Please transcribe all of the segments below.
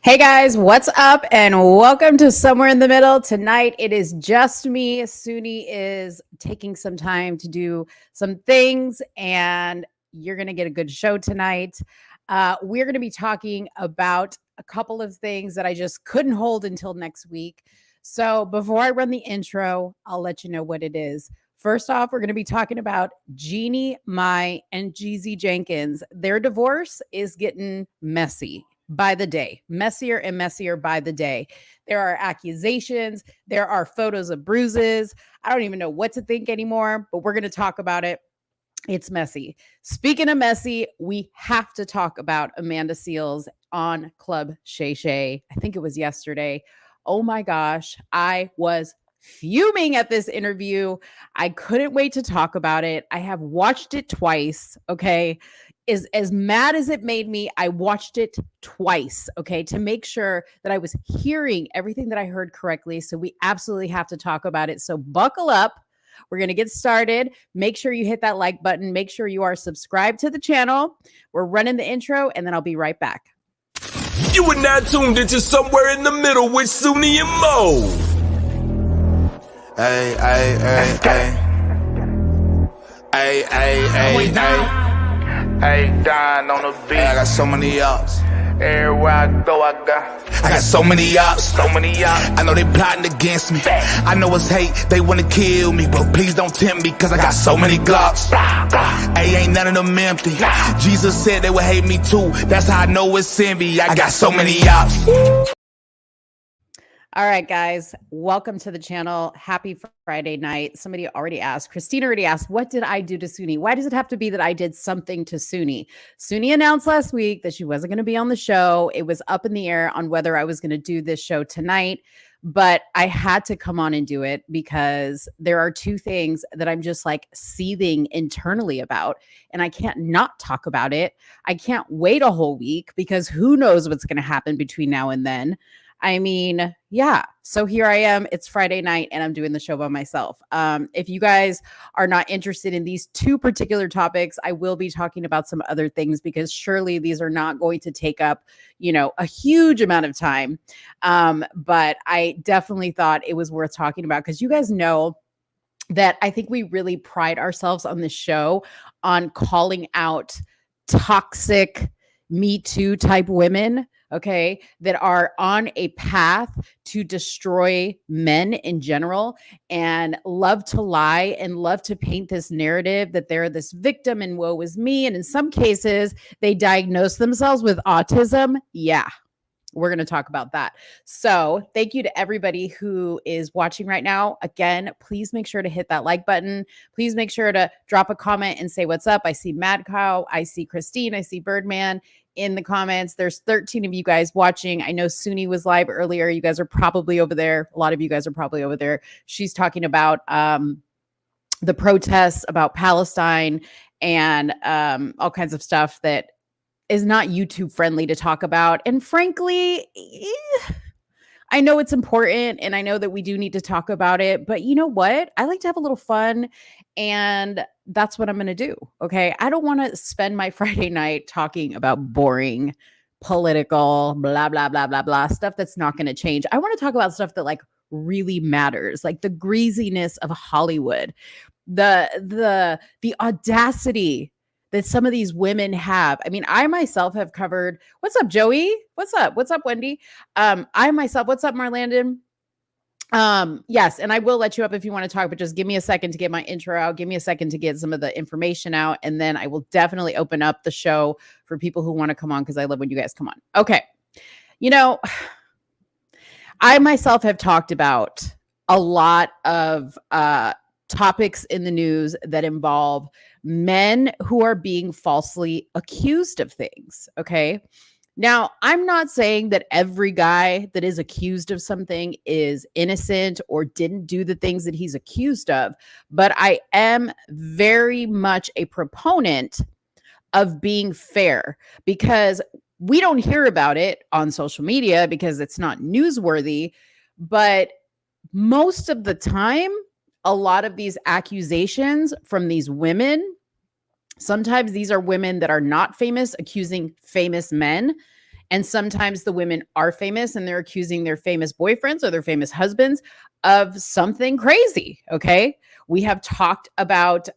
Hey guys, what's up? And welcome to Somewhere in the Middle. Tonight it is just me. Suni is taking some time to do some things, and you're going to get a good show tonight. We're going to be talking about a couple of things that I just couldn't hold until next week. So before I run the intro, I'll let you know what it is. First off, we're going to be talking about Jeanie Mai and Jeezy Jenkins. Their divorce is getting messy by the day, messier and messier by the day. There are accusations, there are photos of bruises. I don't even know what to think anymore, but we're going to talk about it. It's messy. Speaking of messy, we have to talk about Amanda Seales on Club Shay Shay. I think it was yesterday. Oh my gosh, I was fuming at this interview. I couldn't wait to talk about it. I have watched it twice, okay? As mad as it made me, I watched it twice, okay, to make sure that I was hearing everything that I heard correctly. So we absolutely have to talk about it. So buckle up. We're going to get started. Make sure you hit that like button. Make sure you are subscribed to the channel. We're running the intro, and then I'll be right back. You are now tuned into Somewhere in the Middle with Suni and Mo. Hey, hey, hey, hey. Hey, hey, hey, hey. Hey, Don on the beat. Hey, I got so many ups. Everywhere I go, I got so many ups. so many ups. I know they plotting against me. I know it's hate, they wanna kill me, but please don't tempt me, cause I got so many glocks. Hey, ain't none of them empty. Jesus said they would hate me too. That's how I know it's in me. I got so many ups. All right, guys, welcome to the channel. Happy Friday night. Somebody already asked, Christina already asked, what did I do to Suni? Why does it have to be that I did something to Suni? Suni announced last week that she wasn't going to be on the show. It was up in the air on whether I was going to do this show tonight, but I had to come on and do it because there are two things that I'm just like seething internally about, and I can't not talk about it. I can't wait a whole week because who knows what's going to happen between now and then. I mean, yeah. So here I am. It's Friday night and I'm doing the show by myself. If you guys are not interested in these two particular topics, I will be talking about some other things because surely these are not going to take up, a huge amount of time. But I definitely thought it was worth talking about because you guys know that I think we really pride ourselves on this show on calling out toxic Me Too type women, okay, that are on a path to destroy men in general and love to lie and love to paint this narrative that they're this victim and woe is me. And in some cases, they diagnose themselves with autism. Yeah. We're going to talk about that. So thank you to everybody who is watching right now. Again, please make sure to hit that like button. Please make sure to drop a comment and say what's up. I see Mad Cow. I see Christine. I see Birdman in the comments. There's 13 of you guys watching. I know Suni was live earlier. You guys are probably over there. A lot of you guys are probably over there. She's talking about the protests about Palestine and all kinds of stuff that is not YouTube friendly to talk about. And frankly, I know it's important and I know that we do need to talk about it, but you know what? I like to have a little fun and that's what I'm going to do. Okay. I don't want to spend my Friday night talking about boring political blah, blah, blah, blah, blah stuff that's not going to change. I want to talk about stuff that like really matters, like the greasiness of Hollywood, the audacity that some of these women have. I mean, I myself have covered, what's up, Joey? What's up? What's up, Wendy? I myself, what's up, Marlandon? Yes, and I will let you up if you want to talk, but just give me a second to get my intro out. Give me a second to get some of the information out, and then I will definitely open up the show for people who want to come on because I love when you guys come on. Okay. I myself have talked about a lot of topics in the news that involve men who are being falsely accused of things. Okay. Now, I'm not saying that every guy that is accused of something is innocent or didn't do the things that he's accused of, but I am very much a proponent of being fair because we don't hear about it on social media because it's not newsworthy, but most of the time, a lot of these accusations from these women, sometimes these are women that are not famous accusing famous men. And sometimes the women are famous and they're accusing their famous boyfriends or their famous husbands of something crazy. Okay. We have talked about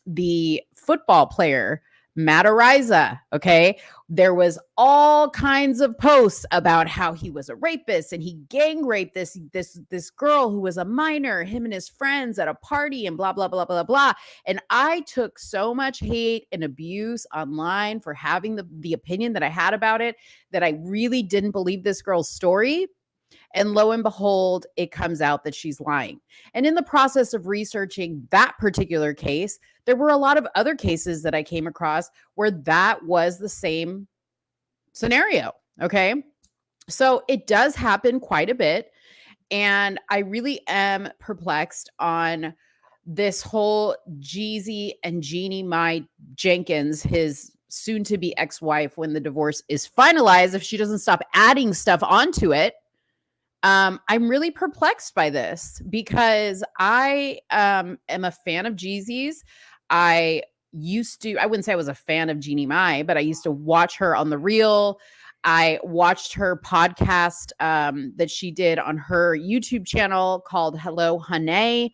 the football player, Matt Ariza. Okay. There was all kinds of posts about how he was a rapist and he gang raped this girl who was a minor, him and his friends at a party and blah, blah, blah, blah, blah. And I took so much hate and abuse online for having the opinion that I had about it, that I really didn't believe this girl's story. And lo and behold, it comes out that she's lying. And in the process of researching that particular case, there were a lot of other cases that I came across where that was the same scenario. Okay. So it does happen quite a bit. And I really am perplexed on this whole Jeezy and Jeanie Mai Jenkins, his soon to be ex-wife, when the divorce is finalized, if she doesn't stop adding stuff onto it. I'm really perplexed by this because I am a fan of Jeezy's. I wouldn't say I was a fan of Jeanie Mai, but I used to watch her on The Real. I watched her podcast that she did on her YouTube channel called Hello Honey,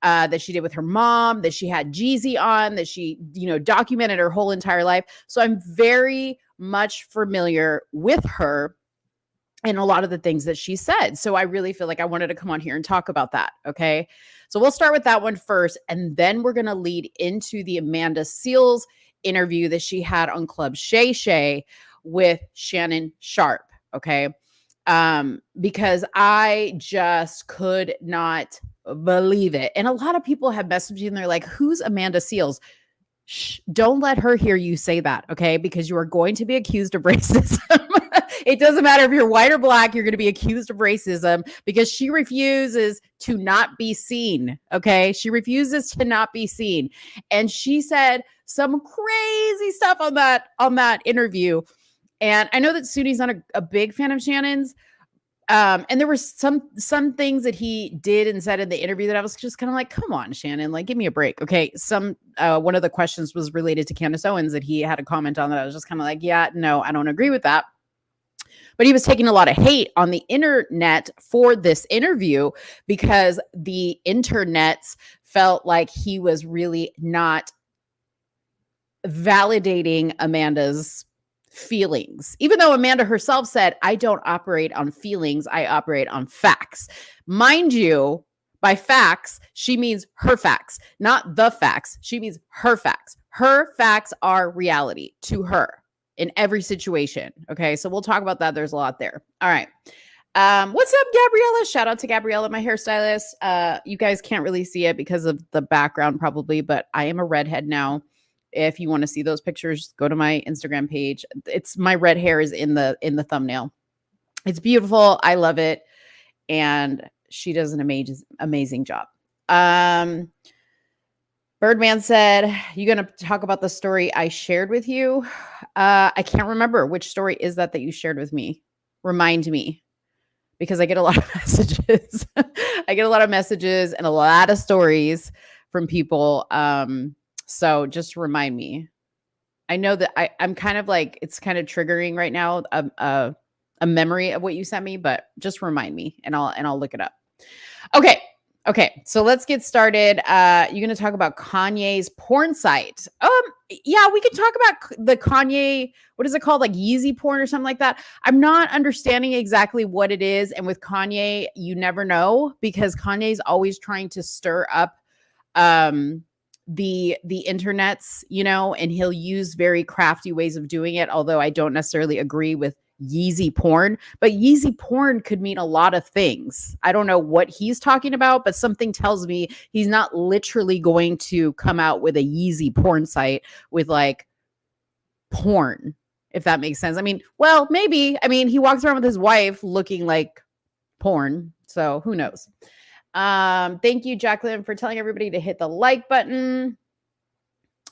that she did with her mom, that she had Jeezy on, that she, documented her whole entire life. So I'm very much familiar with her and a lot of the things that she said. So I really feel like I wanted to come on here and talk about that. Okay. So we'll start with that one first. And then we're going to lead into the Amanda Seales interview that she had on Club Shay Shay with Shannon Sharp. Okay. Because I just could not believe it. And a lot of people have messaged me and they're like, who's Amanda Seales? Shh, don't let her hear you say that, okay? Because you are going to be accused of racism. It doesn't matter if you're white or black, you're going to be accused of racism because she refuses to not be seen, okay? She refuses to not be seen. And she said some crazy stuff on that interview. And I know that Suni's not a big fan of Shannon's. And there were some things that he did and said in the interview that I was just kind of like, come on, Shannon, like, give me a break. Okay. One of the questions was related to Candace Owens that he had a comment on that I was just kind of like, yeah, no, I don't agree with that. But he was taking a lot of hate on the internet for this interview because the internets felt like he was really not validating Amanda's feelings, even though Amanda herself said, I don't operate on feelings, I operate on facts. Mind you, by facts, she means her facts, not the facts. She means her facts. Her facts are reality to her in every situation. Okay, so we'll talk about that. There's a lot there. All right. What's up, Gabriella? Shout out to Gabriella, my hairstylist. You guys can't really see it because of the background probably, but I am a redhead now. If you want to see those pictures, go to my Instagram page. It's my red hair is in the thumbnail. It's beautiful. I love it. And she does an amazing job. Birdman said, you going to talk about the story I shared with you? I can't remember which story is that you shared with me. Remind me, because I get a lot of messages. I get a lot of messages and a lot of stories from people. So just remind me. I know that I'm kind of like, it's kind of triggering right now, a memory of what you sent me, but just remind me and I'll look it up. Okay. So let's get started. You're going to talk about Kanye's porn site. Yeah, we could talk about the Kanye, what is it called? Like Yeezy porn or something like that. I'm not understanding exactly what it is. And with Kanye, you never know because Kanye's always trying to stir up, the internets, and he'll use very crafty ways of doing it. Although I don't necessarily agree with Yeezy porn, but Yeezy porn could mean a lot of things. I don't know what he's talking about, but something tells me he's not literally going to come out with a Yeezy porn site with like porn, if that makes sense. I mean, well, maybe. I mean, he walks around with his wife looking like porn, so who knows? Thank you, Jacqueline, for telling everybody to hit the like button.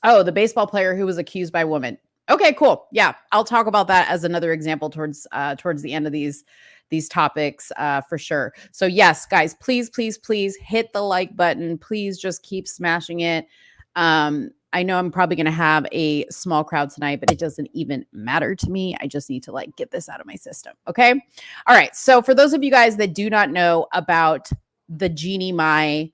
Oh, the baseball player who was accused by a woman. Okay, cool. Yeah, I'll talk about that as another example towards the end of these topics for sure. So yes, guys, please hit the like button. Please just keep smashing it. I know I'm probably going to have a small crowd tonight, but it doesn't even matter to me. I just need to like get this out of my system. Okay. All right. So for those of you guys that do not know about the Jeanie Mai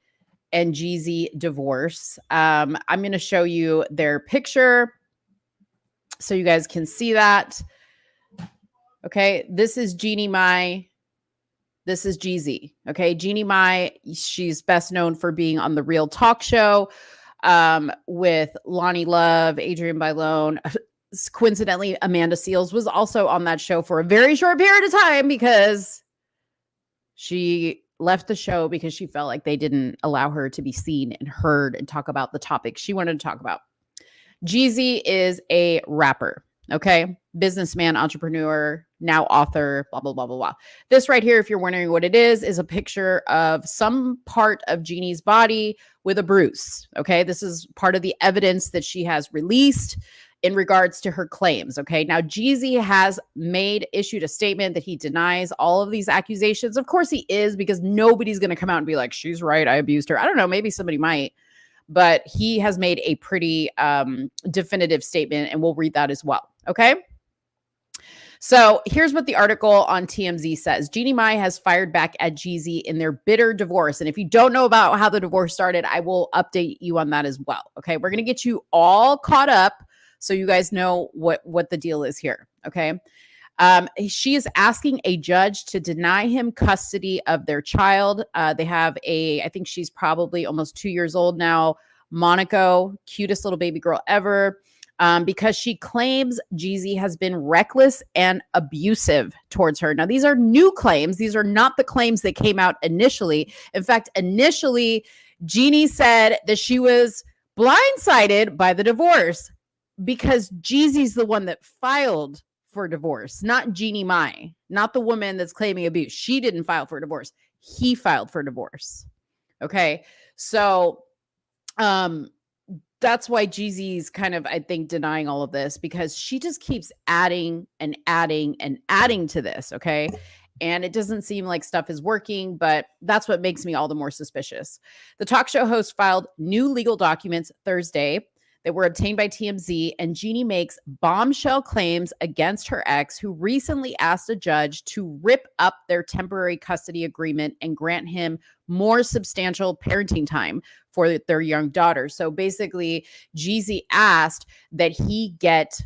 and Jeezy divorce, I'm going to show you their picture so you guys can see that. Okay. This is Jeanie Mai. This is Jeezy. Okay. Jeanie Mai, she's best known for being on the Real Talk Show with Lonnie Love, Adrienne Bailon. Coincidentally, Amanda Seales was also on that show for a very short period of time because she left the show because she felt like they didn't allow her to be seen and heard and talk about the topic she wanted to talk about. Jeezy is a rapper. Okay. Businessman, entrepreneur, now author, blah, blah, blah, blah, blah. This right here, if you're wondering what it is a picture of some part of Jeannie's body with a bruise. Okay. This is part of the evidence that she has released in regards to her claims. Okay. Now, Jeezy has issued a statement that he denies all of these accusations. Of course he is, because nobody's going to come out and be like, she's right, I abused her. I don't know. Maybe somebody might. But he has made a pretty definitive statement, and we'll read that as well. Okay. So here's what the article on TMZ says. Jeanie Mai has fired back at Jeezy in their bitter divorce. And if you don't know about how the divorce started, I will update you on that as well. Okay. We're going to get you all caught up so you guys know what the deal is here. Okay. She is asking a judge to deny him custody of their child. They have I think she's probably almost 2 years old now, Monaco, cutest little baby girl ever, because she claims Jeezy has been reckless and abusive towards her. Now, these are new claims. These are not the claims that came out initially. In fact, initially, Jeannie said that she was blindsided by the divorce because Jeezy's the one that filed for divorce, not Jeanie Mai, not the woman that's claiming abuse. She didn't file for divorce. He filed for divorce. Okay. So, that's why Jeezy's kind of, I think, denying all of this, because she just keeps adding and adding and adding to this. Okay. And it doesn't seem like stuff is working, but that's what makes me all the more suspicious. The talk show host filed new legal documents Thursday that were obtained by TMZ, and Jeannie makes bombshell claims against her ex, who recently asked a judge to rip up their temporary custody agreement and grant him more substantial parenting time for their young daughter. So basically, Jeezy asked that he get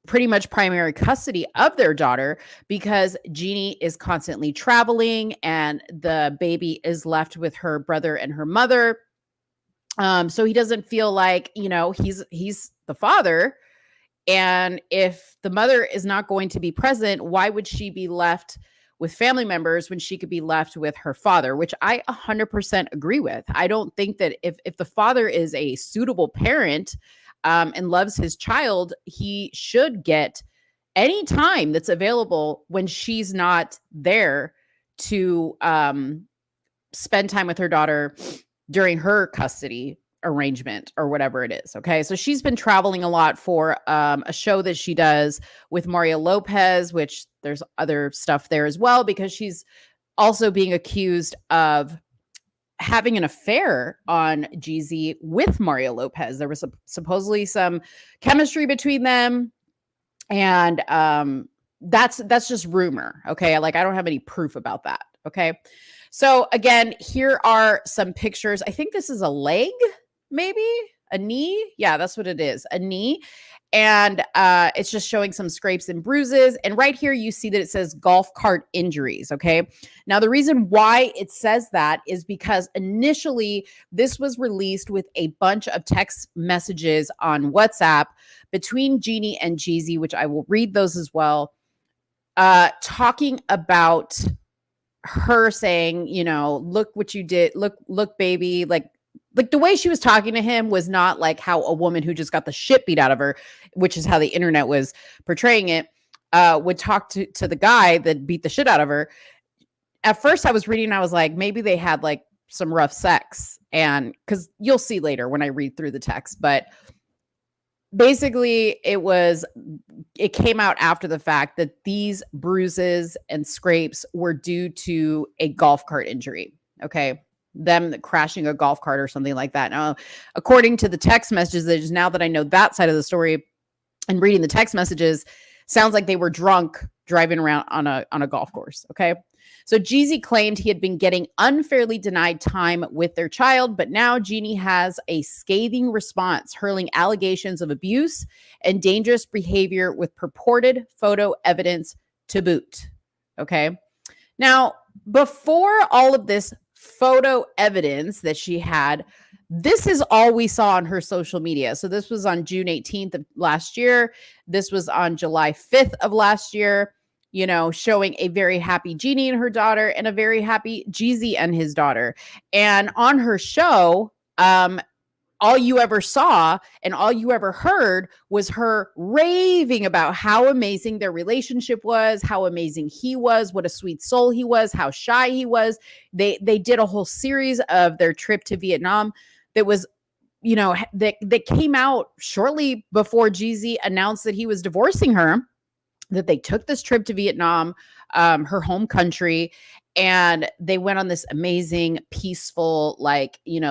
pretty much primary custody of their daughter because Jeannie is constantly traveling and the baby is left with her brother and her mother. So he doesn't feel like, he's the father. And if the mother is not going to be present, why would she be left with family members when she could be left with her father, which I 100% agree with. I don't think that if the father is a suitable parent and loves his child, he should get any time that's available when she's not there to spend time with her daughter during her custody arrangement or whatever it is. Okay. So she's been traveling a lot for a show that she does with Mario Lopez, which there's other stuff there as well, because she's also being accused of having an affair on Jeezy with Mario Lopez. There was supposedly some chemistry between them. And that's just rumor. Okay. Like, I don't have any proof about that. Okay. So again, here are some pictures. I think this is a leg, maybe a knee. Yeah, that's what it is. A knee. And it's just showing some scrapes and bruises. And right here, you see that it says golf cart injuries. Okay. Now, the reason why it says that is because initially this was released with a bunch of text messages on WhatsApp between Jeannie and Jeezy, which I will read those as well, talking about her saying, look what you did. Look, baby. Like the way she was talking to him was not like how a woman who just got the shit beat out of her, which is how the internet was portraying it, would talk to the guy that beat the shit out of her. At first I was reading, I was like, maybe they had like some rough sex, and because you'll see later when I read through the text, but basically it came out after the fact that these bruises and scrapes were due to a golf cart injury. Okay. them crashing a golf cart or something like that. Now, according to the text messages, now that I know that side of the story and reading the text messages, sounds like they were drunk driving around on a golf course. Okay. So Jeezy claimed he had been getting unfairly denied time with their child, but now Jeannie has a scathing response, hurling allegations of abuse and dangerous behavior with purported photo evidence to boot. Okay. Now, before all of this photo evidence that she had, this is all we saw on her social media. So this was on June 18th of last year. This was on July 5th of last year, showing a very happy Jeannie and her daughter and a very happy Jeezy and his daughter. And on her show, all you ever saw and all you ever heard was her raving about how amazing their relationship was, how amazing he was, what a sweet soul he was, how shy he was. They did a whole series of their trip to Vietnam that was, that came out shortly before Jeezy announced that he was divorcing her, that they took this trip to Vietnam, her home country, and they went on this amazing, peaceful,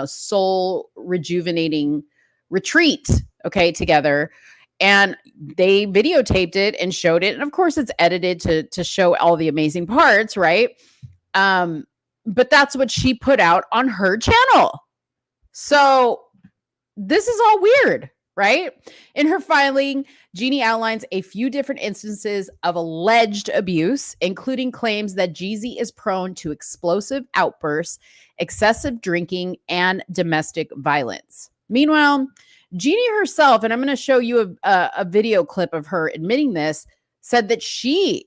soul rejuvenating retreat, okay, together. And they videotaped it and showed it. And of course, it's edited to show all the amazing parts, right? But that's what she put out on her channel. So this is all weird, right? In her filing, Jeannie outlines a few different instances of alleged abuse, including claims that Jeezy is prone to explosive outbursts, excessive drinking, and domestic violence. Meanwhile, Jeannie herself, and I'm going to show you a video clip of her admitting this, said that she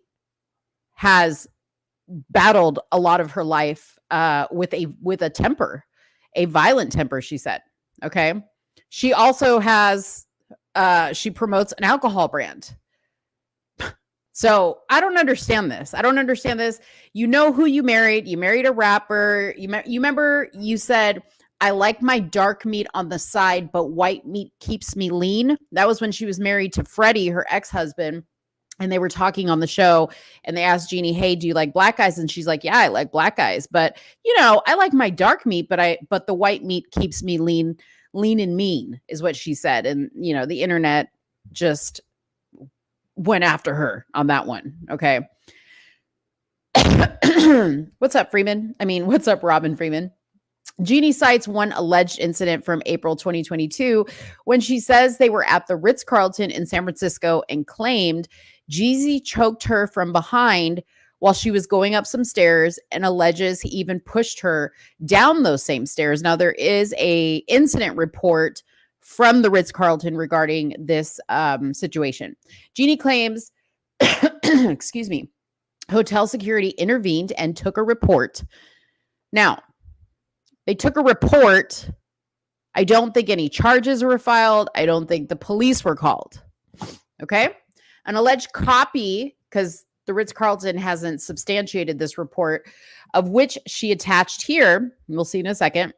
has battled a lot of her life with a temper, a violent temper, she said. Okay. She also has, she promotes an alcohol brand. So I don't understand this. You know who you married. You married a rapper. You remember you said, I like my dark meat on the side, but white meat keeps me lean. That was when she was married to Freddie, her ex-husband. And they were talking on the show and they asked Jeannie, hey, do you like black guys? And she's like, yeah, I like black guys. But, I like my dark meat, but the white meat keeps me lean and mean is what she said. And, the internet just went after her on that one. Okay. What's up, Freeman? What's up, Robin Freeman? Jeannie cites one alleged incident from April 2022 when she says they were at the Ritz-Carlton in San Francisco and claimed Jeezy choked her from behind while she was going up some stairs and alleges he even pushed her down those same stairs. Now, there is a incident report from the Ritz-Carlton regarding this situation. Jeannie claims, excuse me, hotel security intervened and took a report. Now, they took a report. I don't think any charges were filed. I don't think the police were called. Okay? An alleged copy, because the Ritz-Carlton hasn't substantiated this report, of which she attached here, we'll see in a second.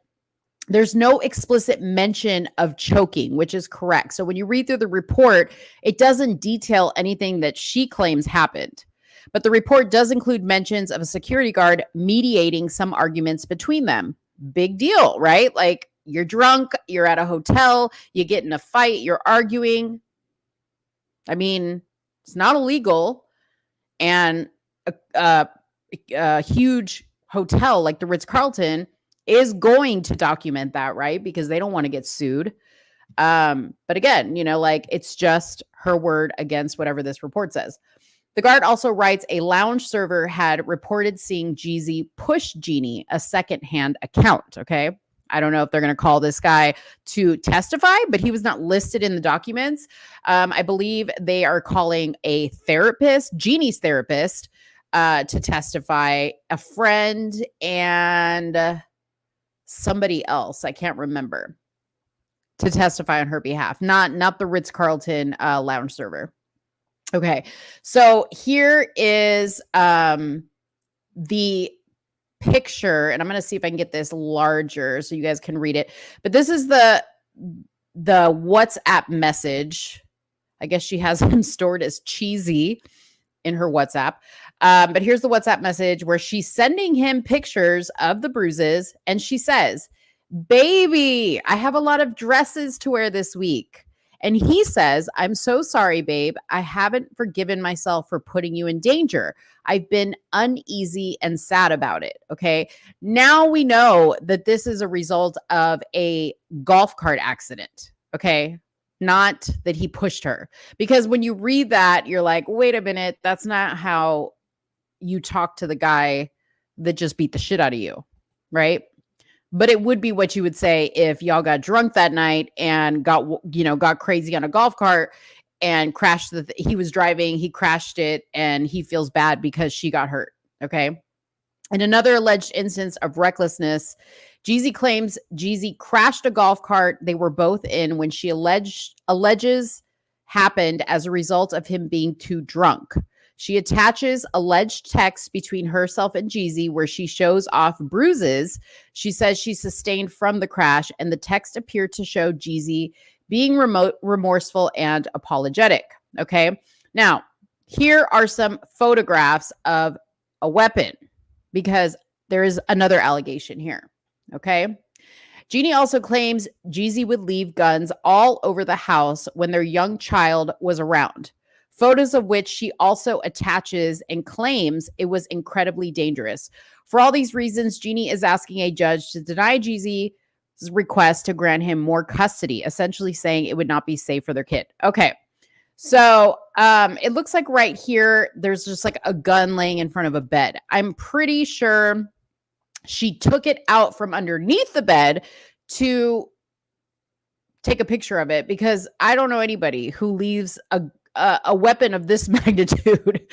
There's no explicit mention of choking, which is correct. So when you read through the report, it doesn't detail anything that she claims happened. But the report does include mentions of a security guard mediating some arguments between them. Big deal, right? Like, you're drunk, you're at a hotel, you get in a fight, you're arguing. It's not illegal. And a huge hotel like the Ritz-Carlton is going to document that, right? Because they don't want to get sued. But again, it's just her word against whatever this report says. The guard also writes a lounge server had reported seeing Jeezy push Jeannie, a secondhand account. Okay. I don't know if they're going to call this guy to testify, but he was not listed in the documents. I believe they are calling a therapist, Jeannie's therapist, to testify, a friend, and somebody else. I can't remember, to testify on her behalf. Not the Ritz-Carlton lounge server. Okay, so here is the picture, and I'm going to see if I can get this larger so you guys can read it. But this is the WhatsApp message. I guess she has him stored as cheesy. in her WhatsApp. But here's the WhatsApp message where she's sending him pictures of the bruises. And she says, baby, I have a lot of dresses to wear this week. And he says, I'm so sorry, babe. I haven't forgiven myself for putting you in danger. I've been uneasy and sad about it. Okay. Now we know that this is a result of a golf cart accident. Okay. Not that he pushed her. Because when you read that, you're like, wait a minute, that's not how you talk to the guy that just beat the shit out of you. Right. But it would be what you would say if y'all got drunk that night and got crazy on a golf cart and crashed he was driving, he crashed it, and he feels bad because she got hurt. Okay. In another alleged instance of recklessness, Jeezy claims Jeezy crashed a golf cart they were both in when she alleges happened as a result of him being too drunk. She attaches alleged texts between herself and Jeezy where she shows off bruises she says she sustained from the crash, and the text appeared to show Jeezy being remorseful and apologetic. Okay. Now, here are some photographs of a weapon because there is another allegation here. Okay. Jeannie also claims Jeezy would leave guns all over the house when their young child was around. Photos of which she also attaches and claims it was incredibly dangerous. For all these reasons, Jeannie is asking a judge to deny Jeezy's request to grant him more custody, essentially saying it would not be safe for their kid. Okay. So it looks like right here, there's just like a gun laying in front of a bed. I'm pretty sure she took it out from underneath the bed to take a picture of it, because I don't know anybody who leaves a weapon of this magnitude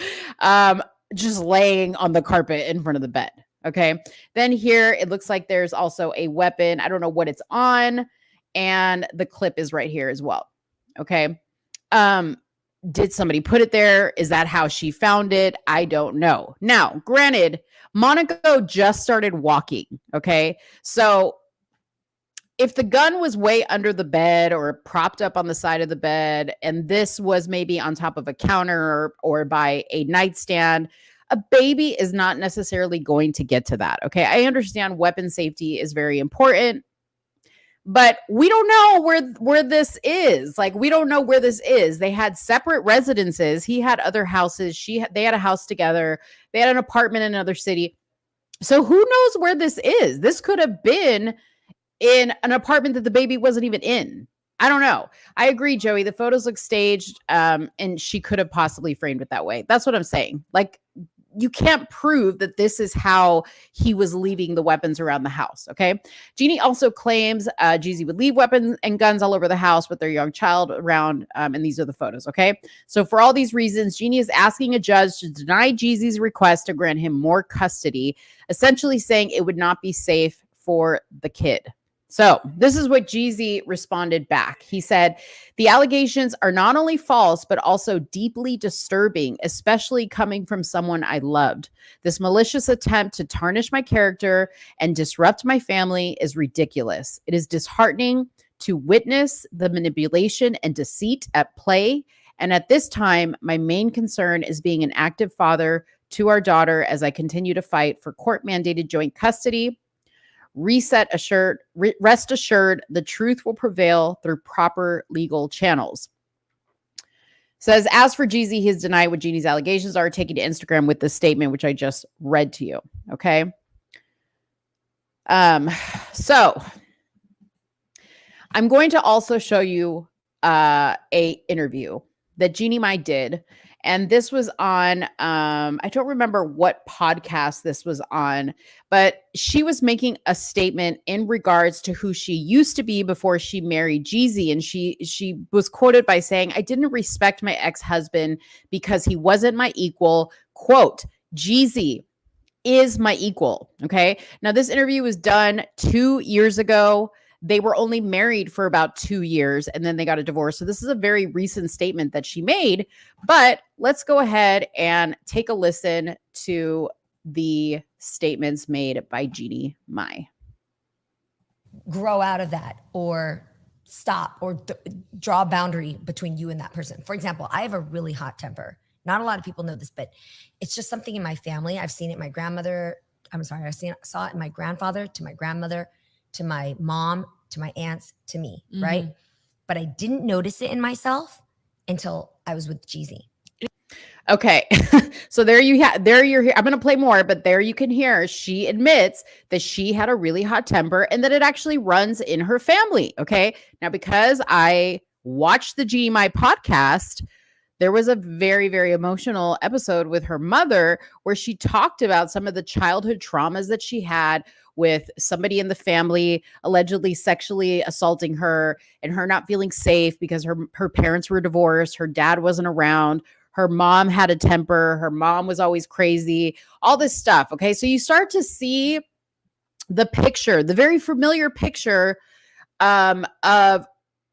just laying on the carpet in front of the bed. Okay. Then here, it looks like there's also a weapon. I don't know what it's on. And the clip is right here as well. Okay. Did somebody put it there? Is that how she found it? I don't know. Now, granted, Monaco just started walking. Okay. So if the gun was way under the bed or propped up on the side of the bed, and this was maybe on top of a counter or by a nightstand, a baby is not necessarily going to get to that. Okay. I understand weapon safety is very important, but we don't know where this is. Like, we don't know where this is. They had separate residences. He had other houses. They had a house together. They had an apartment in another city. So who knows where this is? This could have been in an apartment that the baby wasn't even in. I don't know. I agree, Joey. The photos look staged, and she could have possibly framed it that way. That's what I'm saying. Like, you can't prove that this is how he was leaving the weapons around the house. Okay. Jeannie also claims Jeezy would leave weapons and guns all over the house with their young child around. And these are the photos. Okay. So for all these reasons, Jeannie is asking a judge to deny Jeezy's request to grant him more custody, essentially saying it would not be safe for the kid. So this is what Jeezy responded back. He said, the allegations are not only false, but also deeply disturbing, especially coming from someone I loved. This malicious attempt to tarnish my character and disrupt my family is ridiculous. It is disheartening to witness the manipulation and deceit at play. And at this time, my main concern is being an active father to our daughter as I continue to fight for court-mandated joint custody. Rest assured, the truth will prevail through proper legal channels. Says, as for Jeezy, he has denied what Jeannie's allegations are, taking to Instagram with this statement, which I just read to you. Okay. So I'm going to also show you a interview that Jeanie Mai did. And this was on, I don't remember what podcast this was on, but she was making a statement in regards to who she used to be before she married Jeezy. And she was quoted by saying, I didn't respect my ex-husband because he wasn't my equal. Quote, Jeezy is my equal. Okay. Now, this interview was done 2 years ago. They were only married for about 2 years and then they got a divorce. So this is a very recent statement that she made, but let's go ahead and take a listen to the statements made by Jeanie Mai. Grow out of that or stop or draw a boundary between you and that person. For example, I have a really hot temper. Not a lot of people know this, but it's just something in my family. I've seen it in my grandmother. Saw it in my grandfather, to my grandmother, to my mom, to my aunts, to me, right? But I didn't notice it in myself until I was with Jeezy. Okay. So there you have, there you're, I'm going to play more, but there you can hear, she admits that she had a really hot temper and that it actually runs in her family. Okay. Now, because I watched the Jeanie Mai podcast, there was a very, very emotional episode with her mother where she talked about some of the childhood traumas that she had with somebody in the family allegedly sexually assaulting her and her not feeling safe because her parents were divorced. Her dad wasn't around. Her mom had a temper. Her mom was always crazy, all this stuff. Okay. So you start to see the picture, the very familiar picture of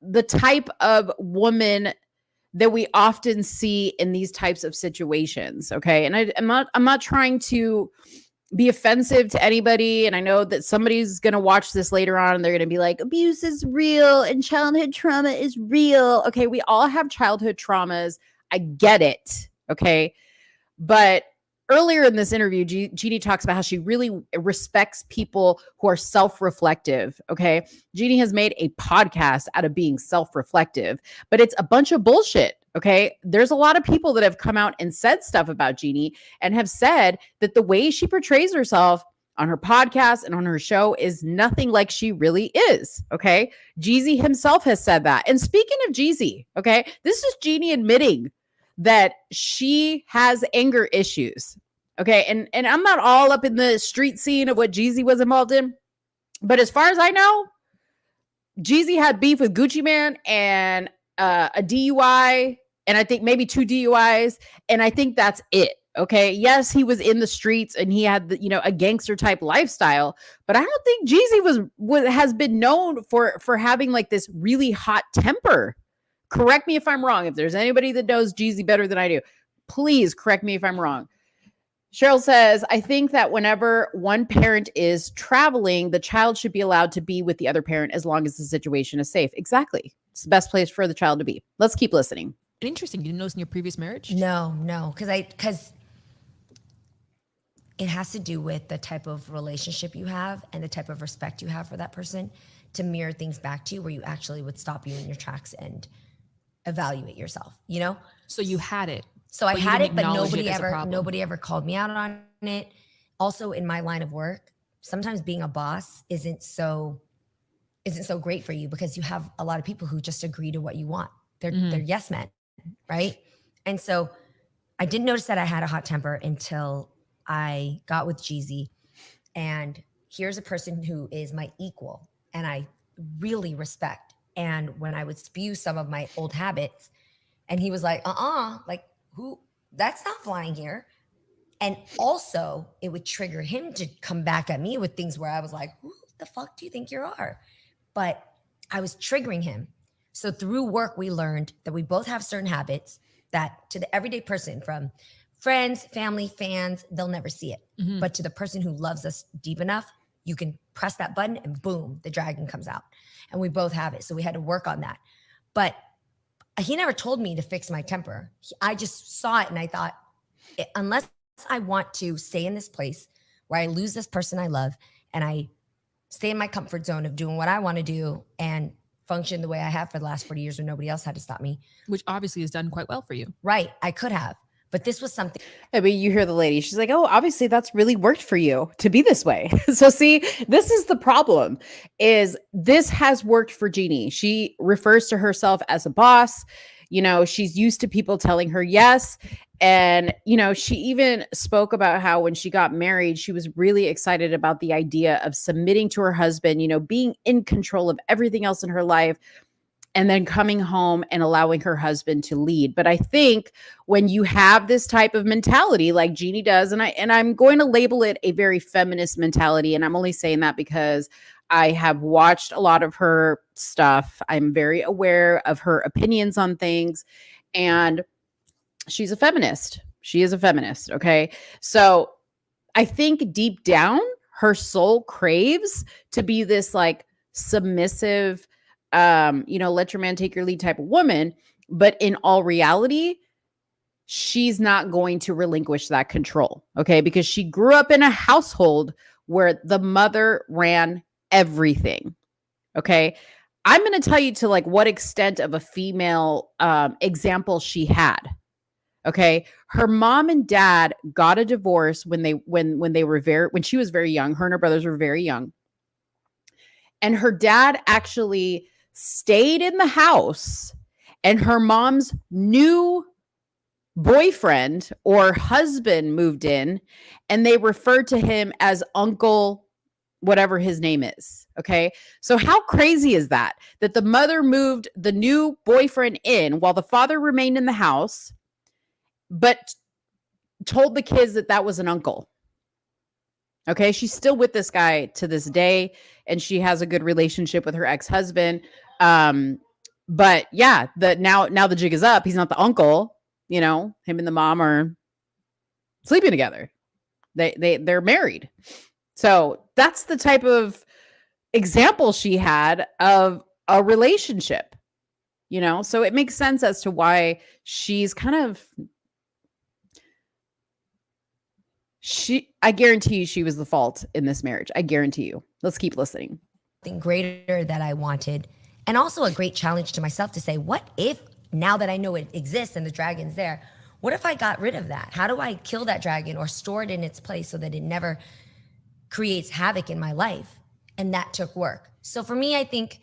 the type of woman that we often see in these types of situations. Okay. And I'm not trying to be offensive to anybody. And I know that somebody's going to watch this later on and they're going to be like, abuse is real and childhood trauma is real. Okay. We all have childhood traumas. I get it. Okay. But earlier in this interview, Jeanie talks about how she really respects people who are self-reflective. Okay. Jeanie has made a podcast out of being self-reflective, but it's a bunch of bullshit. Okay. There's a lot of people that have come out and said stuff about Jeanie and have said that the way she portrays herself on her podcast and on her show is nothing like she really is. Okay. Jeezy himself has said that. And speaking of Jeezy, okay, this is Jeanie admitting that she has anger issues. Okay. And I'm not all up in the street scene of what Jeezy was involved in. But as far as I know, Jeezy had beef with Gucci Mane and a DUI, and I think maybe 2 DUIs. And I think that's it. Okay. Yes, he was in the streets and he had a gangster type lifestyle, but I don't think Jeezy has been known for having like this really hot temper. Correct me if I'm wrong. If there's anybody that knows Jeezy better than I do, please correct me if I'm wrong. Cheryl says, I think that whenever one parent is traveling, the child should be allowed to be with the other parent as long as the situation is safe. Exactly. It's the best place for the child to be. Let's keep listening. Interesting. You didn't notice in your previous marriage? No. Because it has to do with the type of relationship you have and the type of respect you have for that person to mirror things back to you where you actually would stop you in your tracks and evaluate yourself, So you had it. So I had it, but nobody ever called me out on it. Also, in my line of work, sometimes being a boss isn't so great for you because you have a lot of people who just agree to what you want. They're yes men, right? And so I didn't notice that I had a hot temper until I got with Jeezy. And here's a person who is my equal and I really respect. And when I would spew some of my old habits, and he was like, like, who? That's not flying here. And also, it would trigger him to come back at me with things where I was like, who the fuck do you think you are? But I was triggering him. So through work, we learned that we both have certain habits that to the everyday person, from friends, family, fans, they'll never see it. Mm-hmm. But to the person who loves us deep enough, you can press that button and boom, the dragon comes out. And we both have it. So we had to work on that. But he never told me to fix my temper. I just saw it and I thought, unless I want to stay in this place where I lose this person I love and I stay in my comfort zone of doing what I want to do and function the way I have for the last 40 years when nobody else had to stop me. Which obviously has done quite well for you. Right. I could have. But this was something. I mean, you hear the lady, she's like, oh, obviously that's really worked for you to be this way. So see, this is the problem, is this has worked for Jeanie. She refers to herself as a boss. She's used to people telling her yes. And, she even spoke about how when she got married, she was really excited about the idea of submitting to her husband, being in control of everything else in her life, and then coming home and allowing her husband to lead. But I think when you have this type of mentality like Jeanie does, and I'm going to label it a very feminist mentality, and I'm only saying that because I have watched a lot of her stuff. I'm very aware of her opinions on things, and she's a feminist. She is a feminist, okay? So I think deep down, her soul craves to be this like submissive, let your man take your lead type of woman. But in all reality, she's not going to relinquish that control. Okay. Because she grew up in a household where the mother ran everything. Okay. I'm going to tell you to like what extent of a female example she had. Okay. Her mom and dad got a divorce when she was very young. Her and her brothers were very young. And her dad actually stayed in the house, and her mom's new boyfriend or husband moved in, and they referred to him as Uncle whatever his name is. Okay. So how crazy is that? That the mother moved the new boyfriend in while the father remained in the house, but told the kids that that was an uncle. Okay. She's still with this guy to this day, and she has a good relationship with her ex-husband. But yeah, now the jig is up. He's not the uncle, you know, him and the mom are sleeping together. They're married. So that's the type of example she had of a relationship, you know? So it makes sense as to why she's kind of, I guarantee you she was the fault in this marriage. I guarantee you. Let's keep listening. Something greater that I wanted, and also a great challenge to myself to say, what if, now that I know it exists and the dragon's there, what if I got rid of that? How do I kill that dragon or store it in its place so that it never creates havoc in my life? And that took work. So for me, I think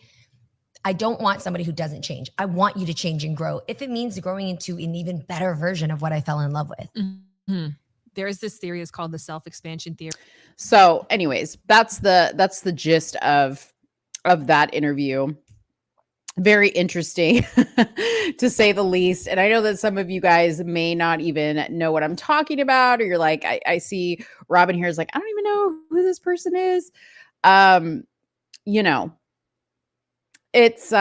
I don't want somebody who doesn't change. I want you to change and grow, if it means growing into an even better version of what I fell in love with. Mm-hmm. There is this theory, it's called the self-expansion theory. So anyways, that's the gist of that interview. Very interesting to say the least. And I know that some of you guys may not even know what I'm talking about, or you're like, I see Robin here is like, I don't even know who this person is. You know, it's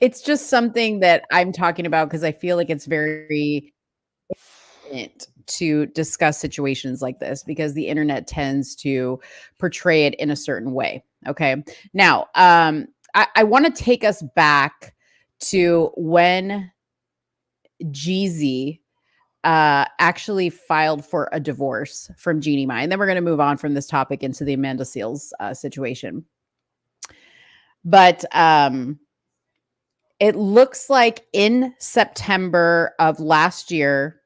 it's just something that I'm talking about because I feel like it's very important to discuss situations like this, because the internet tends to portray it in a certain way. Okay. Now, I want to take us back to when Jeezy actually filed for a divorce from Jeanie Mai. And then we're going to move on from this topic into the Amanda Seales situation. But it looks like in September of last year,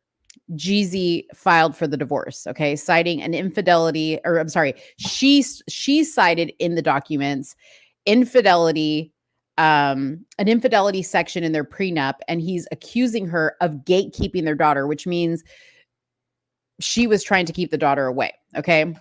Jeezy filed for the divorce, okay, citing an infidelity, or I'm sorry, she cited in the documents infidelity, an infidelity section in their prenup, and he's accusing her of gatekeeping their daughter, which means she was trying to keep the daughter away, okay?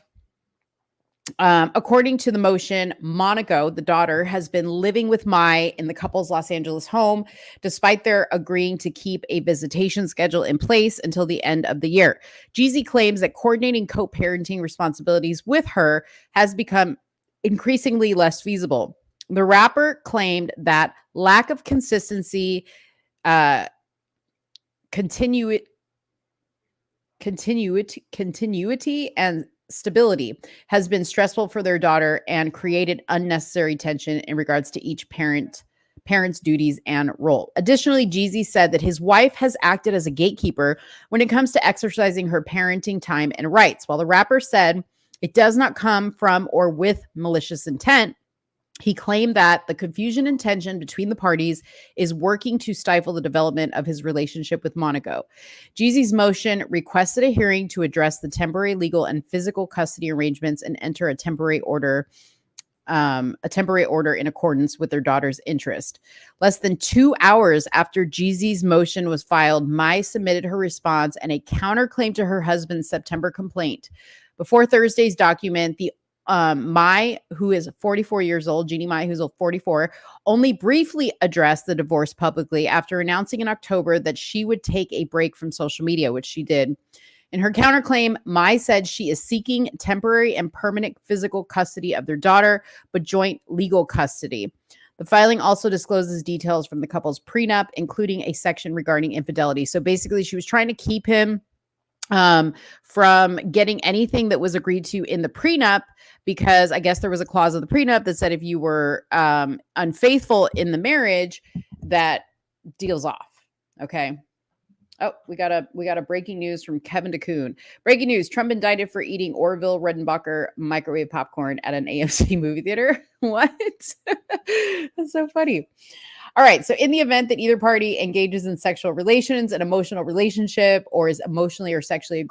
According to the motion, Monaco, the daughter, has been living with Mai in the couple's Los Angeles home, despite their agreeing to keep a visitation schedule in place until the end of the year. Jeezy claims that coordinating co-parenting responsibilities with her has become increasingly less feasible. The rapper claimed that lack of consistency, continuity, and stability has been stressful for their daughter and created unnecessary tension in regards to each parent's duties and role. Additionally, Jeezy said that his wife has acted as a gatekeeper when it comes to exercising her parenting time and rights. While the rapper said it does not come from or with malicious intent, he claimed that the confusion and tension between the parties is working to stifle the development of his relationship with Monaco. Jeezy's motion requested a hearing to address the temporary legal and physical custody arrangements and enter a temporary order in accordance with their daughter's interest. Less than 2 hours after Jeezy's motion was filed, Mai submitted her response and a counterclaim to her husband's September complaint. Before Thursday's document, the Mai, who is 44 years old, Jeanie Mai, who's 44, only briefly addressed the divorce publicly after announcing in October that she would take a break from social media, which she did. In her counterclaim, Mai said she is seeking temporary and permanent physical custody of their daughter, but joint legal custody. The filing also discloses details from the couple's prenup, including a section regarding infidelity. So basically, she was trying to keep him from getting anything that was agreed to in the prenup, because I guess there was a clause of the prenup that said if you were unfaithful in the marriage, that deals off. Okay. Oh, we got a breaking news from Kevin DeCoon. Breaking news: Trump indicted for eating Orville Redenbacher microwave popcorn at an AMC movie theater. What? That's so funny. All right. So, in the event that either party engages in sexual relations, an emotional relationship, or is emotionally or sexually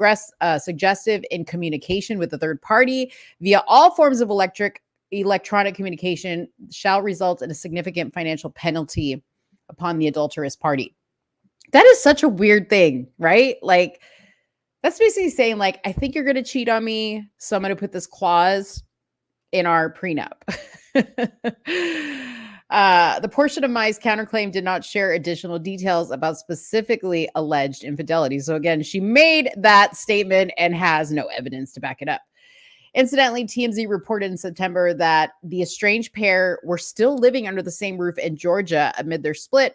suggestive in communication with the third party via all forms of electronic communication, shall result in a significant financial penalty upon the adulterous party. That is such a weird thing, right? Like, that's basically saying, like, I think you're going to cheat on me, so I'm going to put this clause in our prenup. The portion of Mai's counterclaim did not share additional details about specifically alleged infidelity. So again, she made that statement and has no evidence to back it up. Incidentally, TMZ reported in September that the estranged pair were still living under the same roof in Georgia amid their split,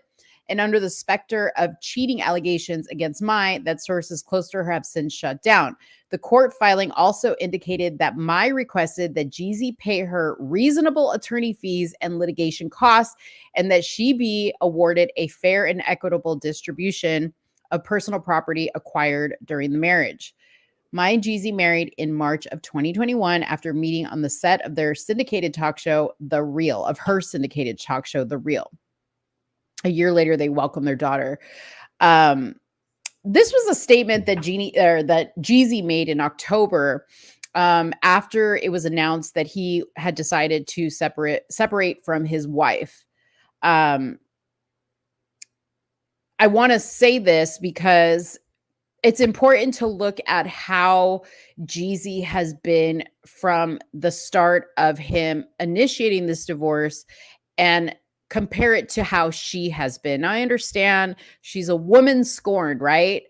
and under the specter of cheating allegations against Mai that sources close to her have since shut down. The court filing also indicated that Mai requested that Jeezy pay her reasonable attorney fees and litigation costs, and that she be awarded a fair and equitable distribution of personal property acquired during the marriage. Mai and Jeezy married in March of 2021 after meeting on the set of their syndicated talk show, The Real. A year later, they welcomed their daughter. This was a statement that Jeezy made in October, after it was announced that he had decided to separate from his wife. I want to say this because it's important to look at how Jeezy has been from the start of him initiating this divorce and compare it to how she has been. I understand she's a woman scorned, right?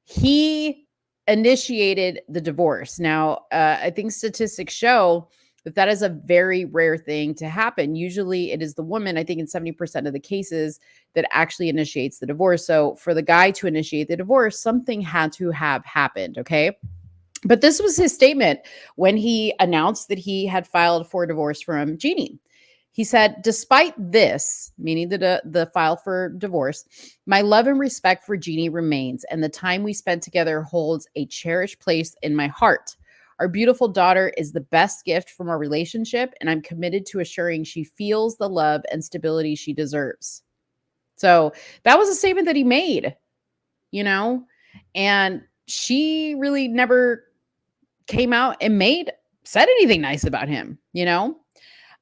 He initiated the divorce. Now, I think statistics show that is a very rare thing to happen. Usually it is the woman, I think in 70% of the cases, that actually initiates the divorce. So for the guy to initiate the divorce, something had to have happened, okay? But this was his statement when he announced that he had filed for divorce from Jeannie. He said, despite this, meaning the file for divorce, my love and respect for Jeannie remains, and the time we spent together holds a cherished place in my heart. Our beautiful daughter is the best gift from our relationship, and I'm committed to assuring she feels the love and stability she deserves. So that was a statement that he made, and she really never came out and said anything nice about him,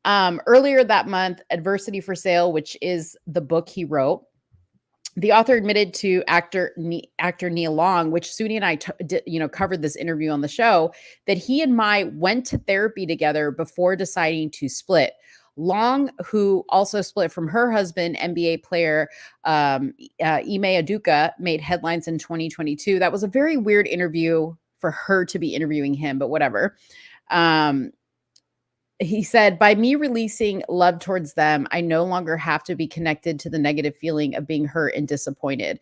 Earlier that month, Adversity for Sale, which is the book he wrote, the author admitted to actor Nia Long, which Suni and I covered this interview on the show, that he and Mai went to therapy together before deciding to split. Long, who also split from her husband, NBA player Ime Udoka, made headlines in 2022. That was a very weird interview for her to be interviewing him, but whatever. He said, by me releasing love towards them, I no longer have to be connected to the negative feeling of being hurt and disappointed.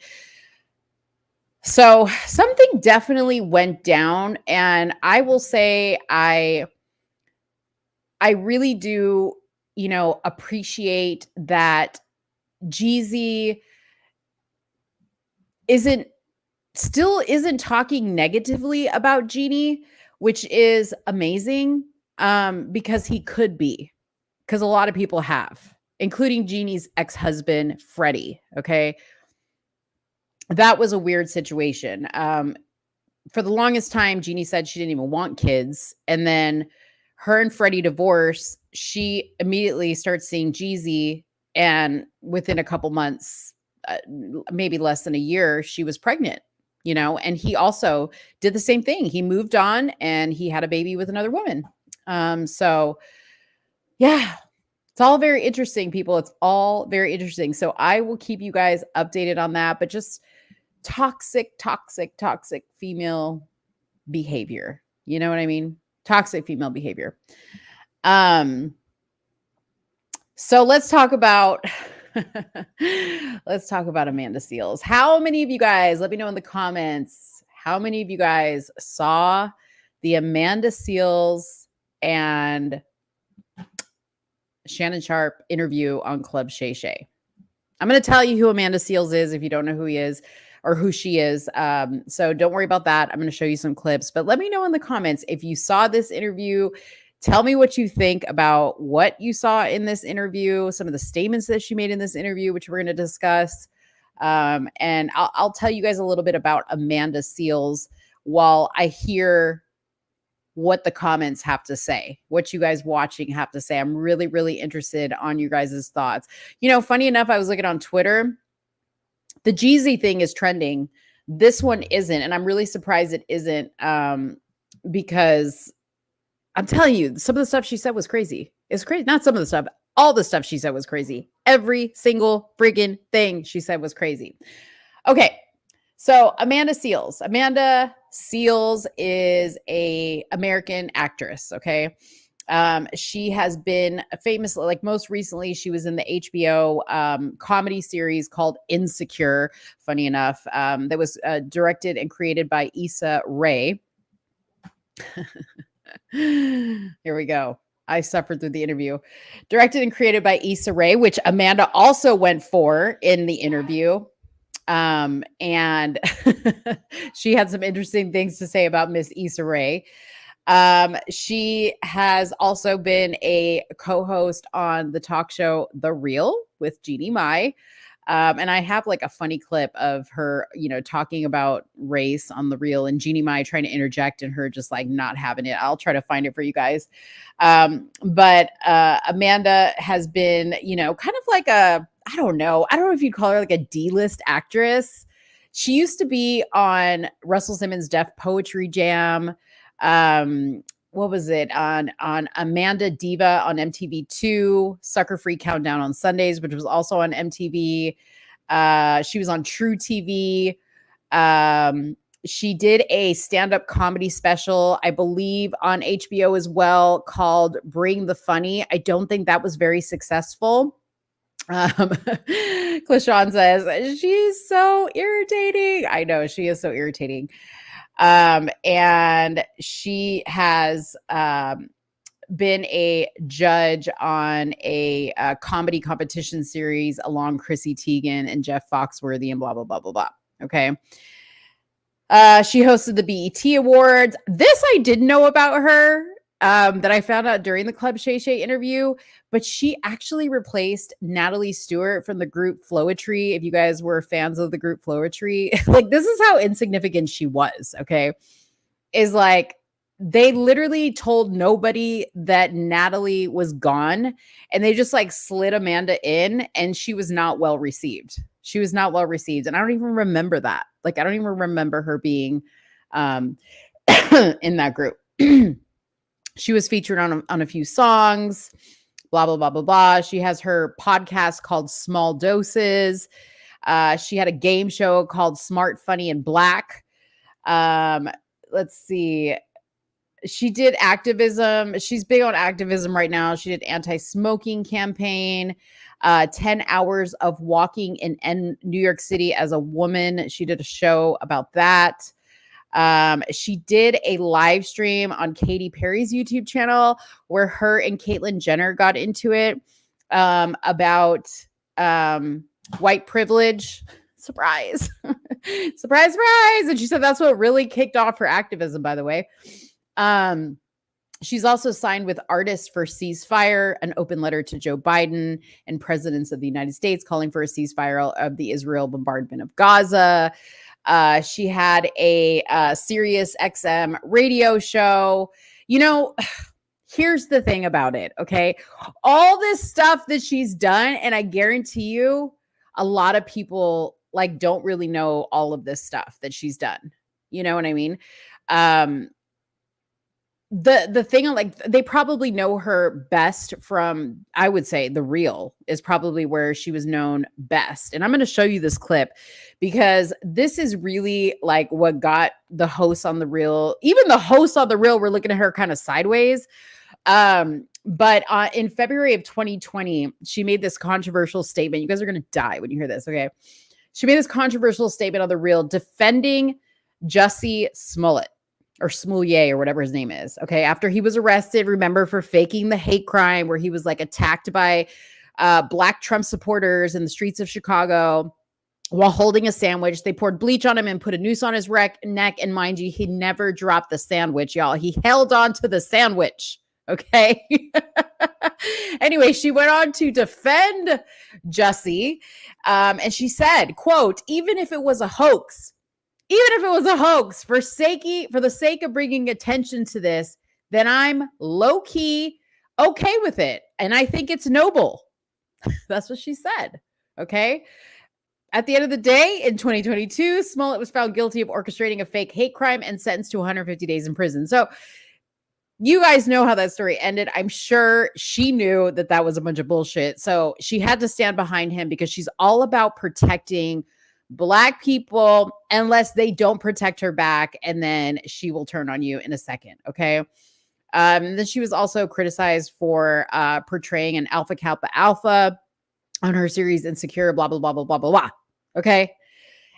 So something definitely went down. And I will say, I really do, appreciate that Jeezy isn't talking negatively about Jeannie, which is amazing. Because he could be, because a lot of people have, including Jeannie's ex-husband, Freddie. Okay. That was a weird situation. For the longest time, Jeannie said she didn't even want kids. And then her and Freddie divorce. She immediately starts seeing Jeezy. And within a couple months, maybe less than a year, she was pregnant, and he also did the same thing. He moved on and he had a baby with another woman. So yeah, it's all very interesting, people. It's all very interesting. So I will keep you guys updated on that, but just toxic female behavior. You know what I mean? Toxic female behavior. So let's talk about Amanda Seales. How many of you guys, let me know in the comments, how many of you guys saw the Amanda Seales and Shannon Sharpe interview on Club Shay Shay? I'm going to tell you who Amanda Seales is if you don't know who he is or who she is. So don't worry about that. I'm going to show you some clips, but let me know in the comments if you saw this interview. Tell me what you think about what you saw in this interview, some of the statements that she made in this interview, which we're going to discuss. And I'll tell you guys a little bit about Amanda Seales while I hear what the comments have to say, what you guys watching have to say. I'm really, really interested on you guys' thoughts. You know, funny enough, I was looking on Twitter. The Jeezy thing is trending. This one isn't. And I'm really surprised it isn't because I'm telling you, some of the stuff she said was crazy. It's crazy. Not some of the stuff. All the stuff she said was crazy. Every single friggin' thing she said was crazy. Okay. So Amanda Seales. Amanda Seales is a American actress. Okay. She has been famous, like most recently, she was in the HBO comedy series called Insecure, funny enough, that was directed and created by Issa Rae. Here we go. I suffered through the interview. Directed and created by Issa Rae, which Amanda also went for in the interview. And she had some interesting things to say about Miss Issa Rae. She has also been a co-host on the talk show The Real with Jeanie Mai. And I have like a funny clip of her, you know, talking about race on The Real and Jeanie Mai trying to interject and her just like not having it. I'll try to find it for you guys. But Amanda has been, you know, kind of like I don't know if you'd call her like a D-list actress. She used to be on Russell Simmons' Def Poetry Jam. What was it on Amanda Diva on MTV2, Sucker Free Countdown on Sundays, which was also on MTV. She was on True TV. She did a stand-up comedy special, I believe, on HBO as well, called Bring the Funny. I don't think that was very successful. Clishawn says, she's so irritating. I know, she is so irritating. And she has been a judge on a comedy competition series along Chrissy Teigen and Jeff Foxworthy and blah, blah, blah, blah, blah. Okay. She hosted the BET Awards. This I didn't know about her, that I found out during the Club Shay Shay interview, but she actually replaced Natalie Stewart from the group Floetry. If you guys were fans of the group Floetry, like this is how insignificant she was. Okay. Is like, they literally told nobody that Natalie was gone and they just like slid Amanda in and she was not well received. She was not well received. And I don't even remember that. Like, I don't even remember her being in that group. She was featured on a few songs, blah, blah, blah, blah, blah. She has her podcast called Small Doses. She had a game show called Smart, Funny, and Black. Let's see. She did activism. She's big on activism right now. She did anti-smoking campaign, 10 hours of walking in New York City as a woman. She did a show about that. She did a live stream on Katy Perry's YouTube channel where her and Caitlyn Jenner got into it about white privilege. Surprise. Surprise, surprise. And she said that's what really kicked off her activism, by the way. She's also signed with Artists for Ceasefire, an open letter to Joe Biden and presidents of the United States calling for a ceasefire of the Israel bombardment of Gaza. She had a Sirius XM radio show. You know, here's the thing about it, okay? All this stuff that she's done, and I guarantee you, a lot of people like don't really know all of this stuff that she's done. You know what I mean? The thing, like, they probably know her best from, I would say, The Real is probably where she was known best. And I'm going to show you this clip because this is really like what got the hosts on The Real, even the hosts on The Real were looking at her kind of sideways. But in February of 2020, she made this controversial statement. You guys are going to die when you hear this. Okay. She made this controversial statement on The Real defending Jussie Smollett. Or Smollett or whatever his name is. Okay. After he was arrested, remember, for faking the hate crime where he was like attacked by black Trump supporters in the streets of Chicago while holding a sandwich. They poured bleach on him and put a noose on his neck. And mind you, he never dropped the sandwich, y'all. He held on to the sandwich. Okay. Anyway, she went on to defend Jussie. And she said, quote, even if it was a hoax, for the sake of bringing attention to this, then I'm low key okay with it. And I think it's noble. That's what she said. Okay. At the end of the day, in 2022, Smollett was found guilty of orchestrating a fake hate crime and sentenced to 150 days in prison. So you guys know how that story ended. I'm sure she knew that that was a bunch of bullshit. So she had to stand behind him because she's all about protecting Black people unless they don't protect her back. And then she will turn on you in a second. Okay. Then she was also criticized for portraying an Alpha Kappa Alpha on her series Insecure, blah, blah, blah, blah, blah, blah, blah. Okay.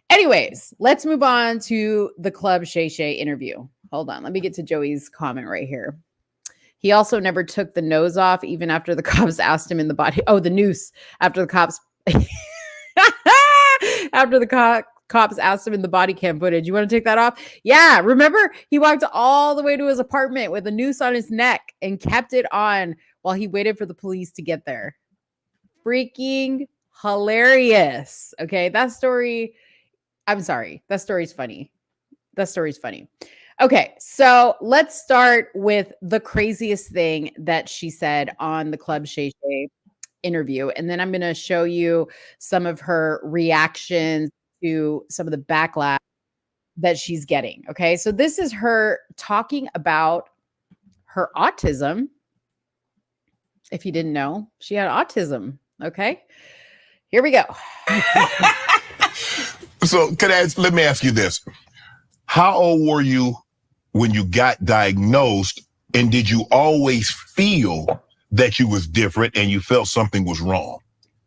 Anyways, let's move on to the Club Shay Shay interview. Hold on. Let me get to Joey's comment right here. He also never took the nose off, even after the cops asked him in the body. Oh, the noose after the cops. After the cops asked him in the body cam footage. You want to take that off? Yeah. Remember, he walked all the way to his apartment with a noose on his neck and kept it on while he waited for the police to get there. Freaking hilarious. Okay. That story, I'm sorry. That story's funny. Okay. So let's start with the craziest thing that she said on the Club Shay Shay interview. And then I'm going to show you some of her reactions to some of the backlash that she's getting. Okay. So this is her talking about her autism. If you didn't know, she had autism. Okay. Here we go. So let me ask you this. How old were you when you got diagnosed, and did you always feel that you was different and you felt something was wrong?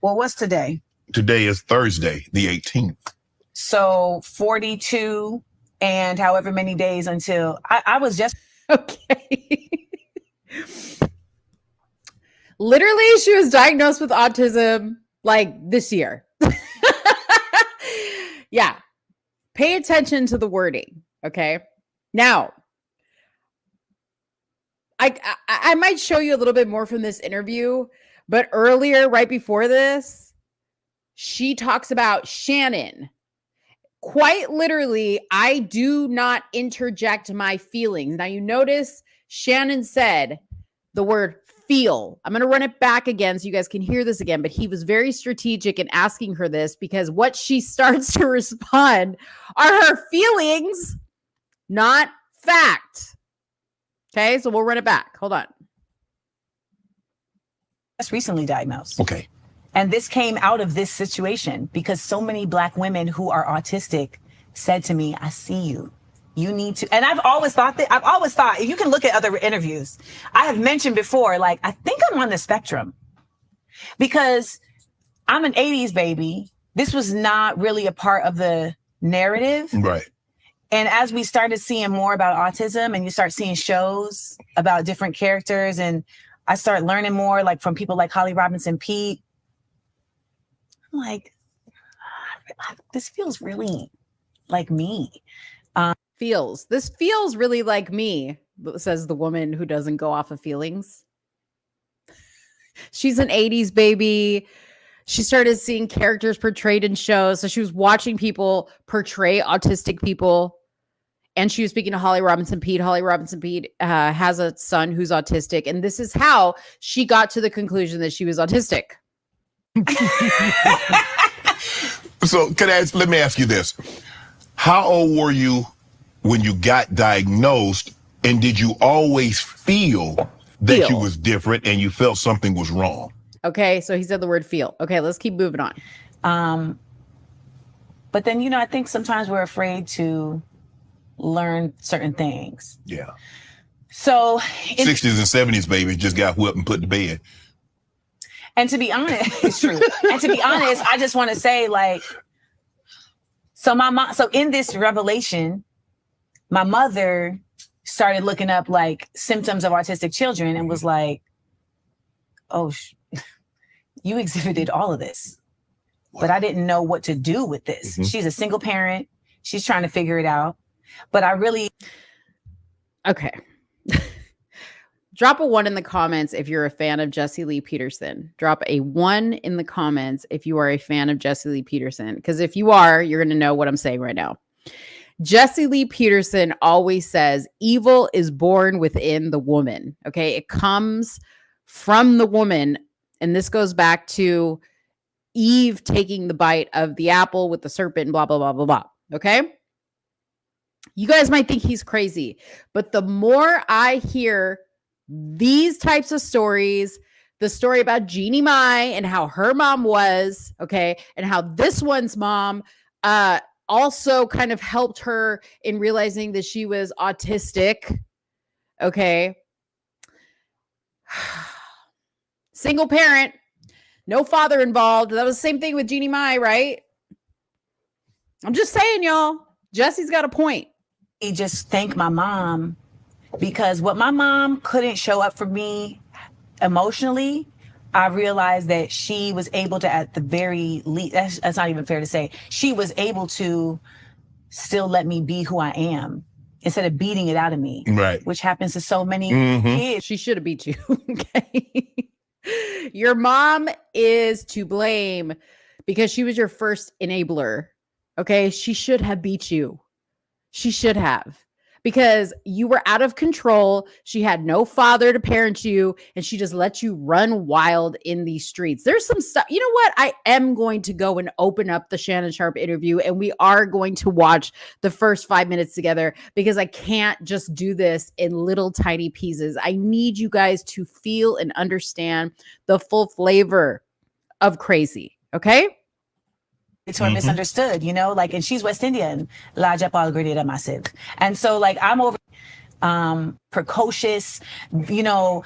Well, what's today? Today is Thursday, the 18th. So 42 and however many days until I was just. Okay. Literally, she was diagnosed with autism like this year. Yeah. Pay attention to the wording. Okay. Now, I might show you a little bit more from this interview, but earlier, right before this, she talks about Shannon. Quite literally, I do not interject my feelings. Now, you notice Shannon said the word feel. I'm going to run it back again so you guys can hear this again, but he was very strategic in asking her this because what she starts to respond are her feelings, not fact. Okay, so we'll run it back. Hold on. Just recently diagnosed. Okay. And this came out of this situation because so many Black women who are autistic said to me, I see you. You need to. And I've always thought, you can look at other interviews. I have mentioned before, like, I think I'm on the spectrum because I'm an 80s baby. This was not really a part of the narrative. Right. And as we started seeing more about autism and you start seeing shows about different characters, and I start learning more like from people like Holly Robinson Pete, I'm like, this feels really like me. This feels really like me, says the woman who doesn't go off of feelings. She's an 80s baby. She started seeing characters portrayed in shows. So she was watching people portray autistic people. And she was speaking to Holly Robinson Pete. Holly Robinson Pete has a son who's autistic. And this is how she got to the conclusion that she was autistic. So let me ask you this. How old were you when you got diagnosed, and did you always feel that you was different and you felt something was wrong? Okay, so he said the word feel. Okay, let's keep moving on. But then, I think sometimes we're afraid to learn certain things. Yeah. So 60s and 70s babies just got whipped and put to bed. And to be honest, it's true. And to be honest, I just want to say, like, so my mom, so in this revelation, my mother started looking up like symptoms of autistic children and was like, oh, you exhibited all of this, but I didn't know what to do with this. She's a single parent. She's trying to figure it out. But I really... Okay. Drop a 1 in the comments if you're a fan of Jesse Lee Peterson. Drop a 1 in the comments if you are a fan of Jesse Lee Peterson. Because if you are, you're going to know what I'm saying right now. Jesse Lee Peterson always says evil is born within the woman. Okay. It comes from the woman. And this goes back to Eve taking the bite of the apple with the serpent and blah, blah, blah, blah, blah. Okay. You guys might think he's crazy, but the more I hear these types of stories, the story about Jeanie Mai and how her mom was, okay, and how this one's mom also kind of helped her in realizing that she was autistic, okay. Single parent, no father involved. That was the same thing with Jeanie Mai, right? I'm just saying, y'all. Jesse's got a point. Just thank my mom, because what my mom couldn't show up for me emotionally, I realized that she was able to, at the very least, that's not even fair to say, she was able to still let me be who I am instead of beating it out of me, right? Which happens to so many kids. She should have beat you. Okay. Your mom is to blame because she was your first enabler. Okay. She should have beat you. She should have, because you were out of control. She had no father to parent you, and she just let you run wild in these streets. There's some stuff. You know what? I am going to go and open up the Shannon Sharpe interview, and we are going to watch the first 5 minutes together, because I can't just do this in little tiny pieces. I need you guys to feel and understand the full flavor of crazy. Okay? It's misunderstood, you know, like, and she's West Indian, La Japal Grenada Massive. And so, like, I'm over precocious, you know,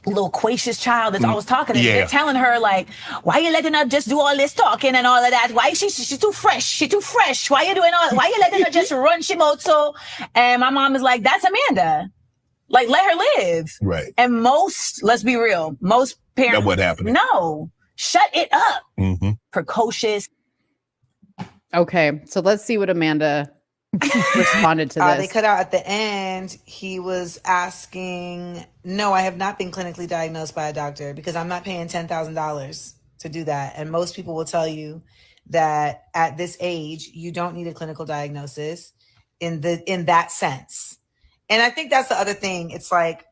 loquacious child that's always talking. And they're telling her, like, why you letting her just do all this talking and all of that? Why she's too fresh? She too fresh. Why you doing all? Why you letting her just run shimoto? And my mom is like, that's Amanda. Like, let her live. Right. And most, let's be real, most parents. That's what happened. No. Shut it up. Precocious. Okay, so let's see what Amanda responded to this. They cut out at the end. He was asking, no, I have not been clinically diagnosed by a doctor, because I'm not paying $10,000 to do that. And most people will tell you that at this age, you don't need a clinical diagnosis in that sense. And I think that's the other thing. It's like,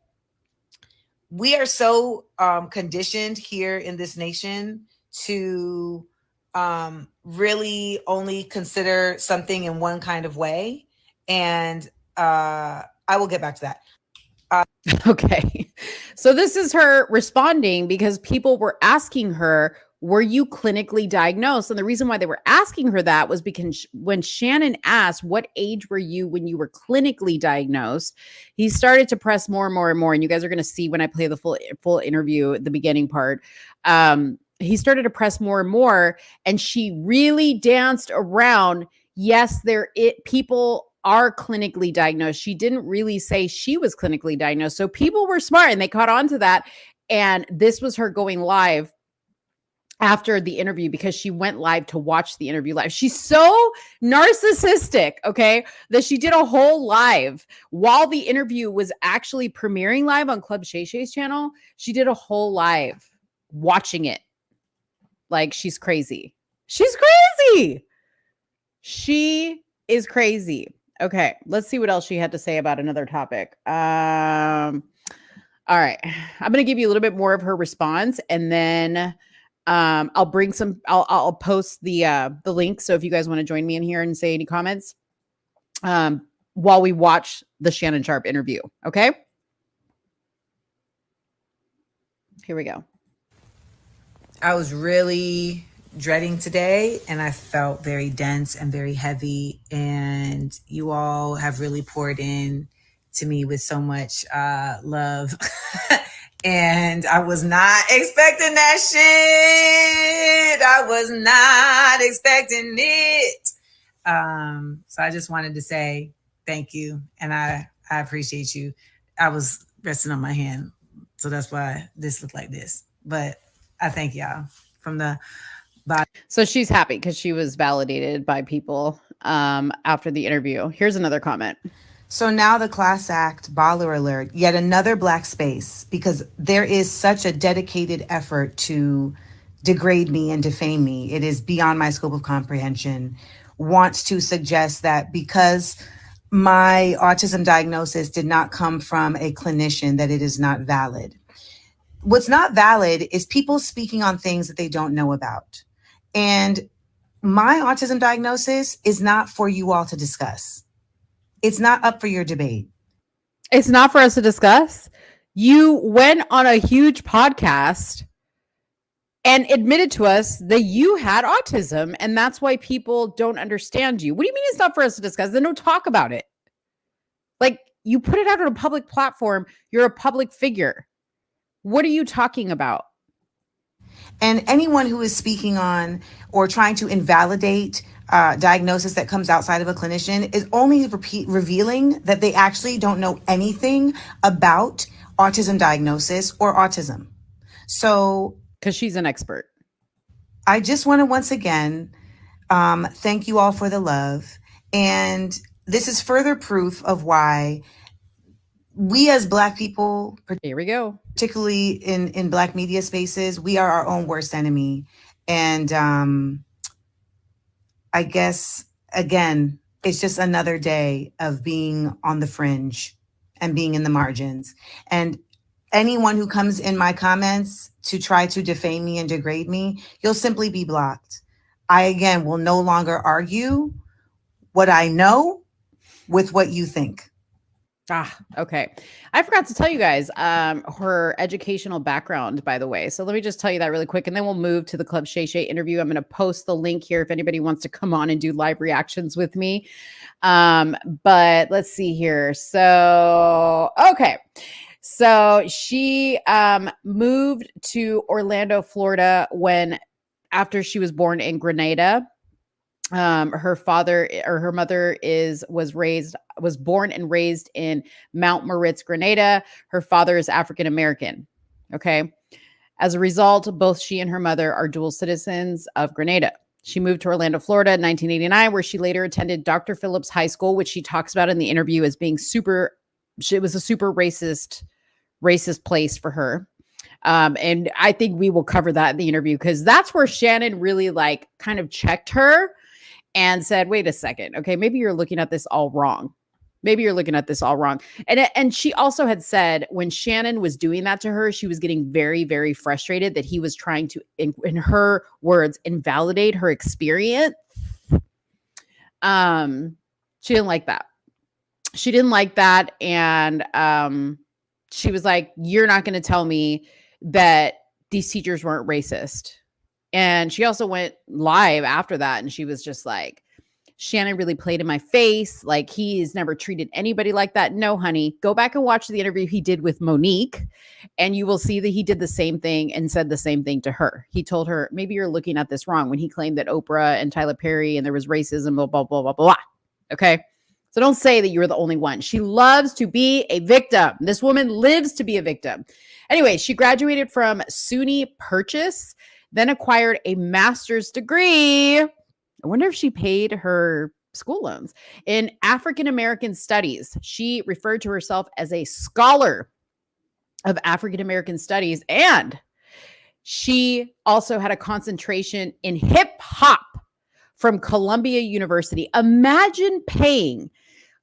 we are so conditioned here in this nation to really only consider something in one kind of way. And I will get back to that. Okay. So this is her responding because people were asking her, were you clinically diagnosed? And the reason why they were asking her that was because when Shannon asked, what age were you when you were clinically diagnosed? He started to press more and more and more. And you guys are going to see when I play the full interview, the beginning part. He started to press more and more, and she really danced around. Yes, people are clinically diagnosed. She didn't really say she was clinically diagnosed. So people were smart and they caught on to that. And this was her going live after the interview, because she went live to watch the interview live. She's so narcissistic, okay, that she did a whole live while the interview was actually premiering live on Club Shay Shay's channel. She did a whole live watching it. Like, she's crazy. She's crazy. She is crazy. Okay, let's see what else she had to say about another topic. All right, I'm going to give you a little bit more of her response, and then I'll bring some. I'll post the link. So if you guys want to join me in here and say any comments, while we watch the Shannon Sharpe interview, okay? Here we go. I was really dreading today, and I felt very dense and very heavy. And you all have really poured in to me with so much love. And I was not expecting that shit. I was not expecting it. So I just wanted to say thank you. And I appreciate you. I was resting on my hand, so that's why this looked like this. But I thank y'all from the bottom. So she's happy because she was validated by people after the interview. Here's another comment. So now the class act, baller alert, yet another Black space, because there is such a dedicated effort to degrade me and defame me. It is beyond my scope of comprehension. Wants to suggest that because my autism diagnosis did not come from a clinician, that it is not valid. What's not valid is people speaking on things that they don't know about. And my autism diagnosis is not for you all to discuss. It's not up for your debate. It's not for us to discuss. You went on a huge podcast and admitted to us that you had autism, and that's why people don't understand you. What do you mean it's not for us to discuss? Then don't talk about it. Like, you put it out on a public platform. You're a public figure. What are you talking about? And anyone who is speaking on or trying to invalidate diagnosis that comes outside of a clinician is only revealing that they actually don't know anything about autism diagnosis or autism. So, because she's an expert. I just want to once again thank you all for the love. And this is further proof of why we as Black people, here we go, particularly in Black media spaces, we are our own worst enemy. And I guess, again, it's just another day of being on the fringe and being in the margins. And anyone who comes in my comments to try to defame me and degrade me, you'll simply be blocked. I, again, will no longer argue what I know with what you think. Okay. I forgot to tell you guys her educational background, by the way. So let me just tell you that really quick, and then we'll move to the Club Shay Shay interview. I'm going to post the link here if anybody wants to come on and do live reactions with me. But let's see here. So, okay. So she moved to Orlando, Florida after she was born in Grenada. Her father or her mother was born and raised in Mount Moritz, Grenada. Her father is African American. Okay. As a result, both she and her mother are dual citizens of Grenada. She moved to Orlando, Florida in 1989, where she later attended Dr. Phillips High School, which she talks about in the interview as being it was a super racist place for her. And I think we will cover that in the interview, because that's where Shannon really kind of checked her and said, wait a second. Okay, maybe you're looking at this all wrong. And she also had said when Shannon was doing that to her, she was getting very, very frustrated that he was trying to, in her words, invalidate her experience. She didn't like that. And she was like, you're not going to tell me that these teachers weren't racist. And she also went live after that, and she was just like, Shannon really played in my face. Like, he has never treated anybody like that. No, honey, go back and watch the interview he did with Monique, and you will see that he did the same thing and said the same thing to her. He told her, maybe you're looking at this wrong, when he claimed that Oprah and Tyler Perry and there was racism, blah, blah, blah, blah, blah. Okay. So don't say that you're the only one. She loves to be a victim. This woman lives to be a victim. Anyway, she graduated from SUNY Purchase, then acquired a master's degree. I wonder if she paid her school loans in African American studies. She referred to herself as a scholar of African American studies, and she also had a concentration in hip hop from Columbia University. Imagine paying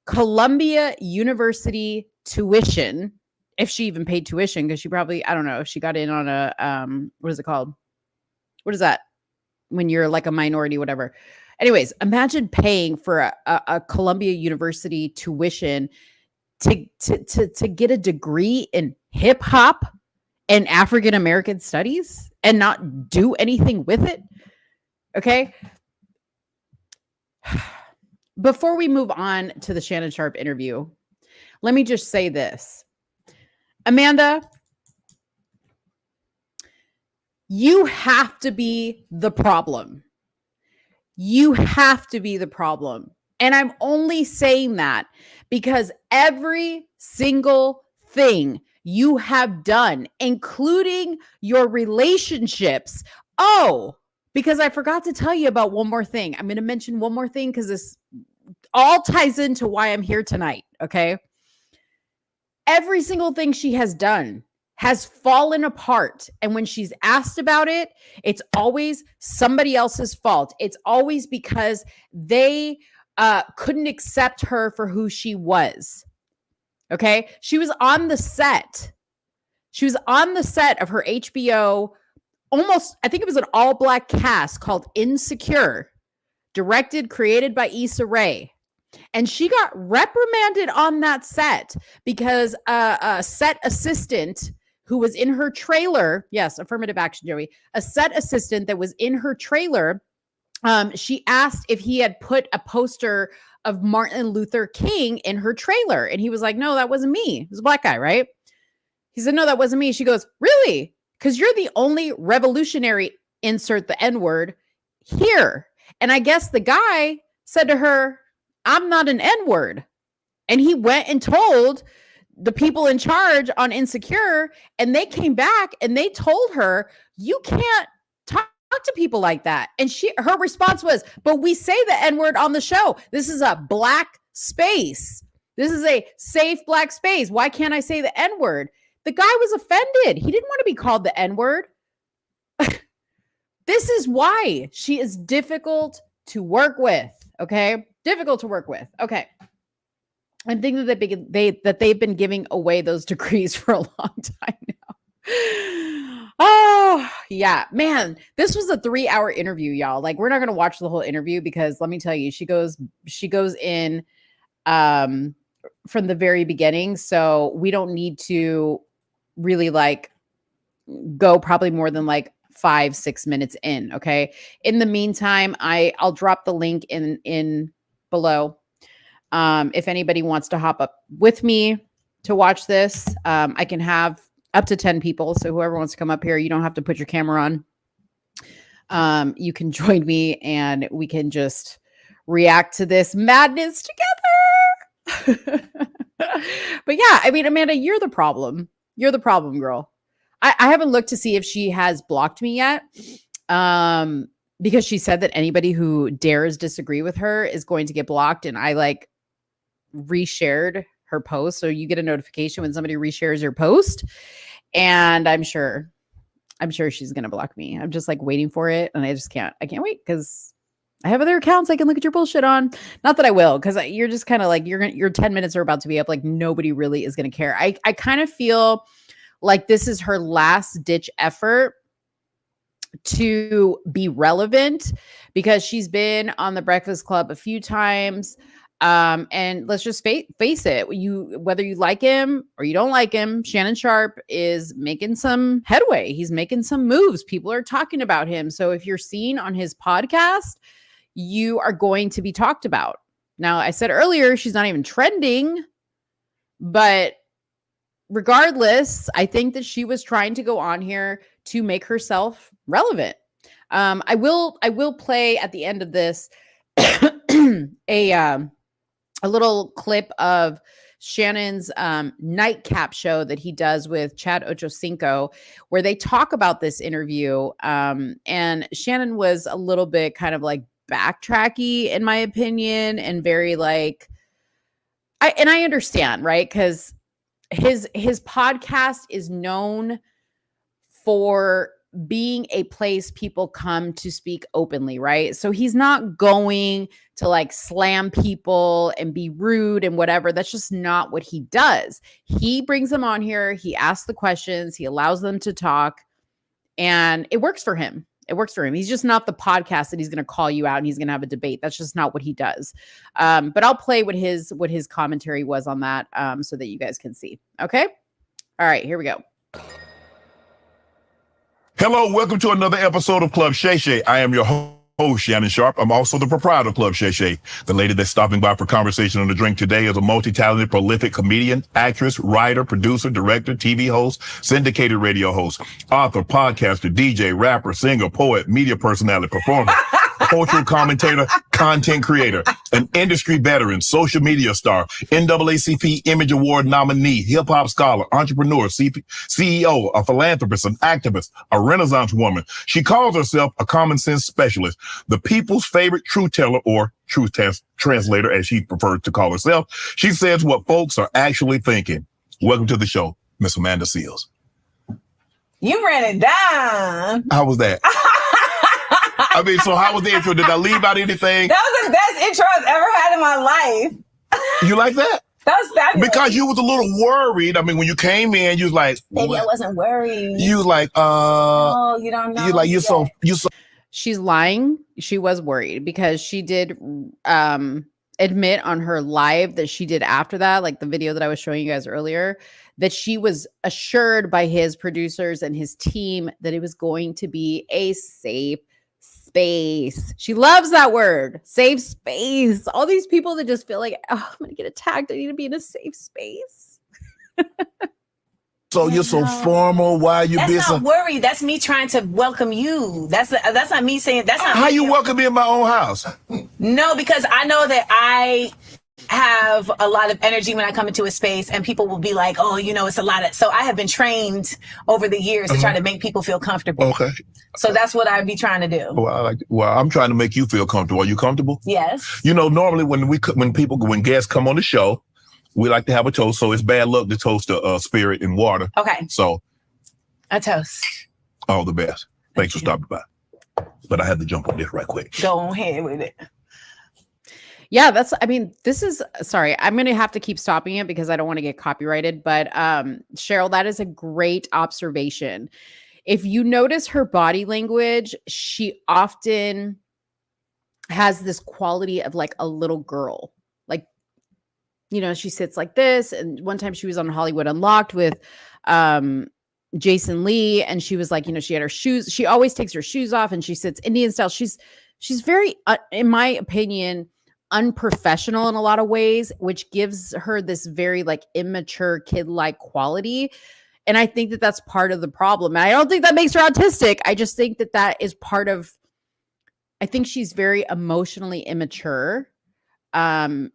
Columbia University tuition, if she even paid tuition, because she probably, I don't know if she got in on a, what is it called? What is that? When you're like a minority, whatever. Anyways, imagine paying for a Columbia University tuition to get a degree in hip hop and African American studies and not do anything with it. Okay. Before we move on to the Shannon Sharpe interview, let me just say this. Amanda, you have to be the problem. You have to be the problem. And I'm only saying that because every single thing you have done, including your relationships. Oh, because I forgot to tell you about one more thing. I'm going to mention one more thing because this all ties into why I'm here tonight. Okay. Every single thing she has done has fallen apart. And when she's asked about it, it's always somebody else's fault. It's always because they couldn't accept her for who she was. Okay. She was on the set. She was on the set of her HBO, I think it was an all-black cast called Insecure, created by Issa Rae. And she got reprimanded on that set because a set assistant who was in her trailer, yes, affirmative action, Joey, a set assistant that was in her trailer, she asked if he had put a poster of Martin Luther King in her trailer. And he was like, no, that wasn't me. It was a black guy, right? He said, no, that wasn't me. She goes, really? Because you're the only revolutionary, insert the N-word, here. And I guess the guy said to her, I'm not an N-word. And he went and told the people in charge on Insecure, and they came back and they told her, you can't talk to people like that. And her response was, but we say the N-word on the show. This is a black space. This is a safe black space. Why can't I say the N-word? The guy was offended. He didn't want to be called the N-word. This is why she is difficult to work with. Okay. Difficult to work with. Okay. I'm thinking that they've been giving away those degrees for a long time now. Oh, yeah, man. This was a 3-hour interview, y'all. Like, we're not going to watch the whole interview because let me tell you, she goes in from the very beginning. So we don't need to really like go probably more than like 5-6 minutes in. Okay. In the meantime, I'll drop the link in below. If anybody wants to hop up with me to watch this, I can have up to 10 people. So whoever wants to come up here, you don't have to put your camera on. You can join me and we can just react to this madness together. But yeah, I mean, Amanda, you're the problem. You're the problem, girl. I haven't looked to see if she has blocked me yet. Because she said that anybody who dares disagree with her is going to get blocked. And I like reshared her post. So you get a notification when somebody reshares your post. And I'm sure she's going to block me. I'm just like waiting for it. And I can't wait because I have other accounts I can look at your bullshit on. Not that I will, because you're just kind of like, your 10 minutes are about to be up. Like nobody really is going to care. I kind of feel like this is her last ditch effort to be relevant because she's been on the Breakfast Club a few times. And let's just face it, whether you like him or you don't like him, Shannon Sharpe is making some headway. He's making some moves. People are talking about him. So if you're seen on his podcast, you are going to be talked about. Now, I said earlier, she's not even trending, but regardless, I think that she was trying to go on here to make herself relevant. I will play at the end of this a little clip of Shannon's nightcap show that he does with Chad Ochocinco, where they talk about this interview. And Shannon was a little bit kind of like backtracky, in my opinion, and very like, I understand, right? Because his podcast is known for being a place people come to speak openly, right? So he's not going to like slam people and be rude and whatever. That's just not what he does. He brings them on here. He asks the questions. He allows them to talk, and it works for him. It works for him. He's just not the podcast that he's going to call you out and he's going to have a debate. That's just not what he does. But I'll play what his commentary was on that so that you guys can see. Okay. All right, here we go. Hello, welcome to another episode of Club Shay Shay. I am your host, Shannon Sharpe. I'm also the proprietor of Club Shay Shay. The lady that's stopping by for conversation on the drink today is a multi-talented, prolific comedian, actress, writer, producer, director, TV host, syndicated radio host, author, podcaster, DJ, rapper, singer, poet, media personality, performer. cultural commentator, content creator, an industry veteran, social media star, NAACP Image Award nominee, hip hop scholar, entrepreneur, CEO, a philanthropist, an activist, a Renaissance woman. She calls herself a common sense specialist, the people's favorite truth teller, or truth translator, as she prefers to call herself. She says what folks are actually thinking. Welcome to the show, Miss Amanda Seales. You ran it down. How was that? I mean, so how was the intro? Did I leave out anything? That was the best intro I've ever had in my life. You like that? That was fabulous. Because you was a little worried. I mean, when you came in, you was like, baby, I wasn't worried. You was like, oh, you don't know. You like, you so. She's lying. She was worried because she did admit on her live that she did after that, like the video that I was showing you guys earlier, that she was assured by his producers and his team that it was going to be a safe space. She loves that word, safe space. All these people that just feel like, oh, I'm going to get attacked. I need to be in a safe space. So you're so formal. Why are you being so... That's not worry. That's me trying to welcome you. That's not me saying... That's not how you welcome me in my own house? No, because I know that I have a lot of energy when I come into a space, and people will be like, oh, you know, it's a lot of... So I have been trained over the years to try to make people feel comfortable. Okay. So that's what I'd be trying to do. Well, I'm trying to make you feel comfortable. Are you comfortable? Yes. You know, normally when guests come on the show, we like to have a toast. So it's bad luck to toast a spirit in water. Okay. So a toast. All the best. Thanks for stopping by. But I had to jump on this right quick. Go on ahead with it. Yeah, this is, sorry, I'm going to have to keep stopping it because I don't want to get copyrighted. But Cheryl, that is a great observation. If you notice her body language, she often has this quality of like a little girl. Like, you know, she sits like this. And one time she was on Hollywood Unlocked with Jason Lee, and she was like, you know, she had her shoes. She always takes her shoes off and she sits Indian style. She's very, in my opinion, unprofessional in a lot of ways, which gives her this very like immature kid-like quality. And I think that that's part of the problem. And I don't think that makes her autistic. I just think that that is part of, I think she's very emotionally immature. And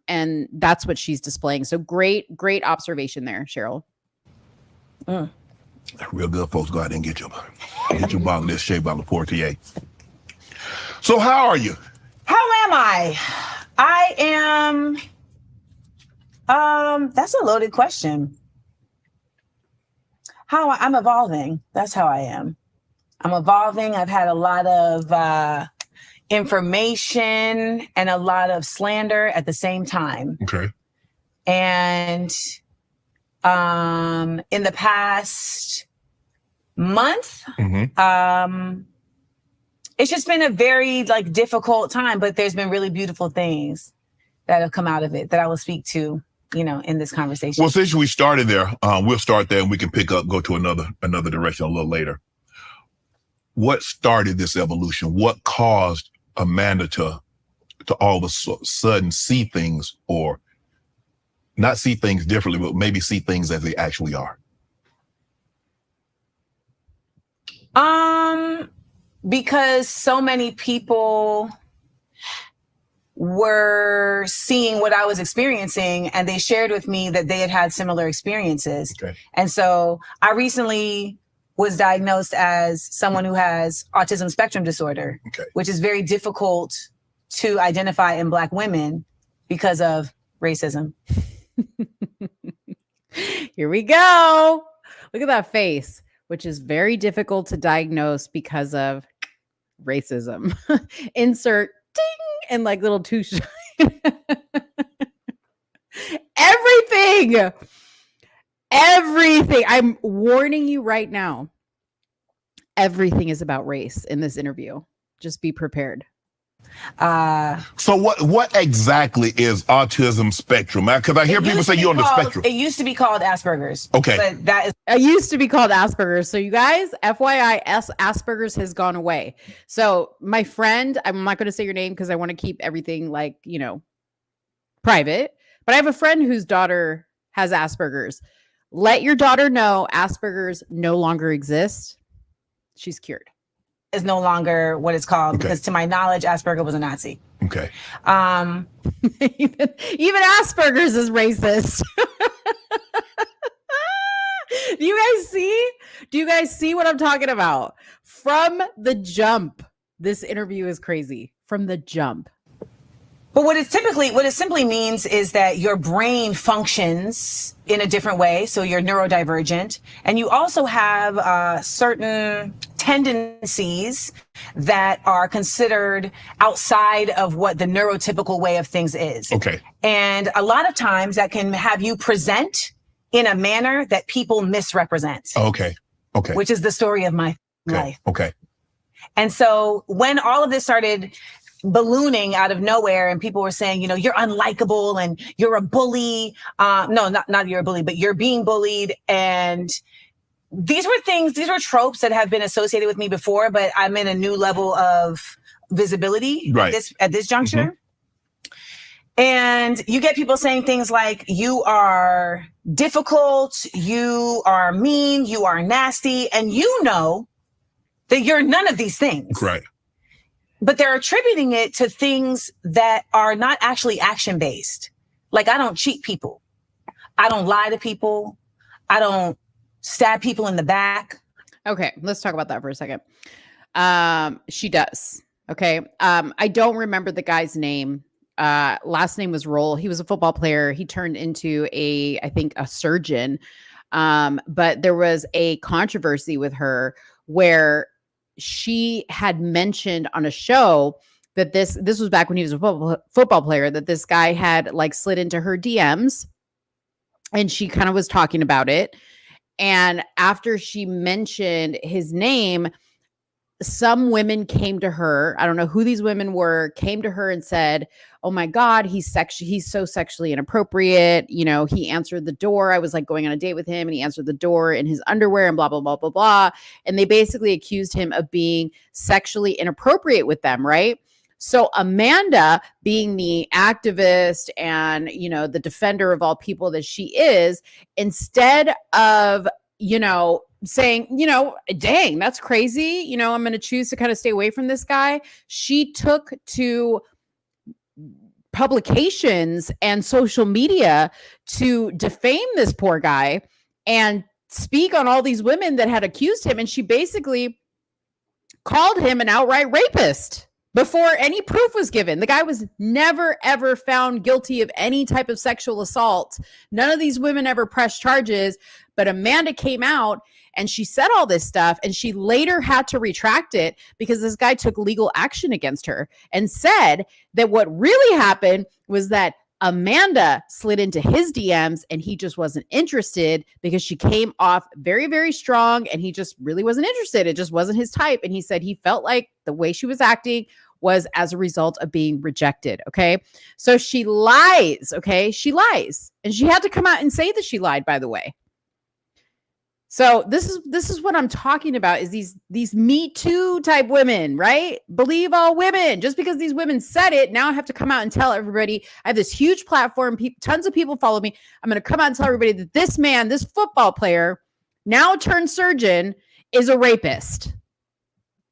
that's what she's displaying. So great observation there, Cheryl. Real good folks, go out and get your bottle of this Shea by Laportier. So how are you? How am I? I am, that's a loaded question. I'm evolving. That's how I am. I'm evolving. I've had a lot of information and a lot of slander at the same time. Okay. And in the past month, it's just been a very like difficult time, but there's been really beautiful things that have come out of it that I will speak to, you know, in this conversation. Well, since we started there, we'll start there and we can go to another direction a little later. What started this evolution? What caused Amanda to all of a sudden see things, or not see things differently, but maybe see things as they actually are? Because so many people were seeing what I was experiencing, and they shared with me that they had had similar experiences. Okay. And so I recently was diagnosed as someone who has autism spectrum disorder, which is very difficult to identify in Black women because of racism. Here we go. Look at that face, which is very difficult to diagnose because of racism. Insert ding and like little two everything. I'm warning you right now. Everything is about race in this interview. Just be prepared. So what exactly is autism spectrum? Because I hear people say you're on the spectrum. It used to be called Asperger's. Okay. But that is. It used to be called Asperger's. So you guys, FYI, Asperger's has gone away. So my friend, I'm not going to say your name because I want to keep everything like, you know, private. But I have a friend whose daughter has Asperger's. Let your daughter know Asperger's no longer exists. She's cured. is no longer what it's called Okay. because to my knowledge, Asperger was a Nazi. Okay. Even Asperger's is racist. Do you guys see what I'm talking about? From the jump, this interview is crazy. From the jump. But what it simply means is that your brain functions in a different way. So you're neurodivergent, and you also have certain tendencies that are considered outside of what the neurotypical way of things is. Okay. And a lot of times that can have you present in a manner that people misrepresent. Okay. Okay. Which is the story of my life. Okay. And so when all of this started ballooning out of nowhere and people were saying, you know, you're unlikable and you're a bully. No, not you're a bully, but you're being bullied. And these were tropes that have been associated with me before, but I'm in a new level of visibility at this juncture. Mm-hmm. And you get people saying things like, you are difficult, you are mean, you are nasty, and you know that you're none of these things. Right. But they're attributing it to things that are not actually action-based. Like, I don't cheat people. I don't lie to people. I don't stab people in the back. Okay, let's talk about that for a second. She does. Okay. I don't remember the guy's name. Last name was Roll. He was a football player. He turned into I think a surgeon. But there was a controversy with her where she had mentioned on a show that this was back when he was a football player, that this guy had like slid into her DMs, and she kind of was talking about it. And after she mentioned his name, some women came to her. I don't know who these women were, came to her and said, "Oh my God, he's so sexually inappropriate. You know, he answered the door. I was like going on a date with him and he answered the door in his underwear and blah, blah, blah, blah, blah." And they basically accused him of being sexually inappropriate with them. Right. So Amanda, being the activist and, you know, the defender of all people that she is, instead of, you know, saying, you know, dang, that's crazy, you know, I'm going to choose to kind of stay away from this guy, she took to publications and social media to defame this poor guy and speak on all these women that had accused him. And she basically called him an outright rapist before any proof was given. The guy was never, ever found guilty of any type of sexual assault. None of these women ever pressed charges, but Amanda came out and she said all this stuff, and she later had to retract it because this guy took legal action against her and said that what really happened was that Amanda slid into his DMs and he just wasn't interested because she came off very, very strong and he just really wasn't interested. It just wasn't his type. And he said he felt like the way she was acting was as a result of being rejected. Okay. So she lies. Okay. She lies. And she had to come out and say that she lied, by the way. So this is what I'm talking about, is these Me Too type women, right? Believe all women. Just because these women said it, now I have to come out and tell everybody. I have this huge platform. Tons of people follow me. I'm going to come out and tell everybody that this man, this football player, now turned surgeon, is a rapist.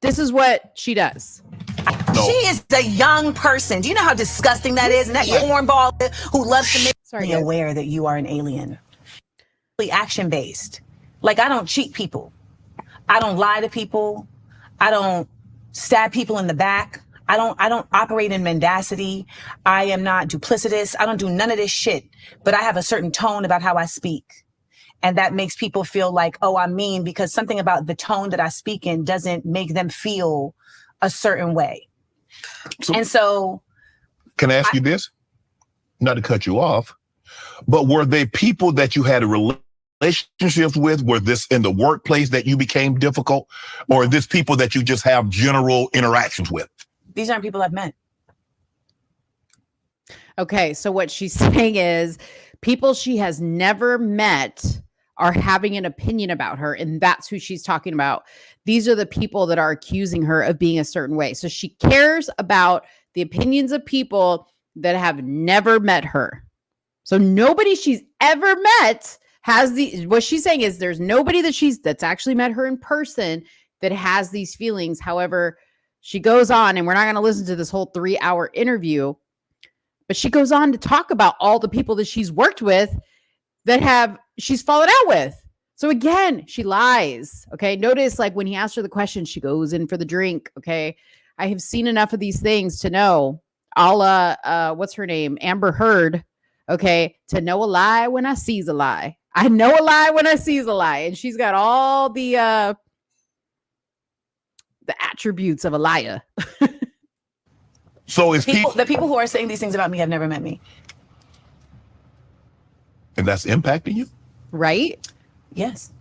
This is what she does. No. She is a young person. Do you know how disgusting that is? And that cornball who loves to make you aware that you are an alien. Action-based. Like, I don't cheat people. I don't lie to people. I don't stab people in the back. I don't operate in mendacity. I am not duplicitous. I don't do none of this shit. But I have a certain tone about how I speak. And that makes people feel like, oh, I'm mean, because something about the tone that I speak in doesn't make them feel a certain way. So can I ask you this? Not to cut you off, but were they people that you had a relationships with? Were this in the workplace that you became difficult, or are this people that you just have general interactions with? These aren't people I've met. Okay, so what she's saying is people she has never met are having an opinion about her, and that's who she's talking about. These are the people that are accusing her of being a certain way. So she cares about the opinions of people that have never met her. So nobody she's ever met has what she's saying is there's nobody that's actually met her in person that has these feelings. However, she goes on, and we're not going to listen to this whole 3-hour interview, but she goes on to talk about all the people that she's worked with that she's fallen out with. So again, she lies. Okay. Notice, like, when he asked her the question, she goes in for the drink. Okay. I have seen enough of these things to know, what's her name? Amber Heard. Okay. To know a lie when I sees a lie. I know a lie when I sees a lie. And she's got all the attributes of a liar. So is the people who are saying these things about me have never met me. And that's impacting you? Right? Yes.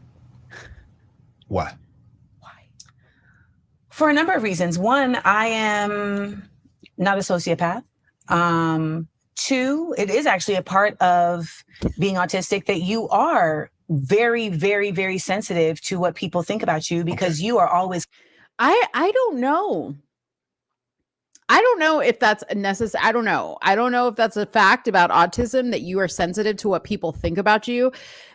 Why? For a number of reasons. One, I am not a sociopath. 2, it is actually a part of being autistic that you are very, very, very sensitive to what people think about you, because you are always. I don't know. I don't know if that's necessary. I don't know. I don't know if that's a fact about autism, that you are sensitive to what people think about you,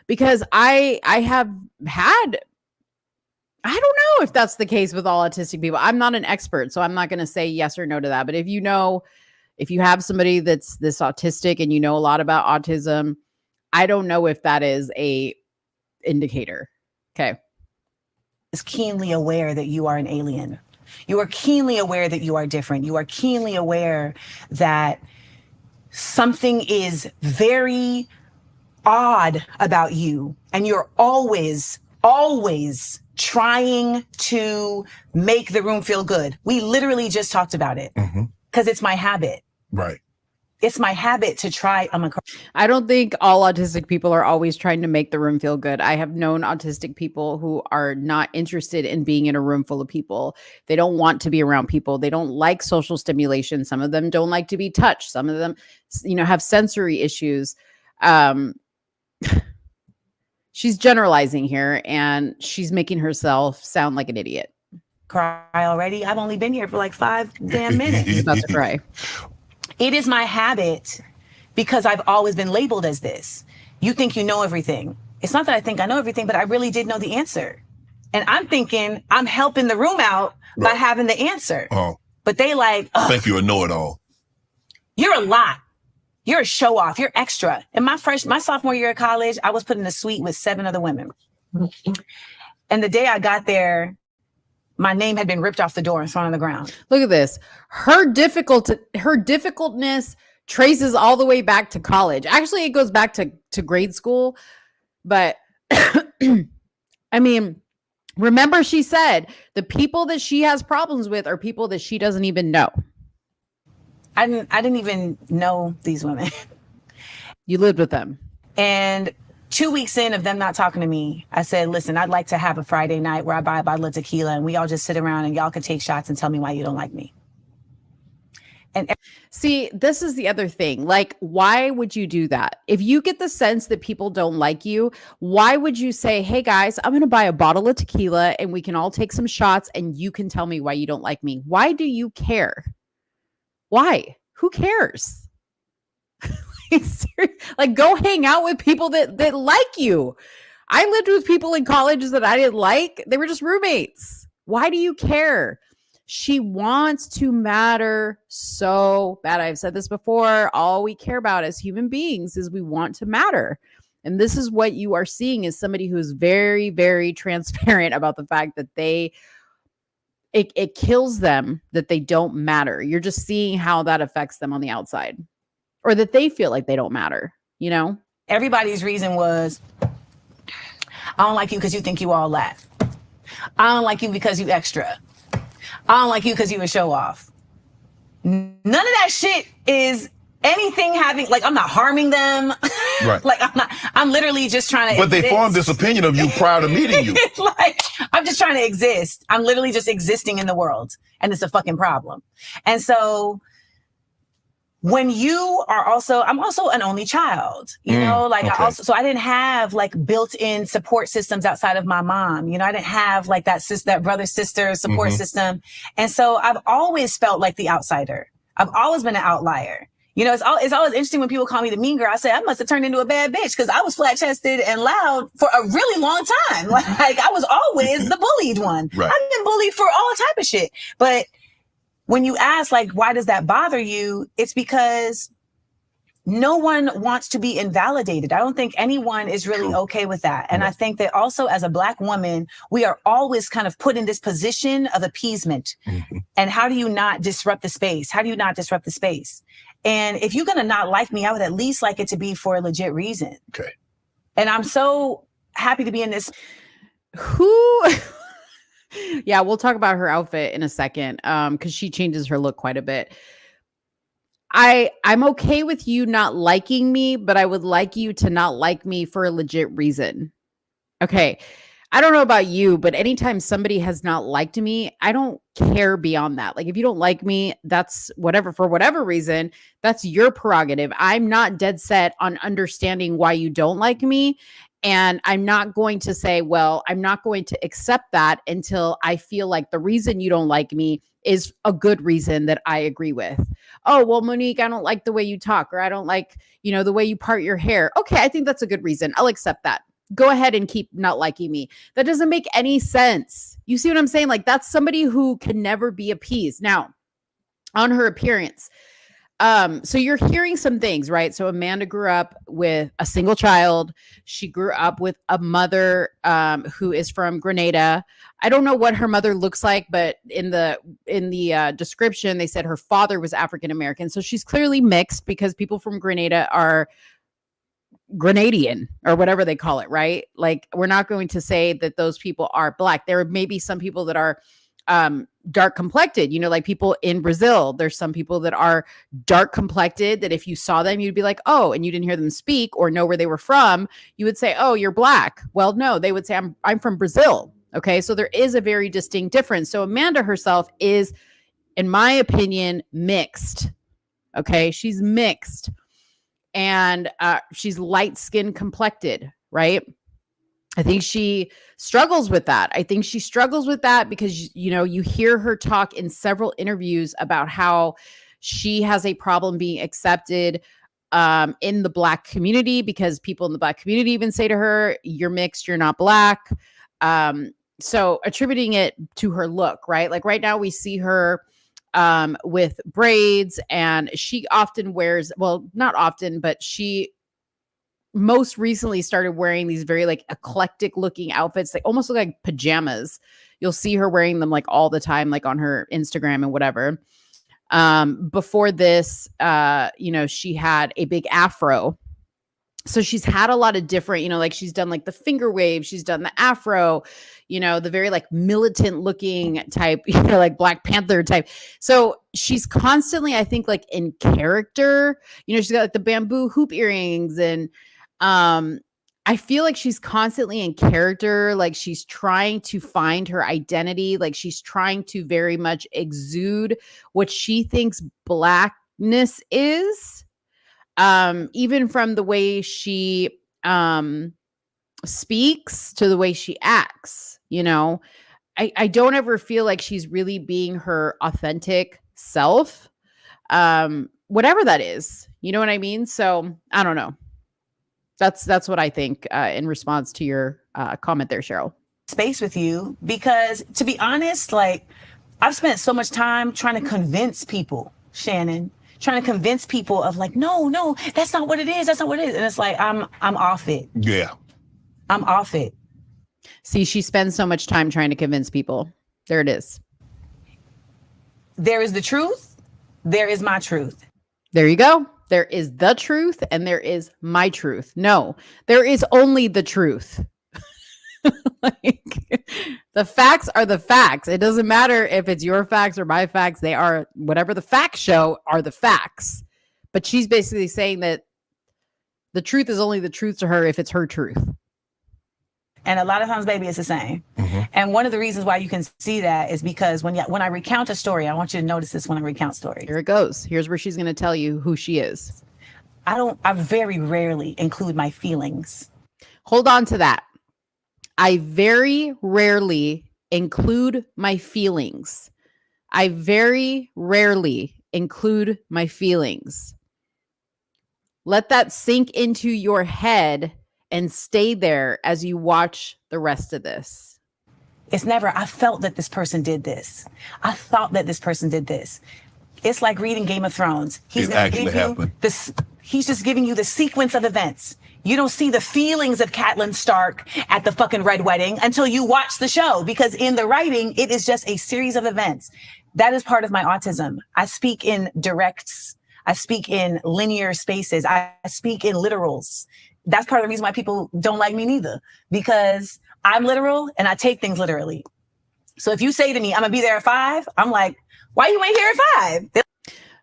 because I have had, I don't know if that's the case with all autistic people. I'm not an expert, so I'm not going to say yes or no to that. But if you have somebody that's this autistic and you know a lot about autism, I don't know if that is a indicator. Okay. Is keenly aware that you are an alien. You are keenly aware that you are different. You are keenly aware that something is very odd about you. And you're always trying to make the room feel good. We literally just talked about it because it's my habit. Right. It's my habit to try. I don't think all autistic people are always trying to make the room feel good. I have known autistic people who are not interested in being in a room full of people. They don't want to be around people. They don't like social stimulation. Some of them don't like to be touched. Some of them, have sensory issues. She's generalizing here, and she's making herself sound like an idiot. Cry already? I've only been here for like 5 damn minutes. She's about to cry. It is my habit because I've always been labeled as this. You think you know everything. It's not that I think I know everything, but I really did know the answer. And I'm thinking I'm helping the room out by having the answer. Oh. But they like, think you're a know-it-all. You're a lot. You're a show off. You're extra. In my sophomore year of college, I was put in a suite with 7 other women. And the day I got there, my name had been ripped off the door and thrown on the ground. Look at this. Her difficultness traces all the way back to college. Actually, it goes back to grade school. But I mean, remember she said the people that she has problems with are people that she doesn't even know. I didn't even know these women. You lived with them. And 2 weeks in of them not talking to me, I said, listen, I'd like to have a Friday night where I buy a bottle of tequila and we all just sit around and y'all can take shots and tell me why you don't like me. And see, this is the other thing. Like, why would you do that? If you get the sense that people don't like you, why would you say, hey guys, I'm going to buy a bottle of tequila and we can all take some shots and you can tell me why you don't like me? Why do you care? Why? Who cares? Like, go hang out with people that like you. I lived with people in colleges that I didn't like. They were just roommates. Why do you care? She wants to matter so bad. I've said this before. All we care about as human beings is we want to matter. And this is what you are seeing, is somebody who's very, very transparent about the fact that it kills them that they don't matter. You're just seeing how that affects them on the outside, or that they feel like they don't matter, Everybody's reason was, I don't like you because you think you all laugh. I don't like you because you extra. I don't like you because you a show off. None of that shit is anything like, I'm not harming them. Right. Like, I'm literally just trying to But exist. They formed this opinion of you prior to meeting you. Like, I'm just trying to exist. I'm literally just existing in the world. And it's a fucking problem. And so when you are I'm also an only child, okay. I didn't have like built-in support systems outside of my mom. I didn't have like that brother, sister support system. And so I've always felt like the outsider. I've always been an outlier. It's always interesting when people call me the mean girl. I say I must have turned into a bad bitch because I was flat-chested and loud for a really long time. Like, I was always the bullied one. Right. I've bullied for all type of shit. But when you ask, like, why does that bother you? It's because no one wants to be invalidated. I don't think anyone is really okay with that. And I think that also as a Black woman, we are always kind of put in this position of appeasement. And how do you not disrupt the space? How do you not disrupt the space? And if you're going to not like me, I would at least like it to be for a legit reason. Okay. And I'm so happy to be in this. Who? Yeah, we'll talk about her outfit in a second because she changes her look quite a bit. I'm okay with you not liking me, but I would like you to not like me for a legit reason. Okay. I don't know about you, but anytime somebody has not liked me, I don't care beyond that. Like if you don't like me, that's whatever, for whatever reason, that's your prerogative. I'm not dead set on understanding why you don't like me. And I'm not going to say, well, I'm not going to accept that until I feel like the reason you don't like me is a good reason that I agree with. Oh, well, Monique, I don't like the way you talk, or I don't like, the way you part your hair. Okay, I think that's a good reason. I'll accept that. Go ahead and keep not liking me. That doesn't make any sense. You see what I'm saying? Like that's somebody who can never be appeased. Now, on her appearance, so you're hearing some things, right? So Amanda grew up with a single child. She grew up with a mother who is from Grenada. I don't know what her mother looks like, but in the description, they said her father was African American. So she's clearly mixed because people from Grenada are Grenadian or whatever they call it, right? Like we're not going to say that those people are Black. There may be some people that are dark complected, like people in Brazil. There's some people that are dark complected that if you saw them, you'd be like, oh, and you didn't hear them speak or know where they were from, you would say, oh, you're Black. Well, no, they would say, I'm from Brazil. Okay. So there is a very distinct difference. So Amanda herself is, in my opinion, mixed. Okay. She's mixed and she's light skin complected, right? I think she struggles with that. I think she struggles with that because, you hear her talk in several interviews about how she has a problem being accepted in the Black community because people in the Black community even say to her, you're mixed, you're not Black. So attributing it to her look, right? Like right now we see her with braids and she often wears, well, not often, but she most recently started wearing these very like eclectic looking outfits. They almost look like pajamas. You'll see her wearing them like all the time, like on her Instagram and whatever. Before this, she had a big afro. So she's had a lot of different, like she's done like the finger wave, she's done the afro, the very like militant looking type, like Black Panther type. So she's constantly, I think, like in character, she's got like the bamboo hoop earrings and I feel like she's constantly in character, like she's trying to find her identity, like she's trying to very much exude what she thinks Blackness is. Even from the way she speaks to the way she acts, I don't ever feel like she's really being her authentic self, whatever that is, you know what I mean? So I don't know. That's what I think in response to your comment there, Cheryl. Space with you because, to be honest, like I've spent so much time trying to convince people, Shannon, trying to convince people of like, no, that's not what it is. That's not what it is. And it's like, I'm off it. Yeah. I'm off it. See, she spends so much time trying to convince people. There it is. There is the truth. There is my truth. There you go. There is the truth and there is my truth. No, there is only the truth. Like, the facts are the facts. It doesn't matter if it's your facts or my facts. They are whatever the facts show are the facts. But she's basically saying that the truth is only the truth to her if it's her truth. And a lot of times, baby, it's the same. Mm-hmm. And one of the reasons why you can see that is because when I recount a story, I want you to notice this when I recount stories. Here it goes. Here's where she's going to tell you who she is. I very rarely include my feelings. Hold on to that. I very rarely include my feelings. I very rarely include my feelings. Let that sink into your head and stay there as you watch the rest of this. It's never, I felt that this person did this. I thought that this person did this. It's like reading Game of Thrones. He's It gonna actually give you happened. this. He's just giving you the sequence of events. You don't see the feelings of Catelyn Stark at the fucking Red Wedding until you watch the show, because in the writing, it is just a series of events. That is part of my autism. I speak in directs. I speak in linear spaces. I speak in literals. That's part of the reason why people don't like me neither, because I'm literal and I take things literally. So if you say to me, I'm gonna be there at 5, I'm like, why you ain't here at 5?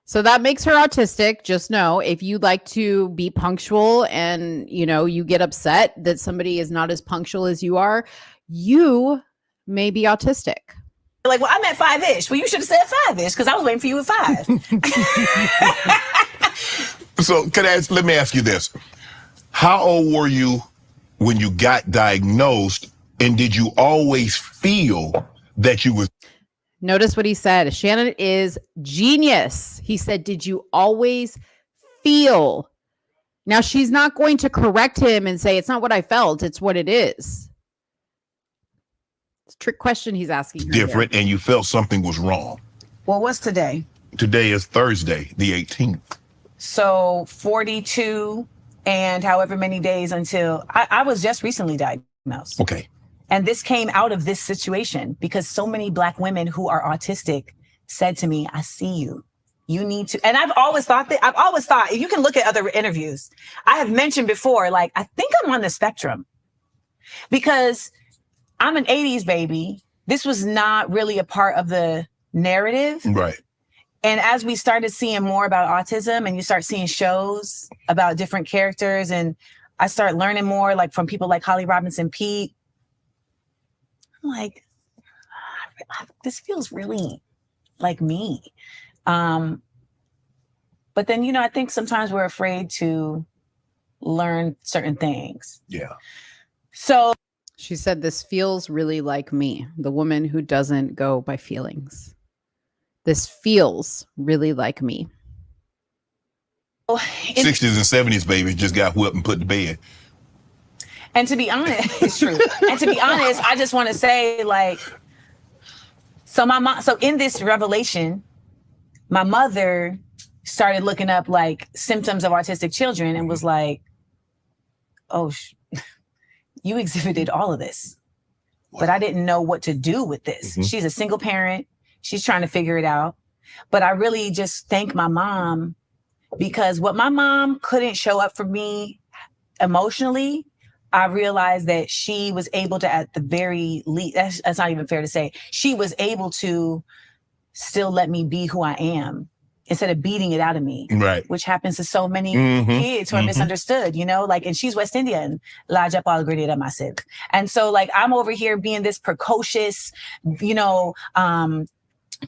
So that makes her autistic. Just know, if you like to be punctual and, you know, you get upset that somebody is not as punctual as you are, you may be autistic. Like, well, I'm at 5-ish. Well, you should have said 5-ish, because I was waiting for you at 5. So let me ask you this. How old were you when you got diagnosed, and did you always feel that you was... Notice what he said. Shannon is genius. He said, did you always feel? Now, she's not going to correct him and say, it's not what I felt, it's what it is. It's a trick question he's asking. Different, and you felt something was wrong. Well, what's today? Today is Thursday, the 18th. So 42 and however many days until I was just recently diagnosed. Okay. And this came out of this situation because so many Black women who are autistic said to me, I see you. You need to. And I've always thought, you can look at other interviews. I have mentioned before, like, I think I'm on the spectrum because I'm an 80s baby. This was not really a part of the narrative. Right. And as we started seeing more about autism and you start seeing shows about different characters, and I start learning more, like from people like Holly Robinson Peete, I'm like, this feels really like me. But then, you know, I think sometimes we're afraid to learn certain things. Yeah. So She said, this feels really like me, the woman who doesn't go by feelings. This feels really like me. 60s and 70s babies just got whipped and put to bed. And to be honest, it's true. And to be honest, I just want to say, like, so my mom, so in this revelation, my mother started looking up like symptoms of autistic children and was like, oh, you exhibited all of this, but I didn't know what to do with this. Mm-hmm. She's a single parent. She's trying to figure it out. But I really just thank my mom, because what my mom couldn't show up for me emotionally, I realized that she was able to, at the very least, that's not even fair to say, she was able to still let me be who I am instead of beating it out of me, right? Which happens to so many kids who are misunderstood, you know, like, and she's West Indian, Laja Palgrida Massive. And so, like, I'm over here being this precocious, you know,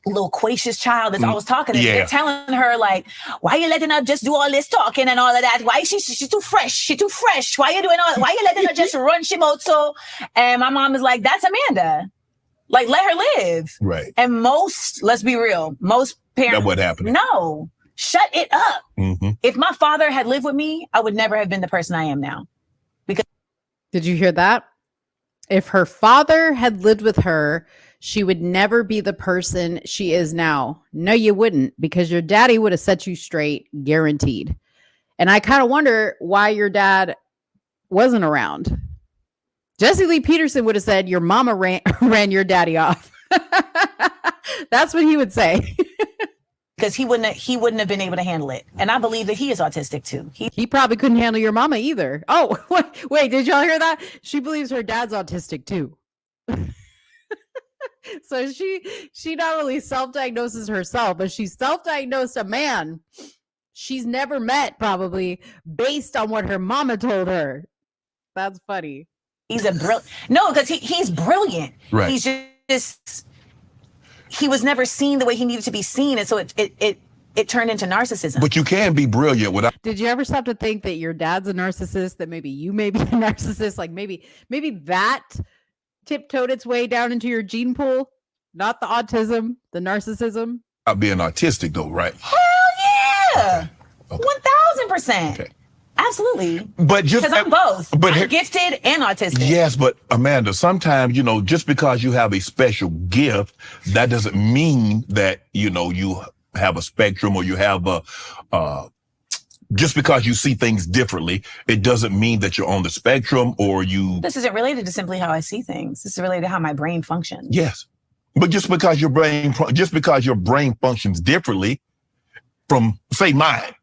loquacious child that's always talking, and they're telling her, like, why are you letting her just do all this talking and all of that? Why she's too fresh? She's too fresh. Why you doing all? Why you letting her just run shimoto? And my mom is like, that's Amanda. Like, let her live. Right. And most, let's be real, most parents. That's what happened. No, shut it up. Mm-hmm. If my father had lived with me, I would never have been the person I am now. Because did you hear that? If her father had lived with her, she would never be the person she is now. No, you wouldn't, because your daddy would have set you straight, guaranteed. And I kind of wonder why your dad wasn't around. Jesse Lee Peterson would have said, your mama ran your daddy off. That's what he would say. Because he wouldn't have been able to handle it. And I believe that he is autistic too. He probably couldn't handle your mama either. Oh, wait, did y'all hear that? She believes her dad's autistic too. So she not only self-diagnoses herself, but she self-diagnosed a man she's never met, probably, based on what her mama told her. That's funny. He's because he's brilliant. Right. He's just he was never seen the way he needed to be seen, and so it turned into narcissism. But you can be brilliant without. Did you ever stop to think that your dad's a narcissist? That maybe you may be a narcissist? Like maybe that tiptoed its way down into your gene pool, not the autism, the narcissism. About being autistic, though, right? Hell yeah, 1000%. Okay. Absolutely. But just because I'm both. But I'm gifted and autistic. Yes, but Amanda, sometimes, just because you have a special gift, that doesn't mean that, you have a spectrum or you have just because you see things differently, it doesn't mean that you're on the spectrum or you. This isn't related to simply how I see things. This is related to how my brain functions. Yes. But just because your brain functions differently from, say, mine.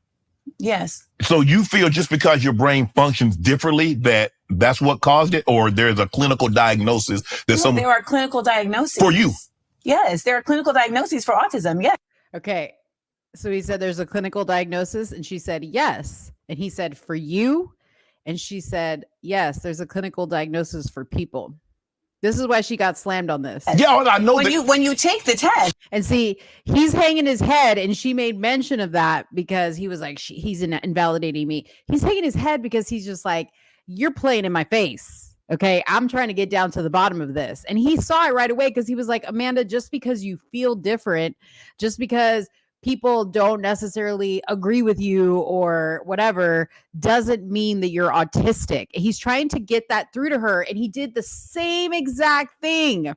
Yes. So you feel just because your brain functions differently that's what caused it, or there's a clinical diagnosis that there are clinical diagnoses for you. Yes, there are clinical diagnoses for autism. Yes. Okay. So he said there's a clinical diagnosis, and she said yes. And he said for you, and she said yes. There's a clinical diagnosis for people. This is why she got slammed on this. Yeah, I know when you take the test. And see, he's hanging his head, and she made mention of that because he was like, he's invalidating me. He's hanging his head because he's just like, you're playing in my face. Okay, I'm trying to get down to the bottom of this. And he saw it right away because he was like, Amanda, just because you feel different, just because people don't necessarily agree with you or whatever, doesn't mean that you're autistic. He's trying to get that through to her. And he did the same exact thing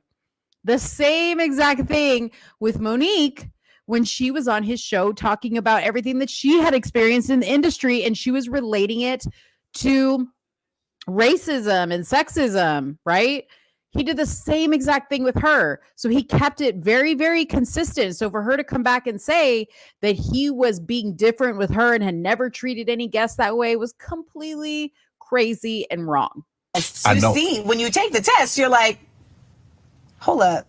with Monique when she was on his show talking about everything that she had experienced in the industry. And she was relating it to racism and sexism, right? He did the same exact thing with her. So he kept it very, very consistent. So for her to come back and say that he was being different with her and had never treated any guests that way was completely crazy and wrong. You see, when you take the test, you're like, hold up.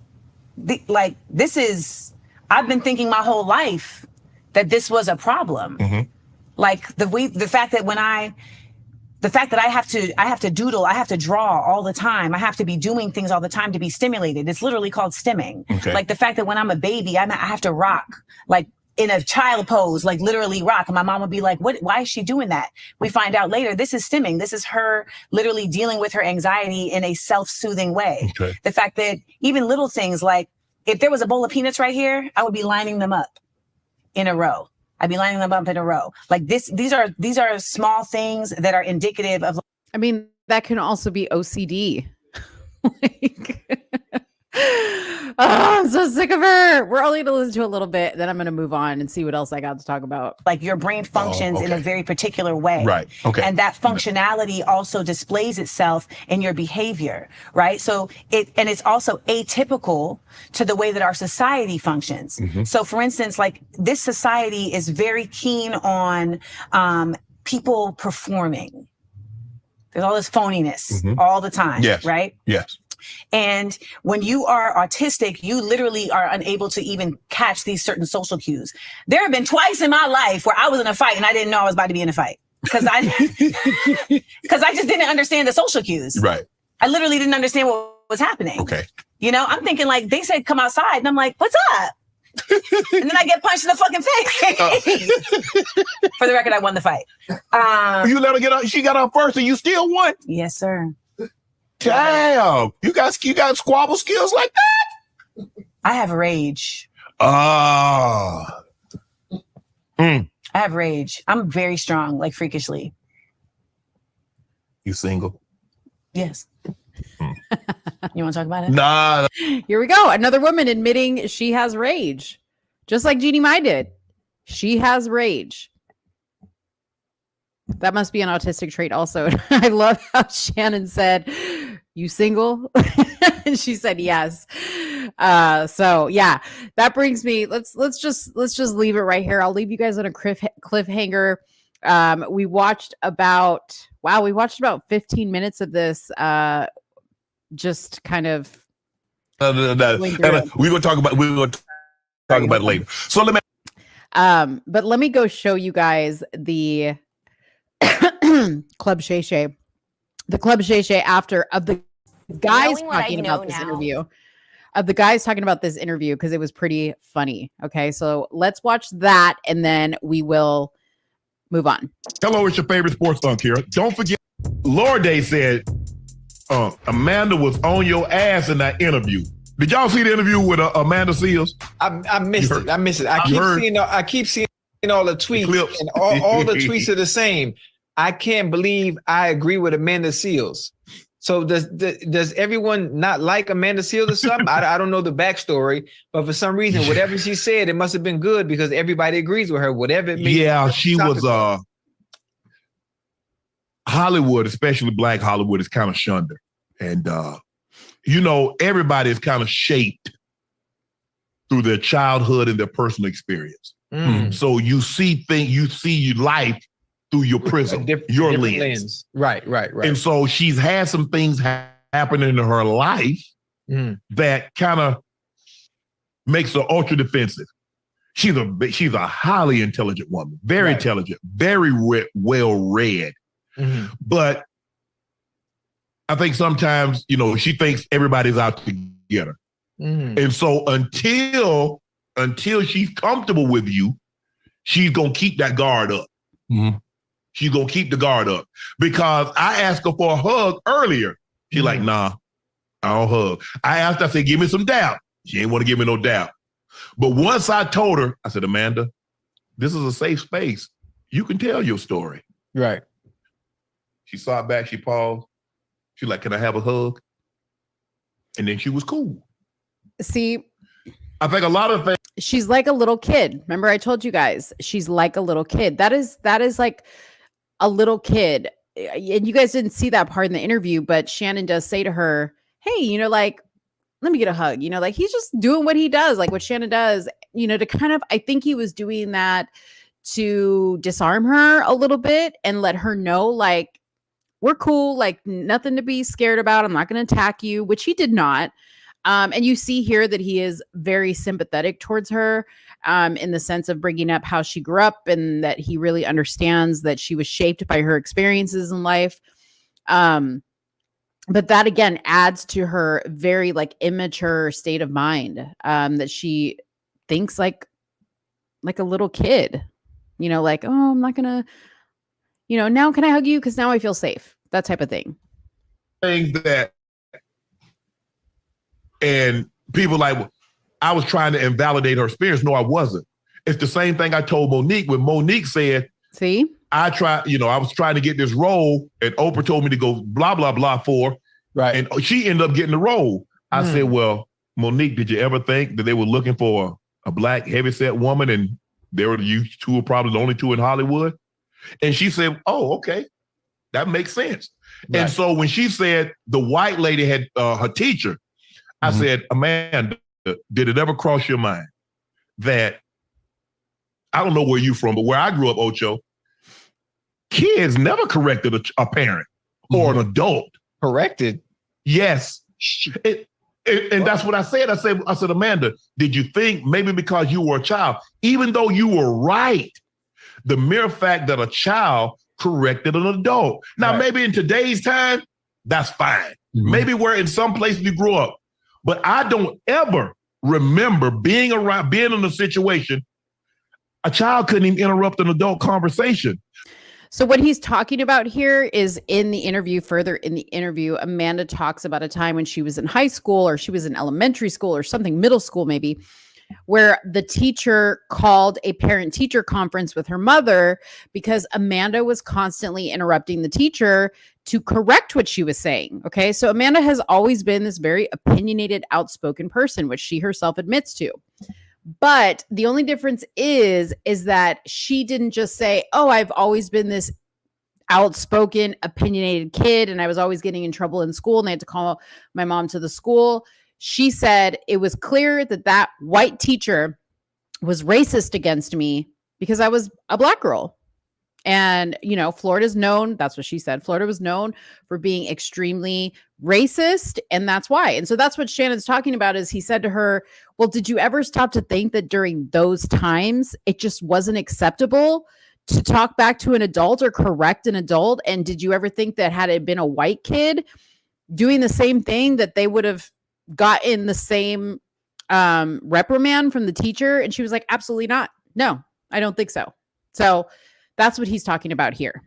I've been thinking my whole life that this was a problem. Mm-hmm. Like the fact that I have to doodle, I have to draw all the time. I have to be doing things all the time to be stimulated. It's literally called stimming. Okay. Like the fact that when I'm a baby, I have to rock, like in a child pose, like literally rock. And my mom would be like, why is she doing that? We find out later, this is stimming. This is her literally dealing with her anxiety in a self-soothing way. Okay. The fact that even little things like if there was a bowl of peanuts right here, I would be lining them up in a row. I'd be lining them up in a row. Like these are small things that are indicative of. I mean, that can also be OCD. I'm so sick of her. We're only going to listen to a little bit. Then I'm going to move on and see what else I got to talk about. Like your brain functions in a very particular way. Right. Okay. And that functionality also displays itself in your behavior. Right. So it's also atypical to the way that our society functions. Mm-hmm. So for instance, like this society is very keen on people performing. There's all this phoniness all the time. Yes. Right. Yes. And when you are autistic, you literally are unable to even catch these certain social cues. There have been twice in my life where I was in a fight and I didn't know I was about to be in a fight because I just didn't understand the social cues. Right. I literally didn't understand what was happening. Okay. I'm thinking like they said, come outside. And I'm like, what's up? And then I get punched in the fucking face. For the record, I won the fight. You let her get out. She got out first and you still won. Yes, sir. Damn, you got squabble skills like that? I have rage. I have rage. I'm very strong, like freakishly. You single? Yes. You want to talk about it? Nah. Here we go. Another woman admitting she has rage, just like Jeanie Mai did. She has rage. That must be an autistic trait also. I love how Shannon said, you single? And she said yes. So yeah, that brings me, let's just leave it right here. I'll leave you guys on a cliffhanger. We watched about 15 minutes of this, just kind of. We're going to talk about it later. So but let me go show you guys the Club Shay Shay. The Club Shay Shay after of the guys talking about this interview. Of the guys talking about this interview because it was pretty funny. Okay, so let's watch that and then we will move on. Hello, it's your favorite sports thunk here. Don't forget, Lorde said Amanda was on your ass in that interview. Did y'all see the interview with Amanda Seals? I missed it. I keep seeing all the tweets, and all the tweets are the same. I can't believe I agree with Amanda Seals. So does everyone not like Amanda Seals or something? I don't know the backstory, but for some reason, whatever she said, it must have been good because everybody agrees with her. Whatever it may be. She was Hollywood, especially Black Hollywood, is kind of shunned her. And everybody is kind of shaped through their childhood and their personal experience. So you see life through your prism, your lens. Right. And so she's had some things happen in her life that kind of makes her ultra defensive. She's a highly intelligent woman, very intelligent, very well read. But I think sometimes, she thinks everybody's out to get her. And so until she's comfortable with you, she's going to keep that guard up. She's going to keep the guard up. Because I asked her for a hug earlier. She's like, nah, I don't hug. I asked her, I said, give me some doubt. She ain't want to give me no doubt. But once I told her, I said, Amanda, this is a safe space. You can tell your story. Right. She saw it back. She paused. She's like, can I have a hug? And then she was cool. See, I think a lot of things. She's like a little kid. Remember, I told you guys, she's like a little kid. That is like a little kid. And you guys didn't see that part in the interview, but Shannon does say to her, hey, let me get a hug. He's just doing what he does, like what Shannon does, to kind of, I think he was doing that to disarm her a little bit and let her know, like, we're cool, like nothing to be scared about. I'm not going to attack you, which he did not. And you see here that he is very sympathetic towards her in the sense of bringing up how she grew up and that he really understands that she was shaped by her experiences in life. But that, again, adds to her very like immature state of mind that she thinks like a little kid, like, oh, I'm not going to, now can I hug you? Because now I feel safe. That type of thing. And people like, I was trying to invalidate her experience. No, I wasn't. It's the same thing I told Monique when Monique said, see, I was trying to get this role and Oprah told me to go blah, blah, blah for. Right. And she ended up getting the role. I said, well, Monique, did you ever think that they were looking for a Black heavyset woman and you two were probably the only two in Hollywood? And she said, oh, okay. That makes sense. Right. And so when she said the white lady had her teacher, I said, Amanda, did it ever cross your mind that, I don't know where you from, but where I grew up, Ocho, kids never corrected a parent or an adult. Corrected? Yes. And that's what I said. I said, Amanda, did you think maybe because you were a child, even though you were right, the mere fact that a child corrected an adult. Now, maybe in today's time, that's fine. Maybe where in some places you grew up. But I don't ever remember being in a situation, a child couldn't even interrupt an adult conversation. So what he's talking about here is further in the interview, Amanda talks about a time when she was in high school or she was in elementary school or something, middle school maybe, where the teacher called a parent-teacher conference with her mother because Amanda was constantly interrupting the teacher to correct what she was saying. Okay, so Amanda has always been this very opinionated, outspoken person, which she herself admits to. But the only difference is that she didn't just say, oh, I've always been this outspoken, opinionated kid, and I was always getting in trouble in school, and they had to call my mom to the school. She said it was clear that white teacher was racist against me because I was a Black girl. And, Florida's known, that's what she said. Florida was known for being extremely racist. And that's why. And so that's what Shannon's talking about is he said to her, well, did you ever stop to think that during those times, it just wasn't acceptable to talk back to an adult or correct an adult? And did you ever think that had it been a white kid doing the same thing that they would have gotten the same reprimand from the teacher? And she was like, absolutely not. No, I don't think so. So that's what he's talking about here.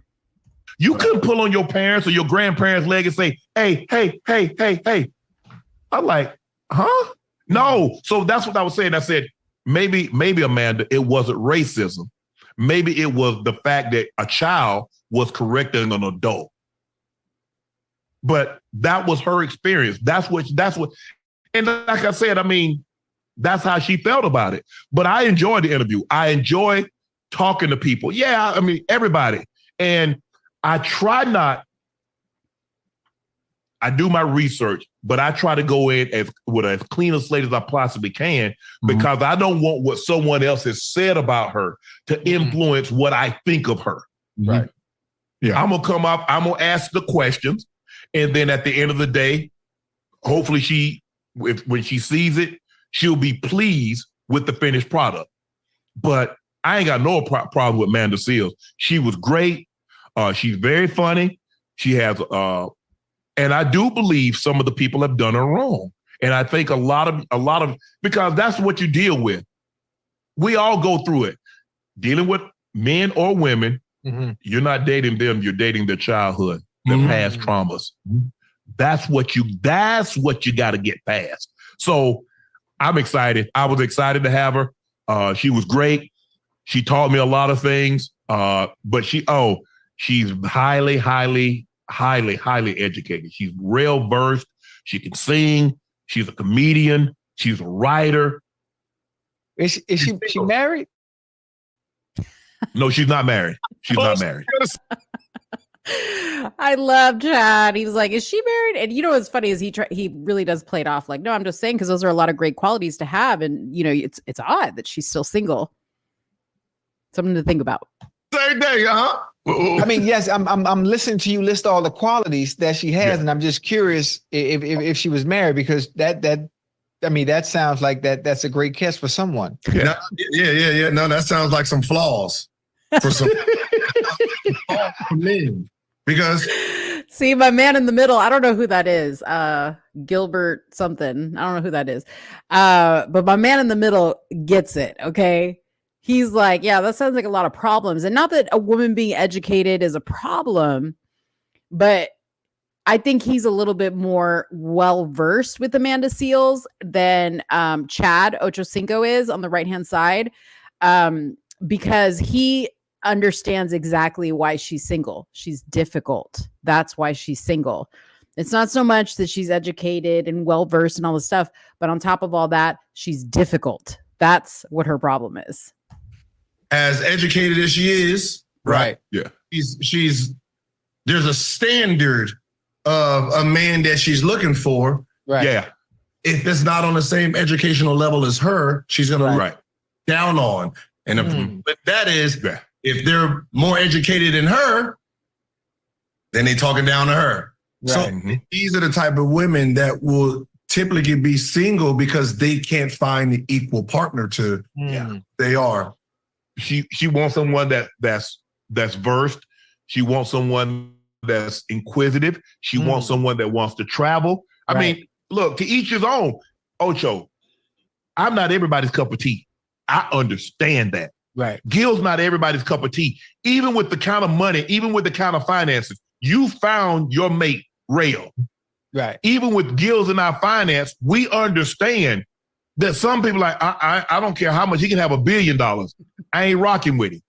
You couldn't pull on your parents or your grandparents' leg and say, hey. I'm like, huh? No. So that's what I was saying. I said, maybe Amanda, it wasn't racism. Maybe it was the fact that a child was correcting an adult. But that was her experience. That's what, and like I said, I mean, that's how she felt about it. But I enjoyed the interview. I enjoy talking to people. Yeah, I mean, everybody. And I do my research, but I try to go in with as clean a slate as I possibly can, because I don't want what someone else has said about her to influence what I think of her. Right. Yeah. I'm going to come up, I'm going to ask the questions. And then at the end of the day, hopefully when she sees it, she'll be pleased with the finished product. But I ain't got no problem with Amanda Seales. She was great. She's very funny. She has, and I do believe some of the people have done her wrong. And I think a lot of, because that's what you deal with. We all go through it. Dealing with men or women, you're not dating them, you're dating their childhood, their past traumas. That's what you got to get past. So I'm excited. I was excited to have her. She was great. She taught me a lot of things. But she's highly, highly, highly, highly educated. She's real versed. She can sing. She's a comedian. She's a writer. Is she married? No, she's not married. She's not married. I love Chad. He was like, "Is she married?" And you know what's funny is he really does play it off like, "No, I'm just saying because those are a lot of great qualities to have." And you know, it's odd that she's still single. Something to think about. Same day, I mean, yes, I'm listening to you list all the qualities that she has, and I'm just curious if she was married, because that sounds like that's a great catch for someone. Yeah. No, that sounds like some flaws for some men. Because see, my man in the middle, I don't know who that is. Gilbert something. I don't know who that is. But my man in the middle gets it. Okay. He's like, yeah, that sounds like a lot of problems. And not that a woman being educated is a problem, but I think he's a little bit more well-versed with Amanda Seales than Chad Ochocinco is on the right-hand side, because he understands exactly why she's single. She's difficult. That's why she's single. It's not so much that she's educated and well-versed and all this stuff, but on top of all that, she's difficult. That's what her problem is. As educated as she is, right? Yeah. She's there's a standard of a man that she's looking for. Right. Yeah. If it's not on the same educational level as her, she's going to look down on. And but that is, if they're more educated than her, then they talking down to her. Right. So these are the type of women that will typically be single because they can't find the equal partner to. They are. She wants someone that's versed. She wants someone that's inquisitive. She wants someone that wants to travel. I mean, look, to each his own. Ocho, I'm not everybody's cup of tea. I understand that. Right. Gil's not everybody's cup of tea. Even with the kind of money, even with the kind of finances, you found your mate, Rail. Right. Even with Gil's in our finance, we understand that some people like, I don't care how much, he can have $1 billion. I ain't rocking with him.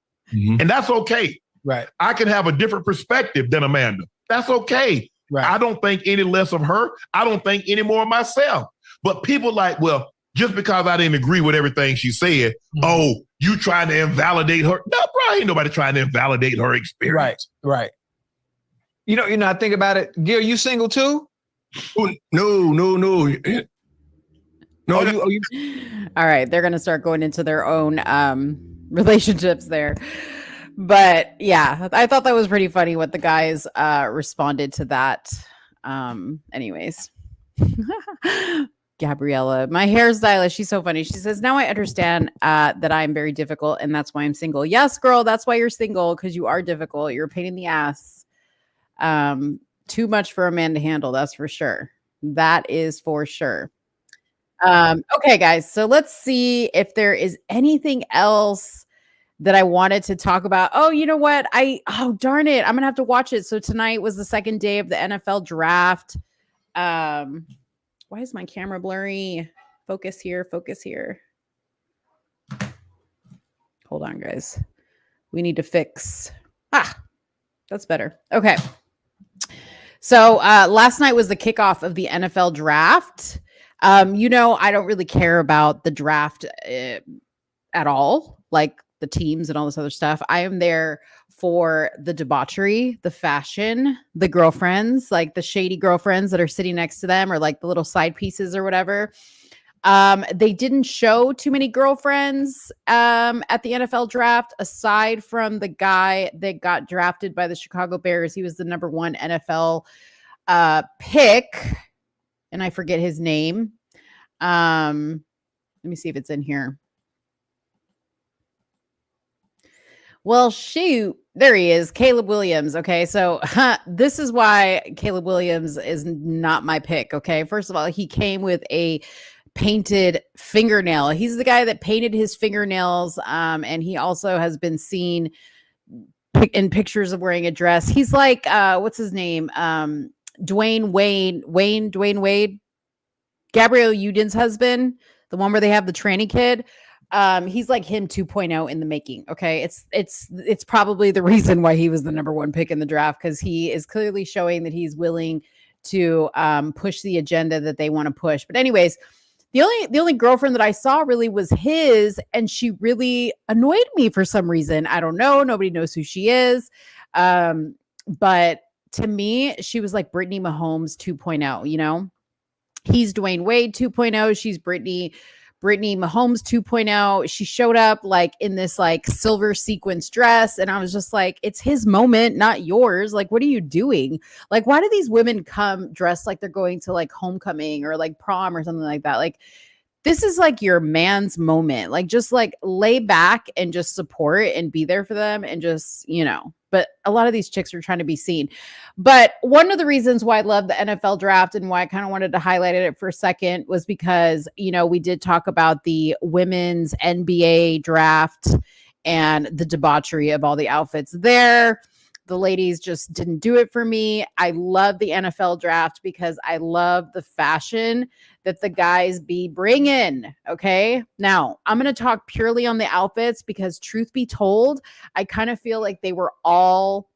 And that's okay. Right. I can have a different perspective than Amanda. That's okay. Right. I don't think any less of her. I don't think any more of myself. But people like, well, just because I didn't agree with everything she said, oh, you trying to invalidate her? No, bro, ain't nobody trying to invalidate her experience. Right. You know, I think about it. Gil, you single too? No. All right, they're gonna start going into their own relationships there. But yeah, I thought that was pretty funny what the guys responded to that. Anyways. Gabriella, my hairstylist, she's so funny. She says, now I understand that I'm very difficult and that's why I'm single. Yes, girl, that's why you're single, because you are difficult. You're a pain in the ass. Too much for a man to handle, that's for sure. That is for sure. Okay, guys, so let's see if there is anything else that I wanted to talk about. Oh, you know what? Oh, darn it. I'm going to have to watch it. So tonight was the second day of the NFL draft. Why is my camera blurry? Focus here. Hold on, guys. We need to fix. That's better. Okay. So last night was the kickoff of the NFL draft. I don't really care about the draft at all, like the teams and all this other stuff. I am there for the debauchery, the fashion, the girlfriends, like the shady girlfriends that are sitting next to them, or like the little side pieces or whatever. They didn't show too many girlfriends at the NFL draft, aside from the guy that got drafted by the Chicago Bears. He was the number 1 NFL pick, and I forget his name. Let me see if it's in here. Well, shoot, there he is, Caleb Williams. Okay, so this is why Caleb Williams is not my pick. Okay, first of all, he came with a painted fingernail. He's the guy that painted his fingernails, and he also has been seen in pictures of wearing a dress. He's like, what's his name? Dwayne Wade, Gabrielle Union's husband, the one where they have the tranny kid. He's like him 2.0 in the making. Okay. It's probably the reason why he was the number 1 pick in the draft, because he is clearly showing that he's willing to push the agenda that they want to push. But anyways, the only girlfriend that I saw really was his, and she really annoyed me for some reason. I don't know. Nobody knows who she is. But to me, she was like Brittany Mahomes 2.0, He's Dwayne Wade 2.0. She's Brittany Mahomes 2.0. She showed up like in this like silver sequence dress, and I was just like, it's his moment, not yours. Like, what are you doing? Like, why do these women come dressed like they're going to like homecoming or like prom or something like that? Like, this is like your man's moment. Like, just like lay back and just support and be there for them, and just, but a lot of these chicks are trying to be seen. But one of the reasons why I love the NFL draft and why I kind of wanted to highlight it for a second was because, we did talk about the women's NBA draft and the debauchery of all the outfits there. The ladies just didn't do it for me. I love the NFL draft because I love the fashion that the guys be bringing. Okay. Now I'm going to talk purely on the outfits because, truth be told, I kind of feel like they were all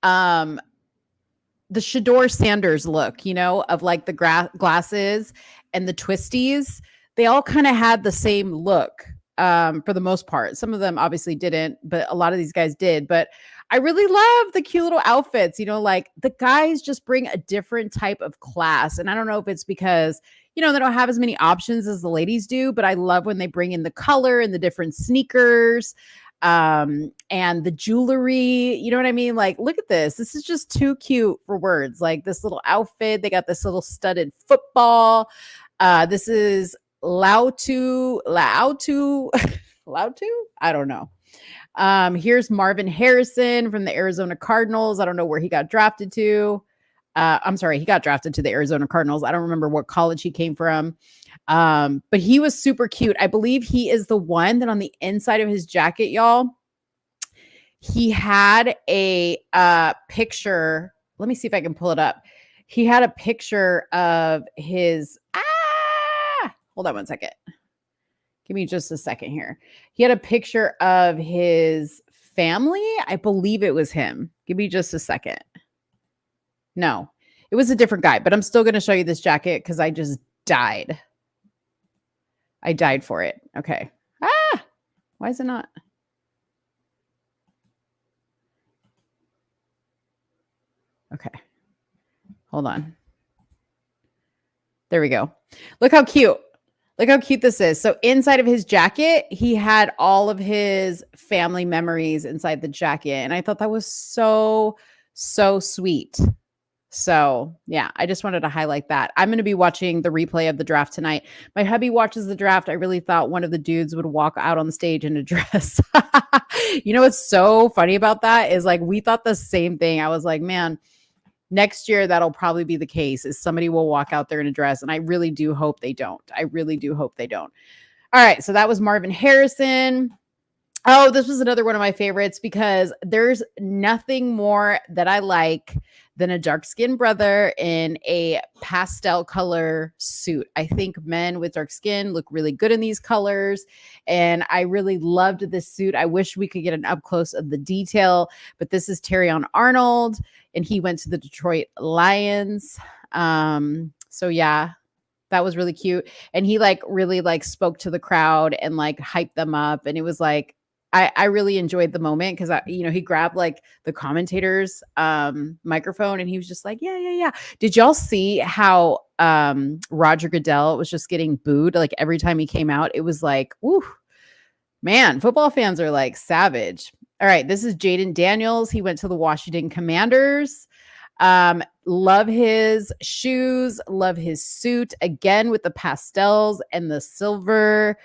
the Shador Sanders look, of like the glasses and the twisties. They all kind of had the same look for the most part. Some of them obviously didn't, but a lot of these guys did. But I really love the cute little outfits, like the guys just bring a different type of class. And I don't know if it's because, they don't have as many options as the ladies do, but I love when they bring in the color and the different sneakers and the jewelry. You know what I mean? Like, look at this. This is just too cute for words. Like this little outfit, they got this little studded football. This is Lautu. I don't know. Here's Marvin Harrison from the Arizona Cardinals. I don't know where he got drafted to. I'm sorry, he got drafted to the Arizona Cardinals. I don't remember what college he came from. But he was super cute. I believe he is the one that on the inside of his jacket, y'all, he had a picture. Let me see if I can pull it up. He had a picture of his hold on one second. Give me just a second here. He had a picture of his family. I believe it was him. Give me just a second. No, it was a different guy, but I'm still going to show you this jacket because I just died. I died for it. Okay. Why is it not? Okay. Hold on. There we go. Look how cute. Look how cute this is. So inside of his jacket, he had all of his family memories inside the jacket. And I thought that was so, so sweet. So yeah, I just wanted to highlight that. I'm going to be watching the replay of the draft tonight. My hubby watches the draft. I really thought one of the dudes would walk out on the stage in a dress. What's so funny about that is like, we thought the same thing. I was like, man, next year, that'll probably be the case, is somebody will walk out there in a dress. And I really do hope they don't. I really do hope they don't. All right. So that was Marvin Harrison. Oh, this was another one of my favorites because there's nothing more that I like then a dark-skinned brother in a pastel color suit. I think men with dark skin look really good in these colors, and I really loved this suit. I wish we could get an up close of the detail, but this is Terrion Arnold, and he went to the Detroit Lions. So yeah, that was really cute. And he like really like spoke to the crowd and like hyped them up. And it was like, I really enjoyed the moment because he grabbed like the commentator's microphone and he was just like, yeah. Did y'all see how Roger Goodell was just getting booed like every time he came out? It was like, woo, man, football fans are like savage. All right, this is Jaden Daniels. He went to the Washington Commanders. Love his shoes, love his suit, again with the pastels and the silver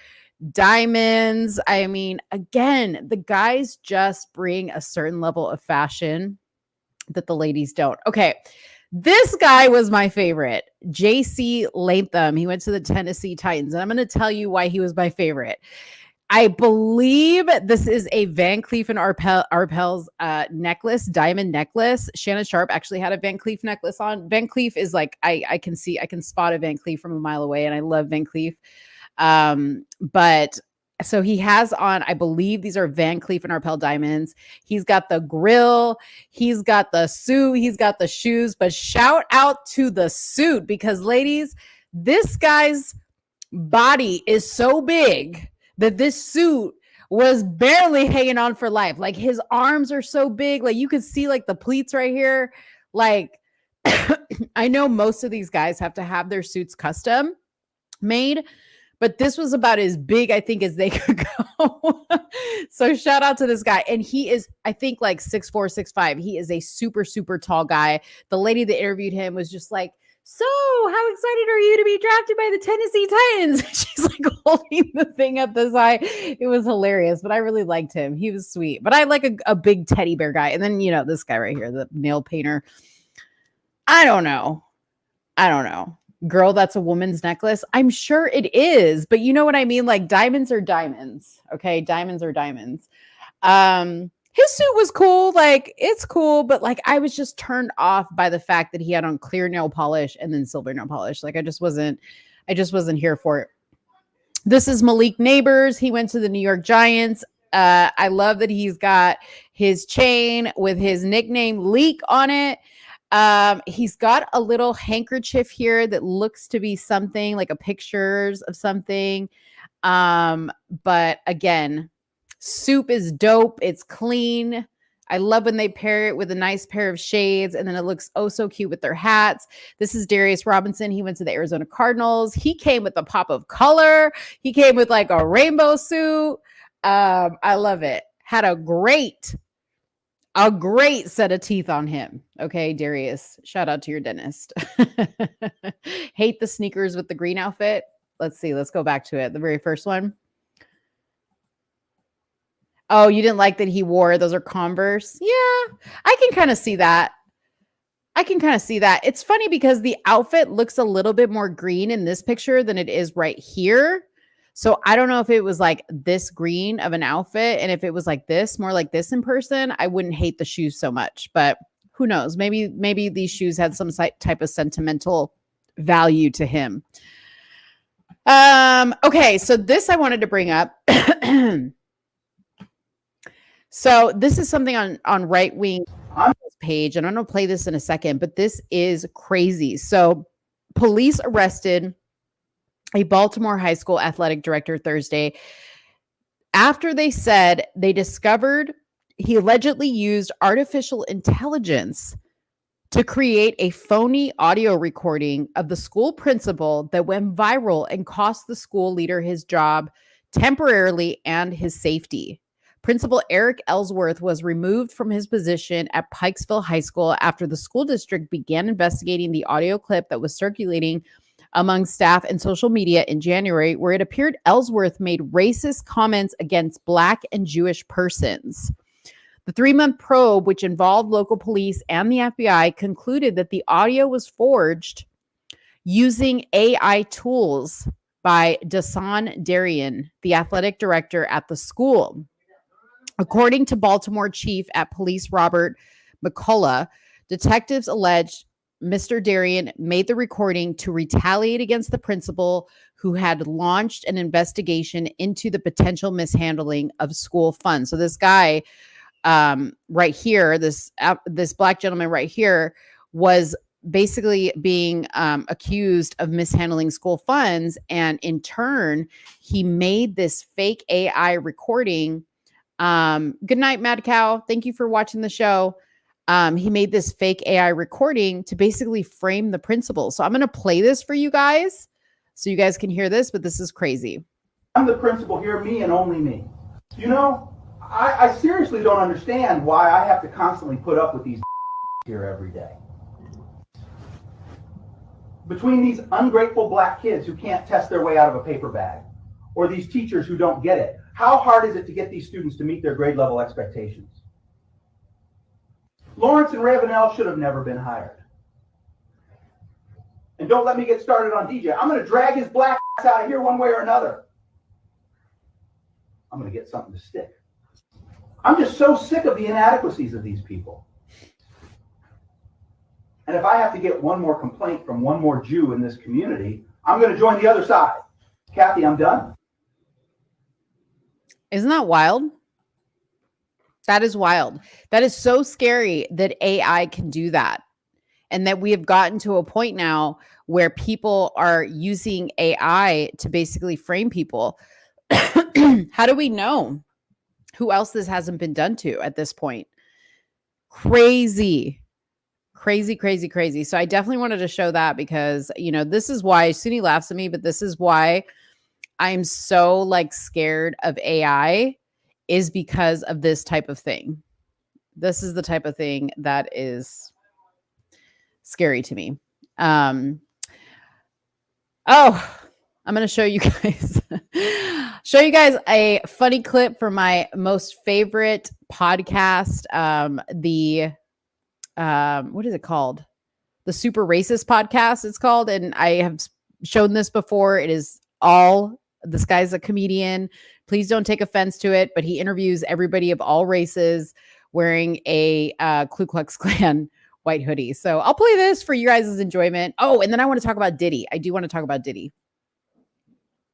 diamonds. I mean, again, the guys just bring a certain level of fashion that the ladies don't. Okay, this guy was my favorite, JC Latham. He went to the Tennessee Titans, and I'm going to tell you why he was my favorite. I believe this is a Van Cleef and Arpels necklace, diamond necklace. Shannon Sharp actually had a Van Cleef necklace on. Van Cleef is like, I can spot a Van Cleef from a mile away, and I love Van Cleef. But so he has on, I believe these are Van Cleef and Arpels diamonds. He's got the grill, he's got the suit, he's got the shoes, but shout out to the suit because ladies, this guy's body is so big that this suit was barely hanging on for life. Like his arms are so big. Like you could see like the pleats right here. Like I know most of these guys have to have their suits custom made, but this was about as big, I think, as they could go. So shout out to this guy. And he is, I think, like 6'4", 6'5". He is a super, super tall guy. The lady that interviewed him was just like, so how excited are you to be drafted by the Tennessee Titans? She's like holding the thing up the side. It was hilarious, but I really liked him. He was sweet, but I like a big teddy bear guy. And then, this guy right here, the nail painter. I don't know. Girl, that's a woman's necklace. I'm sure it is, but you know what I mean? Like diamonds are diamonds. Okay. Diamonds are diamonds. His suit was cool. Like it's cool, but like, I was just turned off by the fact that he had on clear nail polish and then silver nail polish. Like I just wasn't here for it. This is Malik Neighbors. He went to the New York Giants. I love that he's got his chain with his nickname Leak on it. He's got a little handkerchief here that looks to be something like a pictures of something. But again, soup is dope. It's clean. I love when they pair it with a nice pair of shades and then it looks oh so cute with their hats. This is Darius Robinson. He went to the Arizona Cardinals. He came with a pop of color. He came with like a rainbow suit. I love it. Had a great set of teeth on him. Okay, Darius, shout out to your dentist. Hate the sneakers with the green outfit. Let's see. Let's go back to it. The very first one. Oh, you didn't like that he wore, those are Converse. Yeah, I can kind of see that. It's funny because the outfit looks a little bit more green in this picture than it is right here. So I don't know if it was like this green of an outfit. And if it was like this, more like this in person, I wouldn't hate the shoes so much, but who knows? Maybe these shoes had some type of sentimental value to him. Okay. So this I wanted to bring up. So this is something on Right Wing page, and I'm going to play this in a second, but this is crazy. So police arrested a Baltimore high school athletic director Thursday after they said they discovered he allegedly used artificial intelligence to create a phony audio recording of the school principal that went viral and cost the school leader his job temporarily and his safety. Principal Eric Ellsworth was removed from his position at Pikesville High School after the school district began investigating the audio clip that was circulating among staff and social media in January, where it appeared Ellsworth made racist comments against Black and Jewish persons. The 3-month probe, which involved local police and the FBI, concluded that the audio was forged using AI tools by Dasan Darian, the athletic director at the school. According to Baltimore Chief at Police Robert McCullough, Detectives allege Mr. Darian made the recording to retaliate against the principal who had launched an investigation into the potential mishandling of school funds. So this guy right here, this Black gentleman right here was basically being accused of mishandling school funds. And in turn, he made this fake AI recording. Good night, Mad Cow. Thank you for watching the show. He made this fake AI recording to basically frame the principal. So I'm going to play this for you guys so you guys can hear this, but this is crazy. I'm the principal here, me and only me. You know, I seriously don't understand why I have to constantly put up with these here every day. Between these ungrateful Black kids who can't test their way out of a paper bag, or these teachers who don't get it, how hard is it to get these students to meet their grade level expectations? Lawrence and Ravenel should have never been hired. And don't let me get started on DJ. I'm going to drag his black ass out of here one way or another. I'm going to get something to stick. I'm just so sick of the inadequacies of these people. And if I have to get one more complaint from one more Jew in this community, I'm going to join the other side. Kathy, I'm done. Isn't that wild? That is wild. That is so scary that AI can do that. And that we have gotten to a point now where people are using AI to basically frame people. How do we know who else this hasn't been done to at this point? Crazy. So I definitely wanted to show that because, you know, this is why Suni laughs at me, but this is why I'm so like scared of AI is because of this type of thing. This is the type of thing that is scary to me. I'm going to show you guys a funny clip from my most favorite podcast. What is it called? The Super Racist Podcast, it's called. And I have shown this before. This guy's a comedian. Please don't take offense to it, but he interviews everybody of all races wearing a Ku Klux Klan white hoodie. So I'll play this for you guys' enjoyment. Oh, and then I want to talk about Diddy. I do want to talk about Diddy.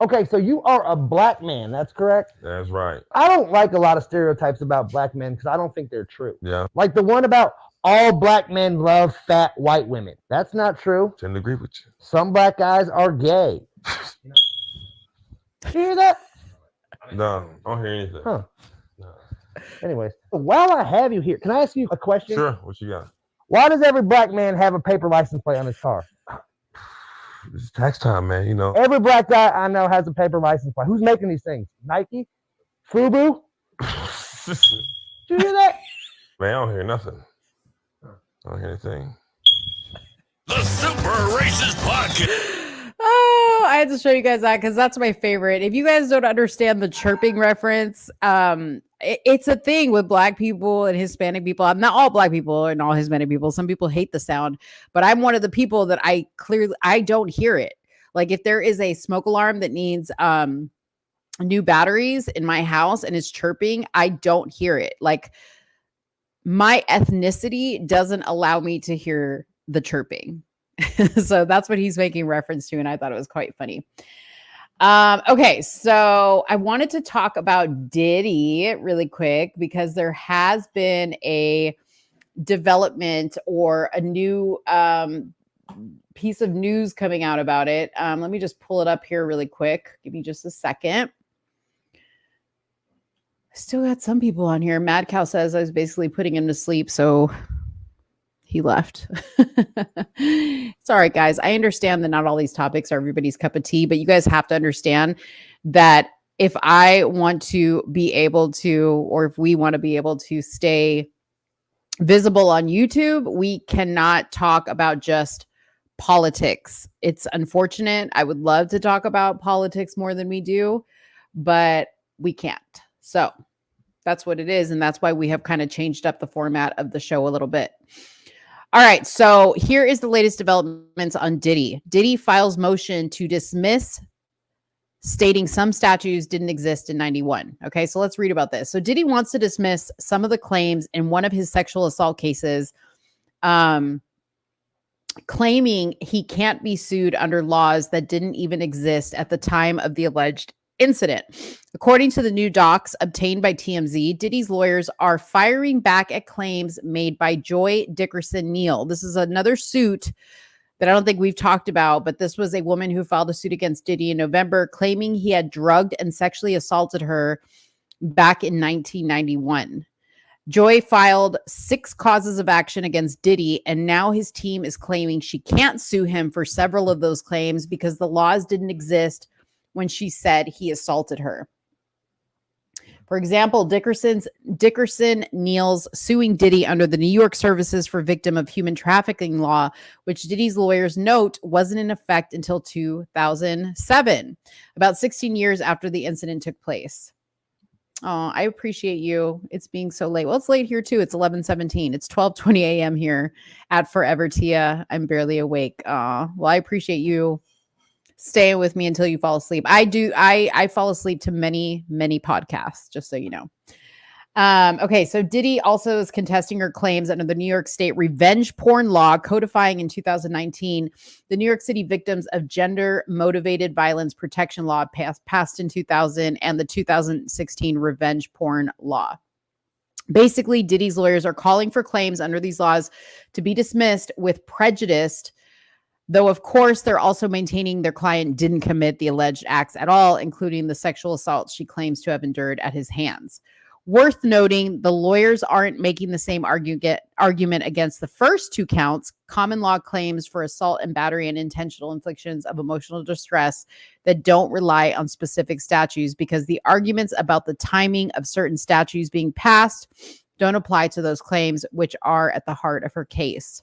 Okay, so you are a Black man. That's correct? That's right. I don't like a lot of stereotypes about Black men because I don't think they're true. Yeah. Like the one about all Black men love fat white women. That's not true. Tend to agree with you. Some Black guys are gay. Did you hear that? No, I don't hear anything. Huh. No. Anyways, while I have you here, can I ask you a question? Sure. What you got? Why does every Black man have a paper license plate on his car? It's tax time, man. You know. Every Black guy I know has a paper license plate. Who's making these things? Nike? Fubu? Did you hear that? Man, I don't hear nothing. I don't hear anything. The Super Racist Podcast. Oh, I had to show you guys that because that's my favorite. If you guys don't understand the chirping reference, it's a thing with Black people and Hispanic people. I'm not all Black people and all Hispanic people. Some people hate the sound, but I'm one of the people that I don't hear it. Like if there is a smoke alarm that needs new batteries in my house and it's chirping, I don't hear it. Like my ethnicity doesn't allow me to hear the chirping. So that's what he's making reference to. And I thought it was quite funny. Okay. So I wanted to talk about Diddy really quick because there has been a development or a new piece of news coming out about it. Let me just pull it up here really quick. Give me just a second. I still got some people on here. Mad Cow says I was basically putting him to sleep. So he left. It's all right, guys. I understand that not all these topics are everybody's cup of tea, but you guys have to understand that if I want to be able to, or if we want to be able to stay visible on YouTube, we cannot talk about just politics. It's unfortunate. I would love to talk about politics more than we do, but we can't. So that's what it is. And that's why we have kind of changed up the format of the show a little bit. All right, so here is the latest developments on Diddy. Diddy files motion to dismiss, stating some statutes didn't exist in 91. Okay, so let's read about this. So Diddy wants to dismiss some of the claims in one of his sexual assault cases claiming he can't be sued under laws that didn't even exist at the time of the alleged incident. According to the new docs obtained by TMZ, Diddy's lawyers are firing back at claims made by Joy Dickerson Neal. This is another suit that I don't think we've talked about, but this was a woman who filed a suit against Diddy in November, claiming he had drugged and sexually assaulted her back in 1991. Joy filed 6 causes of action against Diddy, and now his team is claiming she can't sue him for several of those claims because the laws didn't exist when she said he assaulted her. For example, Dickerson Neal's suing Diddy under the New York Services for Victim of Human Trafficking law, which Diddy's lawyers note wasn't in effect until 2007, about 16 years after the incident took place. Oh, I appreciate you. It's being so late. Well, it's late here too. It's 11:17. It's 12:20 a.m. here at Forever Tia. I'm barely awake. Well, I appreciate you staying with me until you fall asleep. I fall asleep to many, many podcasts, just so you know. Okay, so Diddy also is contesting her claims under the New York State revenge porn law, codifying in 2019 the New York City Victims of Gender-Motivated Violence Protection Law passed in 2000 and the 2016 revenge porn law. Basically, Diddy's lawyers are calling for claims under these laws to be dismissed with prejudice, though, of course, they're also maintaining their client didn't commit the alleged acts at all, including the sexual assault she claims to have endured at his hands. Worth noting, the lawyers aren't making the same argument against the first 2 counts, common law claims for assault and battery and intentional inflictions of emotional distress that don't rely on specific statutes, because the arguments about the timing of certain statutes being passed don't apply to those claims, which are at the heart of her case.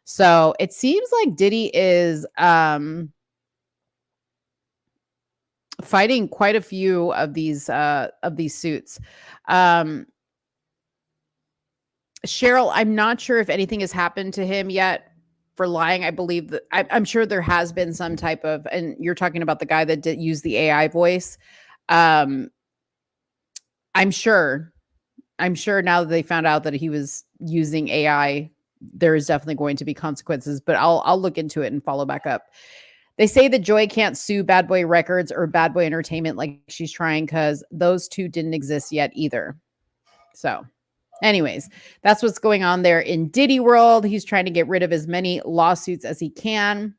So it seems like Diddy is fighting quite a few of these suits. Cheryl, I'm not sure if anything has happened to him yet for lying. I believe that I'm sure there has been some type of, and you're talking about the guy that did use the AI voice. I'm sure now that they found out that he was using AI, there is definitely going to be consequences, but I'll look into it and follow back up. They say that Joy can't sue Bad Boy Records or Bad Boy Entertainment like she's trying, because those two didn't exist yet either. So anyways, that's what's going on there in Diddy world. He's trying to get rid of as many lawsuits as he can.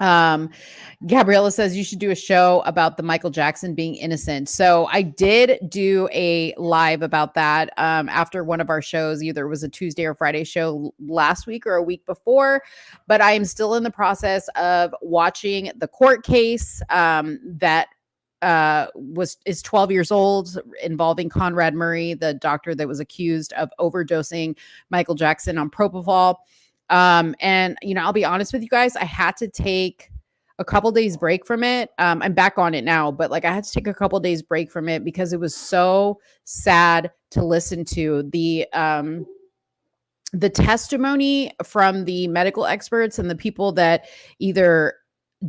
Gabriella says you should do a show about the Michael Jackson being innocent. So I did do a live about that after one of our shows. Either it was a Tuesday or Friday show last week or a week before, but I am still in the process of watching the court case that is 12 years old, involving Conrad Murray, the doctor that was accused of overdosing Michael Jackson on propofol. And I'll be honest with you guys, I had to take a couple days break from it. I'm back on it now, but I had to take a couple days break from it because it was so sad to listen to. The testimony from the medical experts and the people that either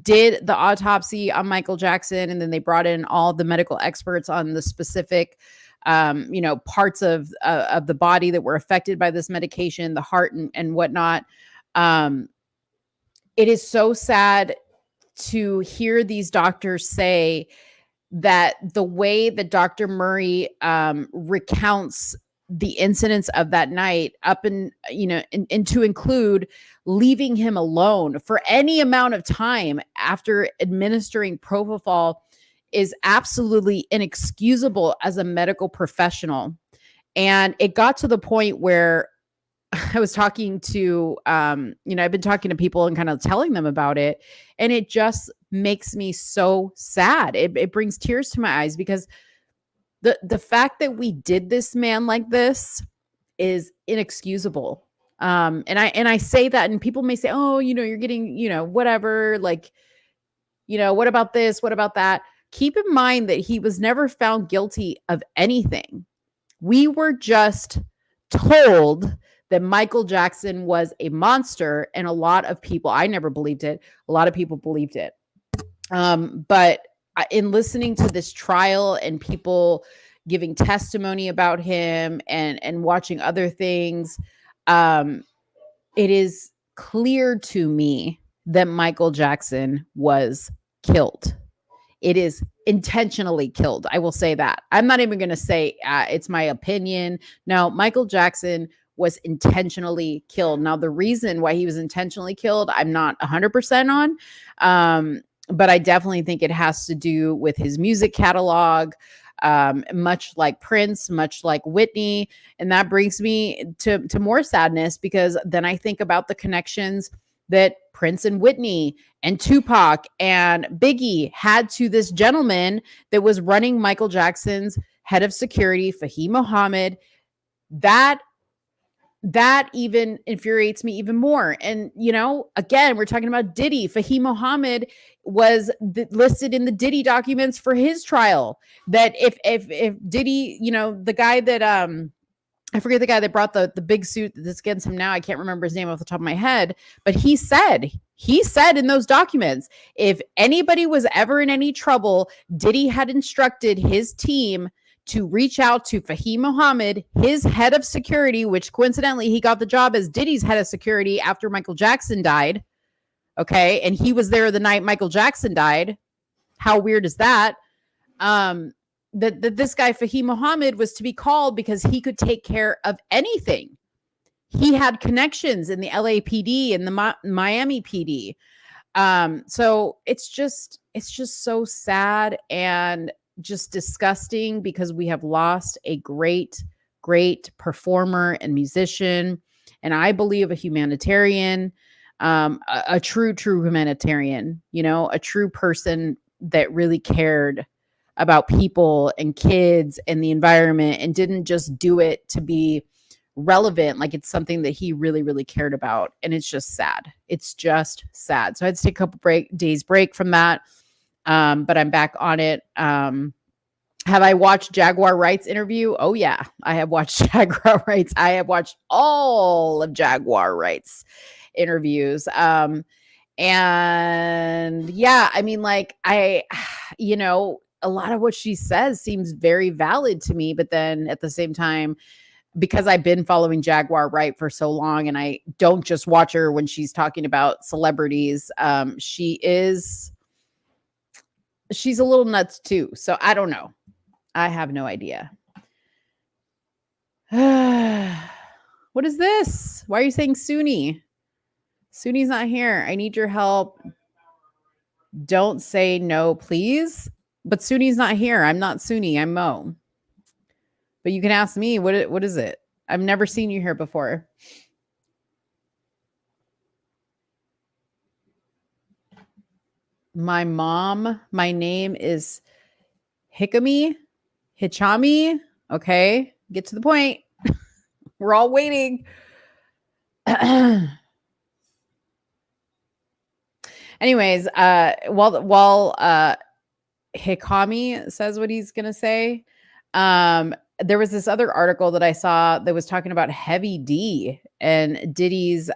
did the autopsy on Michael Jackson, and then they brought in all the medical experts on the specific parts of the body that were affected by this medication, the heart and whatnot. It is so sad to hear these doctors say that the way that Dr. Murray recounts the incidents of that night and to include leaving him alone for any amount of time after administering propofol is absolutely inexcusable as a medical professional. And it got to the point where I was talking to, I've been talking to people and kind of telling them about it. And it just makes me so sad. It brings tears to my eyes, because the fact that we did this man like this is inexcusable. And I say that, and people may say, oh, you're getting, whatever, what about this? What about that? Keep in mind that he was never found guilty of anything. We were just told that Michael Jackson was a monster, and a lot of people, I never believed it. A lot of people believed it. But in listening to this trial and people giving testimony about him and watching other things, It is clear to me that Michael Jackson was killed. It is intentionally killed. I will say that. I'm not even going to say it's my opinion. No, Michael Jackson was intentionally killed. Now, the reason why he was intentionally killed, I'm not 100% on, but I definitely think it has to do with his music catalog, much like Prince, much like Whitney. And that brings me to more sadness, because then I think about the connections that Prince and Whitney and Tupac and Biggie had to this gentleman that was running Michael Jackson's head of security, Fahim Muhammad. That even infuriates me even more. And, you know, again, we're talking about Diddy. Fahim Muhammad was listed in the Diddy documents for his trial. That if Diddy, you know, the guy that, I forget the guy that brought the big suit that's against him now. I can't remember his name off the top of my head, but he said in those documents, if anybody was ever in any trouble, Diddy had instructed his team to reach out to Fahim Muhammad, his head of security, which coincidentally, he got the job as Diddy's head of security after Michael Jackson died. Okay. And he was there the night Michael Jackson died. How weird is that? That this guy, Fahim Muhammad, was to be called because he could take care of anything. He had connections in the LAPD and the Miami PD. So it's just so sad and just disgusting, because we have lost a great performer and musician, and I believe a humanitarian, a true humanitarian, you know, a true person that really cared about people and kids and the environment, and didn't just do it to be relevant. Like, it's something that he really cared about. And it's just sad. It's just sad. So I had to take a couple days break from that. But I'm back on it. Have I watched Jaguar Wright's interview? Oh yeah, I have watched Jaguar Wright's. I have watched all of Jaguar Wright's interviews. And yeah, I mean, like, you know, a lot of what she says seems very valid to me, but then at the same time, because I've been following Jaguar Wright for so long, and I don't just watch her when she's talking about celebrities, she's a little nuts too. So I don't know. I have no idea. What is this? Why are you saying Suni? Suni's not here. I need your help. Don't say no, please. But Suni's not here. I'm not Suni. I'm Mo. But you can ask me. What is it? I've never seen you here before. My name is Hichami. Okay, get to the point. We're all waiting. Anyways, while Hikami says what he's gonna say, there was this other article that I saw that was talking about Heavy D and Diddy's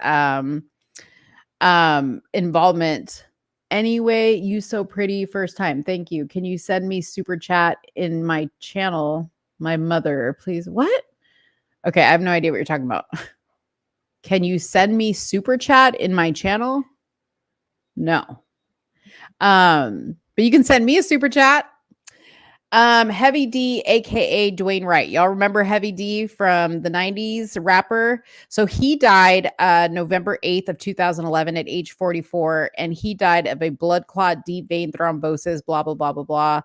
involvement. Anyway, you so pretty, first time. Thank you. Can you send me super chat in my channel? My mother, please. What? Okay, I have no idea what you're talking about. Can you send me super chat in my channel? No. But you can send me a super chat. Heavy D, aka Dwayne Wright. Y'all remember Heavy D from the 90s, rapper? So he died November 8th of 2011 at age 44, and he died of a blood clot, deep vein thrombosis, blah, blah, blah, blah, blah.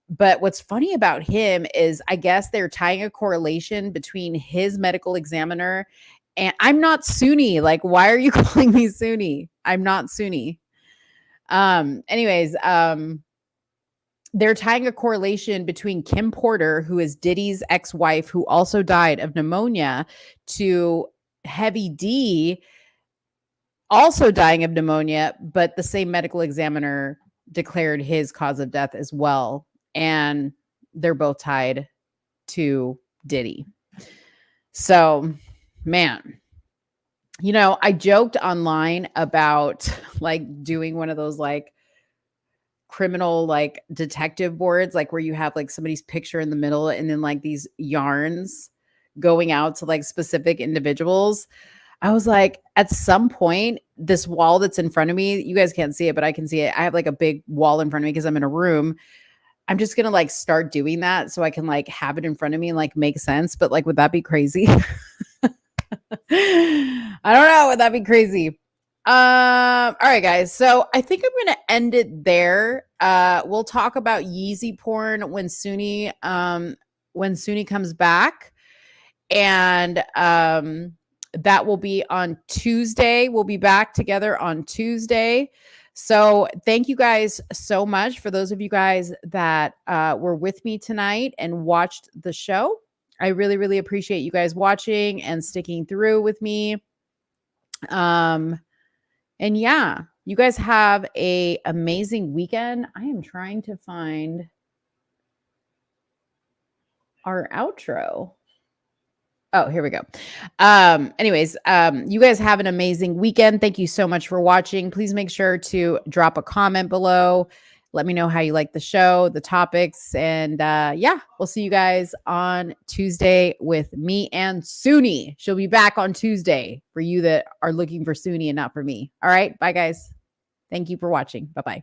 But what's funny about him is, I guess they're tying a correlation between his medical examiner and I'm not Sunni. Like, why are you calling me Sunni? I'm not Sunni. Anyways, they're tying a correlation between Kim Porter, who is Diddy's ex-wife, who also died of pneumonia, to Heavy D also dying of pneumonia, but the same medical examiner declared his cause of death as well. And they're both tied to Diddy. So, man, you know, I joked online about like doing one of those like criminal like detective boards, like where you have like somebody's picture in the middle and then like these yarns going out to like specific individuals, I was like, at some point, this wall that's in front of me, you guys can't see it, but I can see it. I have like a big wall in front of me because I'm in a room. I'm just going to like start doing that so I can like have it in front of me and like make sense. But like, would that be crazy? I don't know. Would that be crazy? All right, guys. So I think I'm going to end it there. We'll talk about Yeezy porn when Suni comes back. And, that will be on Tuesday. We'll be back together on Tuesday. So thank you guys so much for those of you guys that were with me tonight and watched the show. I really, really appreciate you guys watching and sticking through with me. And yeah, you guys have an amazing weekend. I am trying to find our outro. Oh, here we go. Anyways, you guys have an amazing weekend. Thank you so much for watching. Please make sure to drop a comment below. Let me know how you like the show, the topics, and yeah, we'll see you guys on Tuesday with me and Suni. She'll be back on Tuesday for you that are looking for Suni and not for me. All right, bye guys. Thank you for watching. Bye-bye.